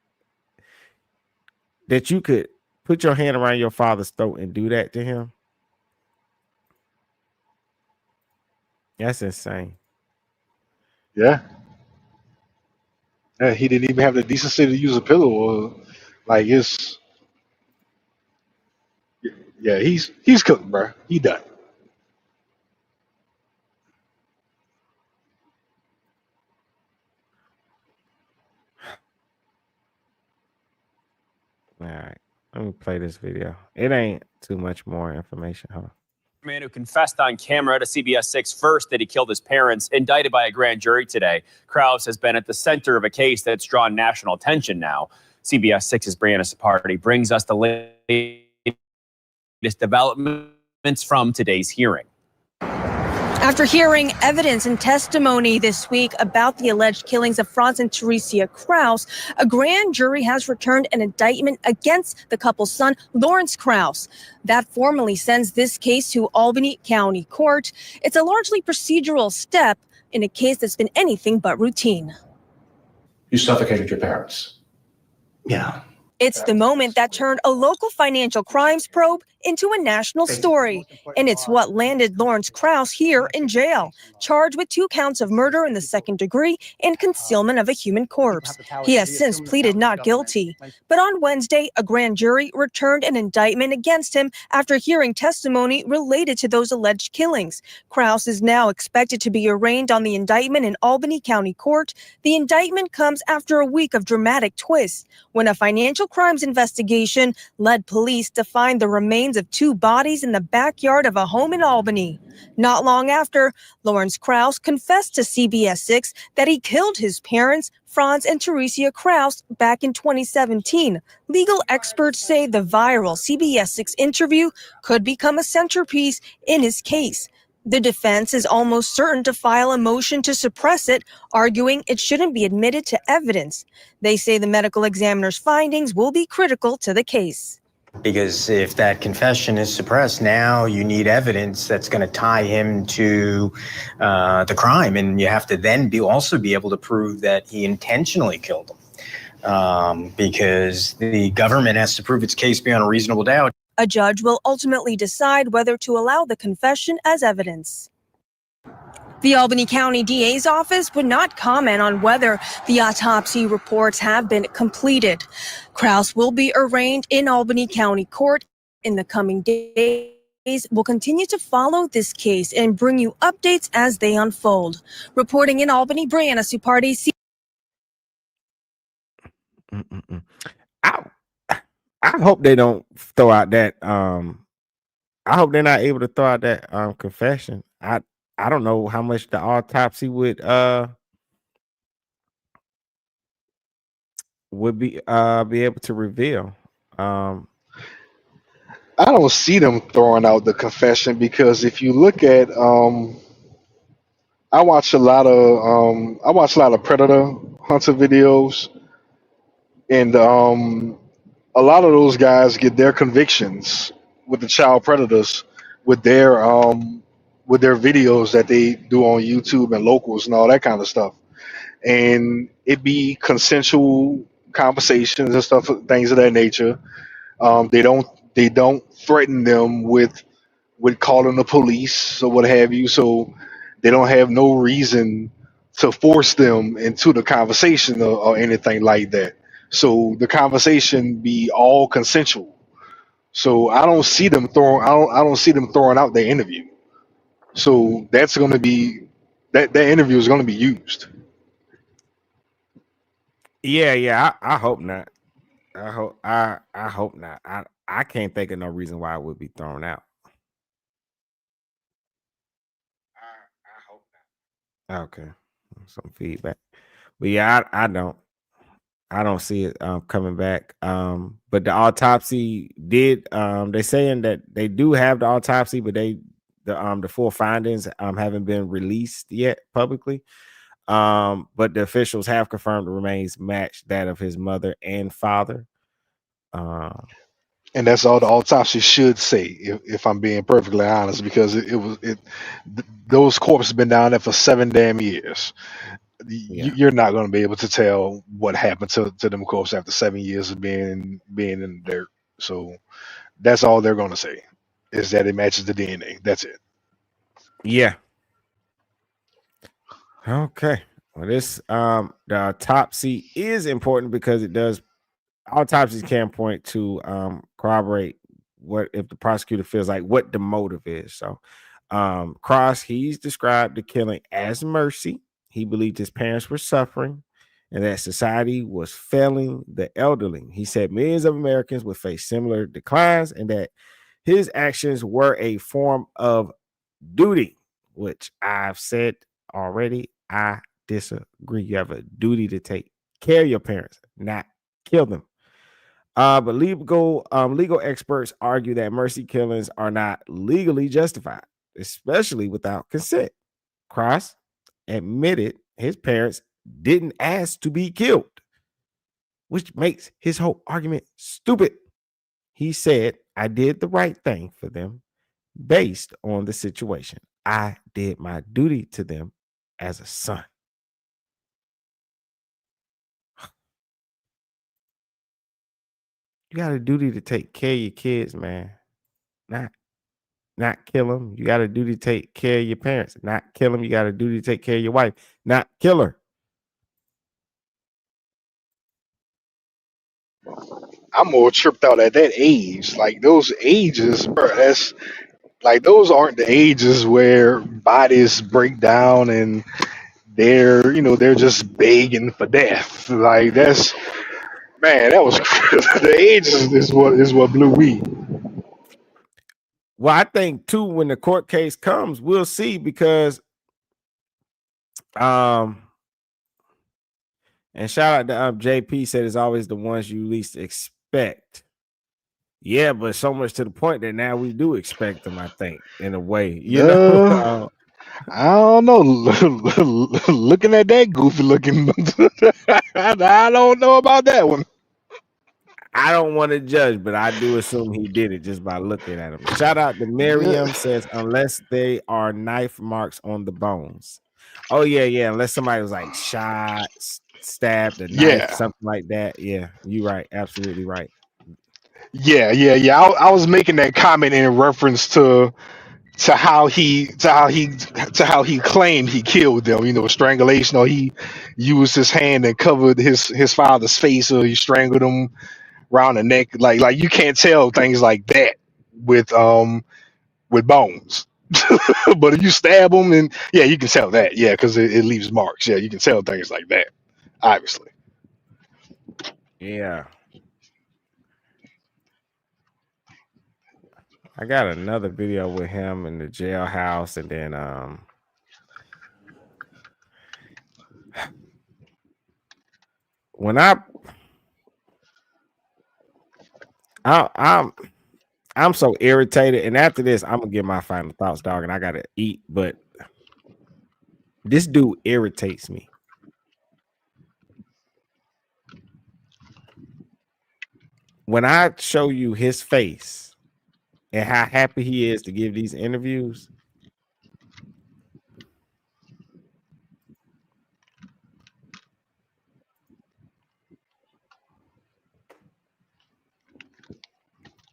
you could put your hand around your father's throat and do that to him? That's insane. Yeah. He didn't even have the decency to use a pillow. Like it's he's cooked, bro. He done. All right, let me play this video. It ain't too much more information. Hold on. Man who confessed on camera to CBS 6 first that he killed his parents, indicted by a grand jury today. Kraus has been at the center of a case that's drawn national attention now. CBS 6's Brianna Sapardi brings us the latest developments from today's hearing. After hearing evidence and testimony this week about the alleged killings of Franz and Teresa Kraus, a grand jury has returned an indictment against the couple's son, Lorenz Kraus. That formally sends this case to Albany County Court. It's a largely procedural step in a case that's been anything but routine. You suffocated your parents. Yeah. It's the moment that turned a local financial crimes probe into a national story. And it's what landed Lorenz Kraus here in jail, charged with 2 counts of murder in the second degree and concealment of a human corpse. He has since pleaded not guilty. But on Wednesday, a grand jury returned an indictment against him after hearing testimony related to those alleged killings. Kraus is now expected to be arraigned on the indictment in Albany County Court. The indictment comes after a week of dramatic twists when a financial crimes investigation led police to find the remains remains of 2 bodies in the backyard of a home in Albany. Not long after, Lorenz Kraus confessed to CBS 6 that he killed his parents, Franz and Theresia Kraus, back in 2017. Legal experts say the viral CBS 6 interview could become a centerpiece in his case. The defense is almost certain to file a motion to suppress it, arguing it shouldn't be admitted to evidence. They say the medical examiner's findings will be critical to the case. Because if that confession is suppressed, now you need evidence that's going to tie him to the crime. And you have to then also be able to prove that he intentionally killed him. Because the government has to prove its case beyond a reasonable doubt. A judge will ultimately decide whether to allow the confession as evidence. The Albany County DA's office would not comment on whether the autopsy reports have been completed. Kraus will be arraigned in Albany County Court in the coming days. We'll continue to follow this case and bring you updates as they unfold. Reporting in Albany, Brianna Supardi. I hope they don't throw out that. I hope they're not able to throw out that confession. I don't know how much the autopsy would be able to reveal. I don't see them throwing out the confession because if you look at, I watch a lot of predator hunter videos, and a lot of those guys get their convictions with the child predators with their videos that they do on YouTube and locals and all that kind of stuff. And it be consensual conversations and stuff, things of that nature. They don't threaten them with calling the police or what have you. So they don't have no reason to force them into the conversation or anything like that. So the conversation be all consensual. So I don't see them throwing out their interview. So that's going to be that interview is going to be used. Yeah. I hope not. I hope not. I can't think of no reason why it would be thrown out. I hope not. Okay, some feedback, but yeah, I don't see it coming back. But the autopsy did. They're saying that they do have the autopsy, but the full findings haven't been released yet publicly. But the officials have confirmed the remains match that of his mother and father. And that's all the autopsy should say, if I'm being perfectly honest, because those corpses have been down there for 7 damn years. Yeah. You're not going to be able to tell what happened to them corpses after 7 years of being in the dirt. So that's all they're going to say is that it matches the DNA. That's it. Yeah. Okay. Well, this the autopsy is important because autopsies can point to corroborate what if the prosecutor feels like what the motive is. So Cross, he's described the killing as mercy. He believed his parents were suffering and that society was failing the elderly. He said millions of Americans would face similar declines and that his actions were a form of duty, which I've said already. I disagree. You have a duty to take care of your parents, not kill them. But legal experts argue that mercy killings are not legally justified, especially without consent. Cross admitted his parents didn't ask to be killed, which makes his whole argument stupid. He said, I did the right thing for them based on the situation. I did my duty to them as a son. You got a duty to take care of your kids, man. Not kill them. You got a duty to take care of your parents. Not kill them. You got a duty to take care of your wife. Not kill her. I'm more tripped out at that age. Like those ages, bro. That's like those aren't the ages where bodies break down and they're just begging for death. Like that's man, that was the ages is what blew me. Well, I think too, when the court case comes, we'll see, because and shout out to JP, said it's always the ones you least expect. Yeah, but so much to the point that now we do expect them, I think, in a way, you know. I don't know. Looking at that goofy looking, I don't know about that one. I don't want to judge, but I do assume he did it just by looking at him. Shout out to Miriam, says unless they are knife marks on the bones. Oh yeah, unless somebody was like shot, stabbed, a knife, Yeah, something like that. Yeah, you're right, absolutely right. yeah. I was making that comment in reference to how he claimed he killed them. You know, strangulation, or he used his hand and covered his father's face, or he strangled him around the neck. Like you can't tell things like that with bones. But if you stab them, and yeah, you can tell that. Yeah, because it leaves marks. Yeah, you can tell things like that. Obviously. Yeah. I got another video with him in the jailhouse, and then when I'm so irritated, and after this, I'm gonna get my final thoughts, dog, and I gotta eat. But this dude irritates me. When I show you his face and how happy he is to give these interviews,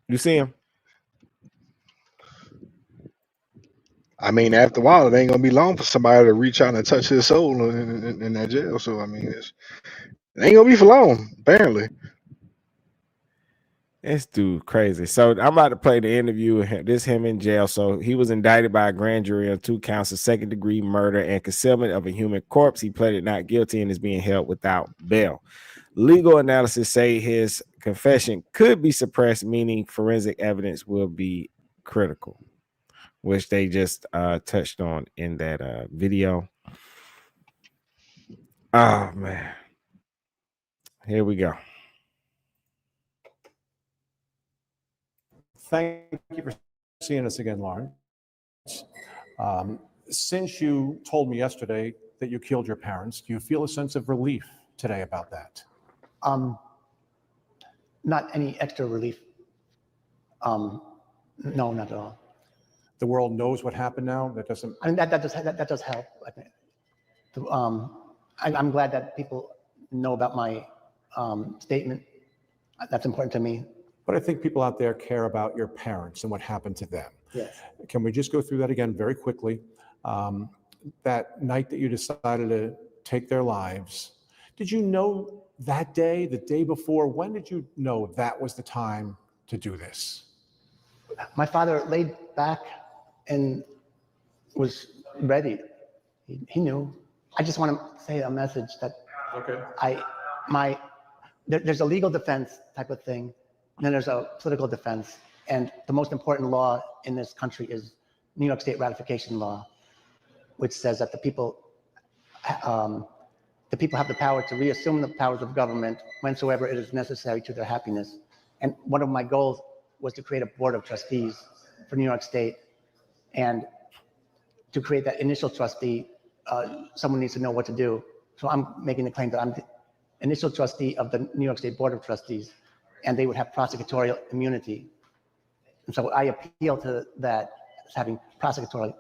you see him? I mean, after a while, it ain't gonna be long for somebody to reach out and touch his soul in that jail. So I mean, it ain't gonna be for long, apparently. This dude crazy. So I'm about to play the interview with him. This him in jail. So he was indicted by a grand jury on 2 counts of second-degree murder and concealment of a human corpse. He pleaded not guilty and is being held without bail. Legal analysis say his confession could be suppressed, meaning forensic evidence will be critical, which they just touched on in that video. Oh man, here we go. Thank you for seeing us again, Lauren. Since you told me yesterday that you killed your parents, do you feel a sense of relief today about that? Not any extra relief. No, not at all. The world knows what happened now? That doesn't... I mean, that does help, I think. I'm glad that people know about my statement. That's important to me. But I think people out there care about your parents and what happened to them. Yes. Can we just go through that again very quickly? That night that you decided to take their lives, did you know that day, the day before, when did you know that was the time to do this? My father laid back and was ready. He knew. I just want to say a message that there's a legal defense type of thing, and then there's a political defense. And the most important law in this country is New York State ratification law, which says that the people have the power to reassume the powers of government whensoever it is necessary to their happiness. And one of my goals was to create a board of trustees for New York State. And to create that initial trustee, someone needs to know what to do. So I'm making the claim that I'm the initial trustee of the New York State Board of Trustees, and they would have prosecutorial immunity. And so I appeal to that as having prosecutorial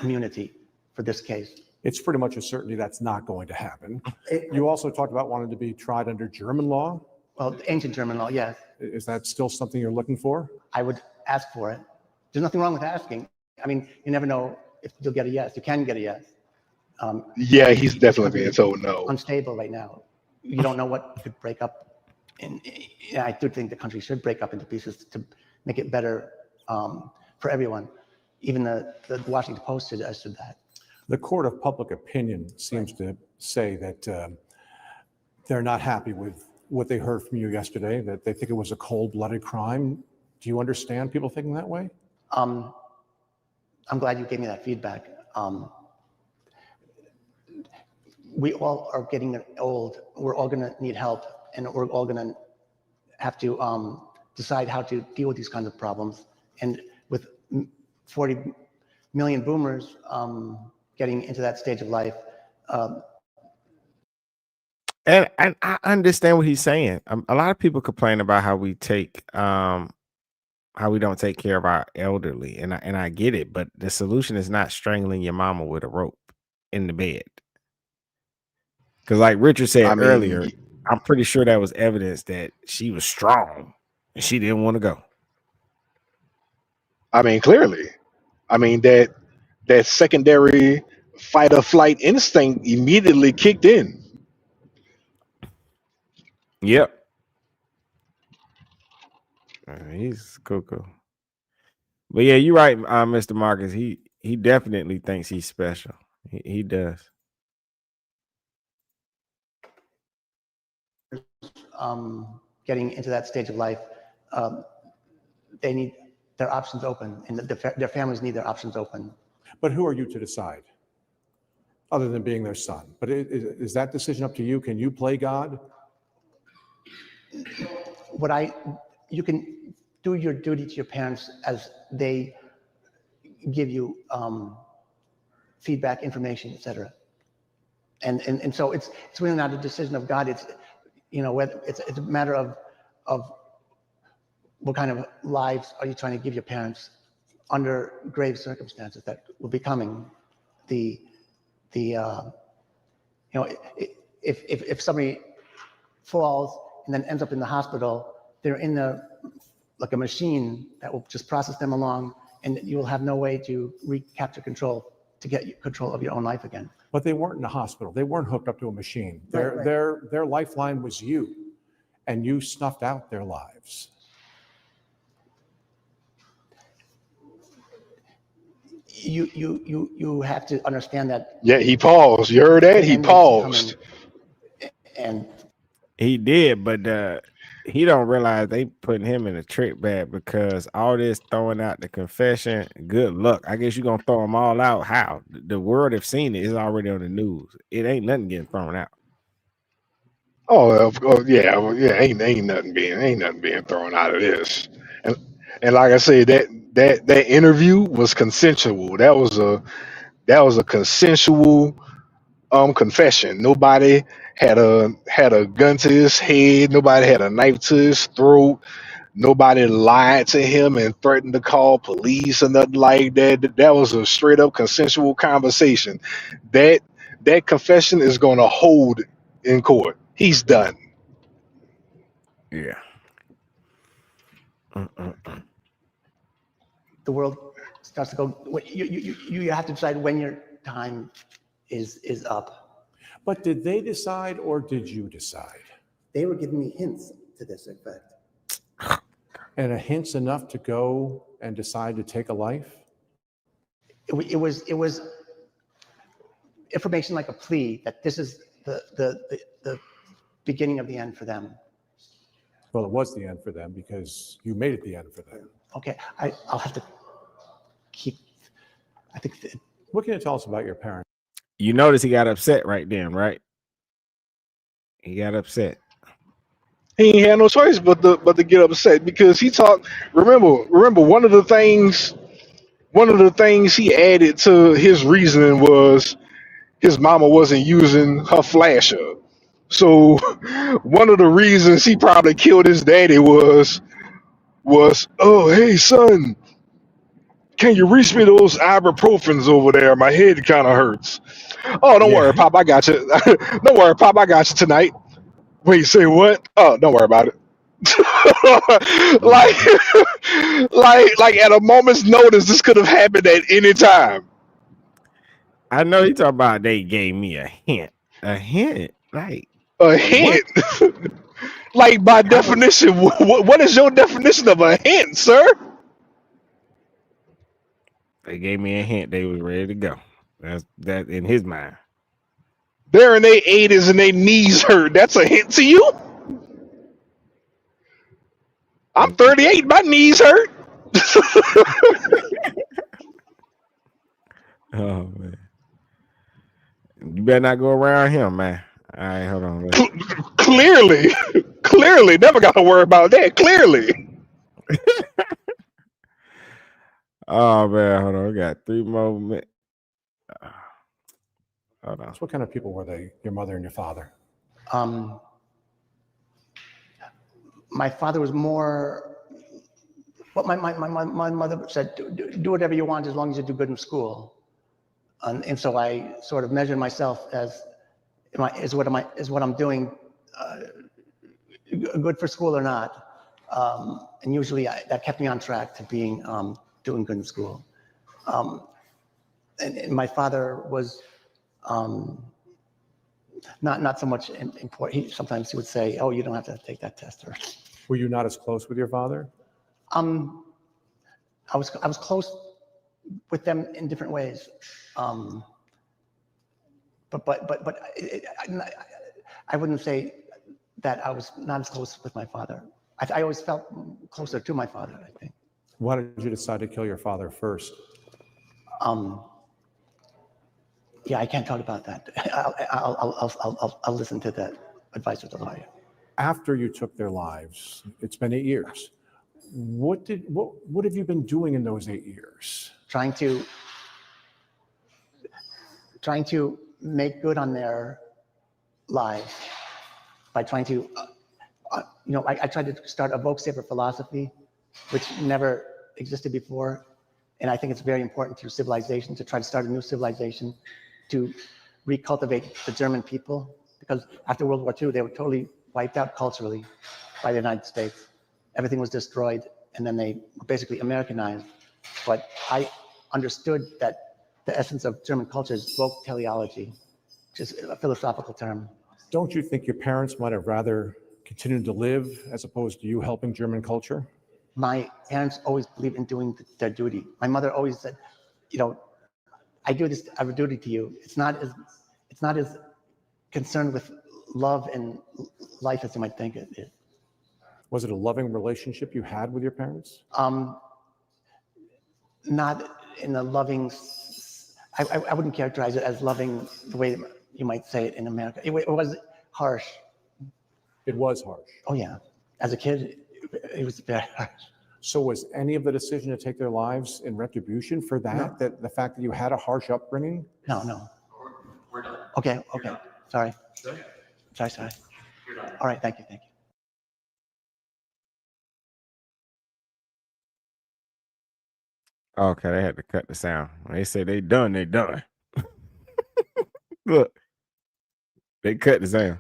immunity for this case. It's pretty much a certainty that's not going to happen. You also talked about wanting to be tried under German law. Well, ancient German law, yes. Is that still something you're looking for? I would ask for it. There's nothing wrong with asking. I mean, you never know if you'll get a yes. You can get a yes. Yeah, he's definitely being told no. Unstable right now. You don't know what could break up. And I do think the country should break up into pieces to make it better for everyone. Even the Washington Post suggested that. The court of public opinion seems to say that they're not happy with what they heard from you yesterday, that they think it was a cold-blooded crime. Do you understand people thinking that way? I'm glad you gave me that feedback. We all are getting old. We're all going to need help, and we're all going to have to decide how to deal with these kinds of problems. And with 40 million boomers getting into that stage of life. And I understand what he's saying. A lot of people complain about how we don't take care of our elderly, and I get it, but the solution is not strangling your mama with a rope in the bed. Because like Richard said earlier, I'm pretty sure that was evidence that she was strong and she didn't want to go. I mean, clearly. I mean, that secondary fight or flight instinct immediately kicked in. Yep. He's cuckoo. But yeah, you're right, Mr. Marcus. He definitely thinks he's special. He does. Getting into that stage of life, they need their options open, and their families need their options open. But who are you to decide, other than being their son? But is that decision up to you? Can you play God? You can do your duty to your parents as they give you feedback, information, etc. And so it's really not a decision of God. It's whether it's a matter of what kind of lives are you trying to give your parents under grave circumstances that will be coming. If somebody falls and then ends up in the hospital, they're in like a machine that will just process them along, and you will have no way to recapture control, to get control of your own life again. But they weren't in a hospital. They weren't hooked up to a machine. Their lifeline was you, and you snuffed out their lives. You have to understand that. Yeah, he paused. You heard that? He paused. And he did, but he don't realize they putting him in a trick bag, because all this throwing out the confession, good luck. I guess you're gonna throw them all out. How? The world have seen it. It's already on the news. It ain't nothing getting thrown out. Oh, of course, yeah. Ain't nothing being thrown out of this. And like I said, that interview was consensual. That was a consensual confession. Nobody had a gun to his head. Nobody had a knife to his throat. Nobody lied to him and threatened to call police or nothing like that. That was a straight up consensual conversation. That confession is going to hold in court. He's done. Yeah. The world starts to go. You have to decide when your time is up. But did they decide, or did you decide? They were giving me hints to this effect. And a hint's enough to go and decide to take a life? It was information like a plea that this is the beginning of the end for them. Well, it was the end for them, because you made it the end for them. Okay, I'll have to keep. I think. What can you tell us about your parents? You notice he got upset right then, right? He got upset. He ain't had no choice but to get upset, because he talked. Remember, one of the things he added to his reasoning was his mama wasn't using her flasher. So one of the reasons he probably killed his daddy was, oh, hey son, can you reach me those ibuprofens over there? My head kind of hurts. Oh, don't worry, Pop, I got you. Don't worry, Pop, I got you tonight. Wait, say what? Oh, don't worry about it. like at a moment's notice, this could have happened at any time. I know you talking about they gave me a hint. A hint? Like a hint? Like, by definition, what is your definition of a hint, sir? They gave me a hint. They was ready to go. That's that in his mind. They're in their 80s and their knees hurt. That's a hint to you? I'm 38. My knees hurt. Oh man, you better not go around him, man. All right, hold on. Clearly, clearly, never got to worry about that. Clearly. Oh man, hold on. We got 3 more minutes. Hold on. So what kind of people were they? Your mother and your father? My father was more. What my mother said: do whatever you want as long as you do good in school. And so I sort of measured myself as what I'm doing good for school or not. And usually that kept me on track to being doing good in school. And my father was not so much important. Sometimes he would say, "Oh, you don't have to take that test." Or Were you not as close with your father? I was close with them in different ways. But I wouldn't say that I was not as close with my father. I always felt closer to my father, I think. Why did you decide to kill your father first? Yeah, I can't talk about that. I'll listen to that advice of the lawyer. After you took their lives, it's been 8 years. What have you been doing in those 8 years? Trying to make good on their lives by trying to, I tried to start a Vogue Saver philosophy, which never existed before. And I think it's very important to civilization to try to start a new civilization, to recultivate the German people, because after World War II, they were totally wiped out culturally by the United States. Everything was destroyed, and then they were basically Americanized. But I understood that the essence of German culture is folk teleology, which is a philosophical term. Don't you think your parents might have rather continued to live as opposed to you helping German culture? My parents always believed in doing their duty. My mother always said, I do this out of duty to you. It's not as concerned with love and life as you might think it is. Was it a loving relationship you had with your parents? Not in a loving, I wouldn't characterize it as loving the way you might say it in America. It was harsh. It was harsh. Oh yeah. As a kid, it was very harsh. So was any of the decision to take their lives in retribution for that? No. That the fact that you had a harsh upbringing? No. We're done. Okay. Sorry. Sorry. You're done. All right, thank you. Okay, they had to cut the sound. When they say they done. Look, they cut the sound.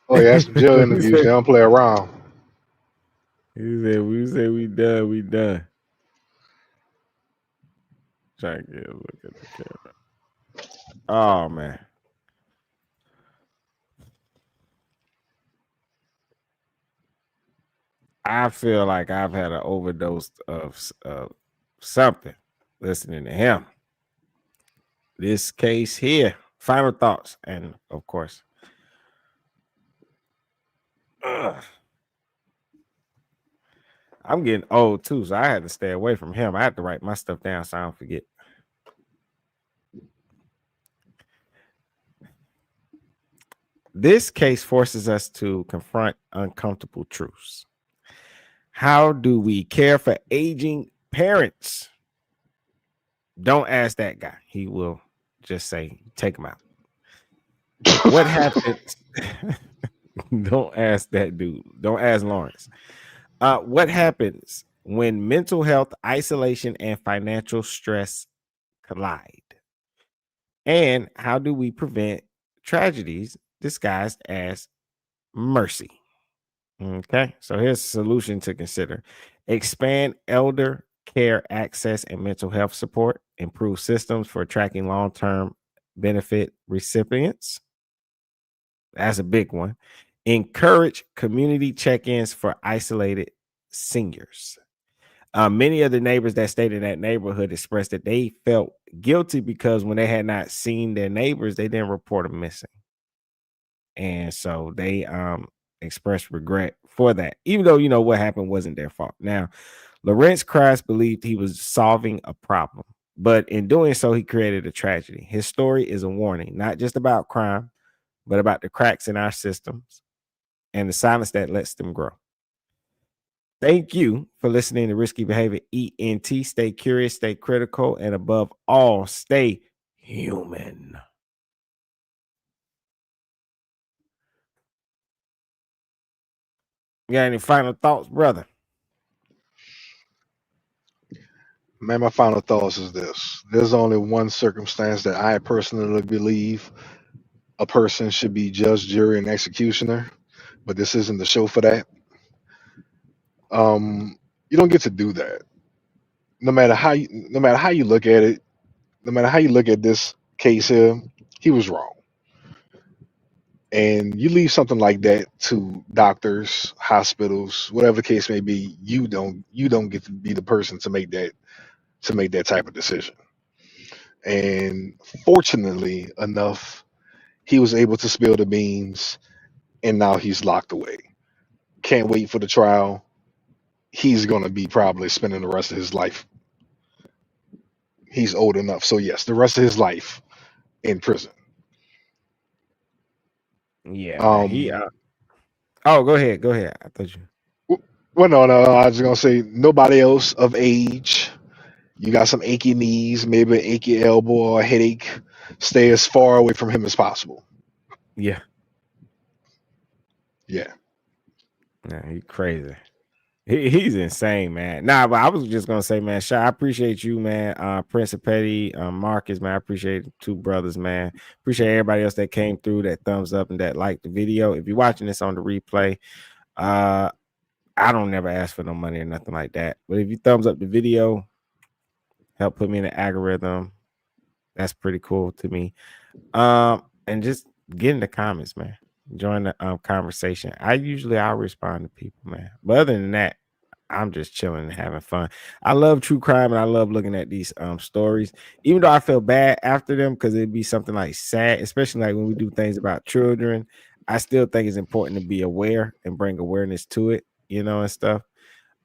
Oh yeah, some jail interviews. They don't play around. We say we done. Try to get a look at the camera. Oh man. I feel like I've had an overdose of something listening to him. This case here. Final thoughts, and of course, I'm getting old too, so I had to stay away from him. I had to write my stuff down so I don't forget. This case forces us to confront uncomfortable truths. How do we care for aging parents? Don't ask that guy. He will just say, take him out. What happens? Don't ask that dude. Don't ask Lawrence. What happens when mental health, isolation, and financial stress collide? And how do we prevent tragedies disguised as mercy? Okay, so here's a solution to consider. Expand elder care access and mental health support. Improve systems for tracking long-term benefit recipients. That's a big one. Encourage community check-ins for isolated seniors. Many of the neighbors that stayed in that neighborhood expressed that they felt guilty because when they had not seen their neighbors, they didn't report them missing. And so they expressed regret for that, even though, what happened wasn't their fault. Now, Lorenz Kraus believed he was solving a problem, But in doing so, he created a tragedy. His story is a warning, not just about crime, but about the cracks in our systems and the silence that lets them grow. Thank you for listening to Risky Behavior ENT. Stay curious, stay critical, and above all, stay human. You got any final thoughts, brother? Man, my final thoughts is this. There's only one circumstance that I personally believe a person should be judge, jury, and executioner, but this isn't the show for that. You don't get to do that. No matter how you look at it, no matter how you look at this case here, he was wrong. And you leave something like that to doctors, hospitals, whatever the case may be, you don't get to be the person to make that type of decision. And fortunately enough, he was able to spill the beans, and now he's locked away. Can't wait for the trial. He's going to be probably spending the rest of his life. He's old enough. So, yes, the rest of his life in prison. Yeah, man. He oh, go ahead. Go ahead. I thought you. Well, no. I was going to say nobody else of age. You got some achy knees, maybe an achy elbow or a headache. Stay as far away from him as possible. Yeah. Yeah. Yeah, he's crazy. He's insane, man. Nah, but I was just gonna say, man, Shy, I appreciate you, man. Prince of Petty, Marcus, man. I appreciate the two brothers, man. Appreciate everybody else that came through, that thumbs up and that liked the video. If you're watching this on the replay, I don't never ask for no money or nothing like that. But if you thumbs up the video, help put me in the algorithm. That's pretty cool to me. And just get in the comments, man. Join the conversation. I'll respond to people, man. But other than that, I'm just chilling and having fun. I love true crime and I love looking at these stories, even though I feel bad after them because it'd be something like sad, especially like when we do things about children. I still think it's important to be aware and bring awareness to it, and stuff.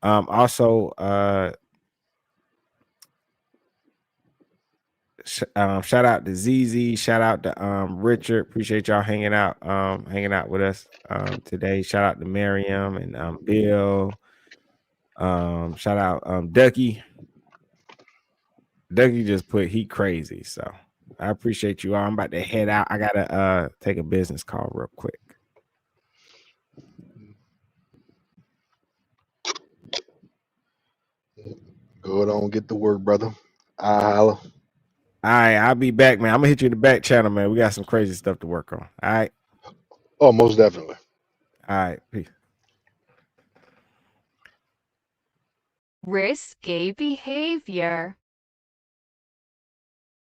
Also, shout out to ZZ, shout out to Richard. Appreciate y'all hanging out with us today. Shout out to Miriam and Bill. Shout out Ducky. Ducky just put he crazy. So I appreciate you all. I'm about to head out. I gotta take a business call real quick. Go on, get to work, brother. Holla. All right, I'll be back, man. I'm gonna hit you in the back channel, man. We got some crazy stuff to work on. All right. Oh, most definitely. All right. Peace. Risky behavior.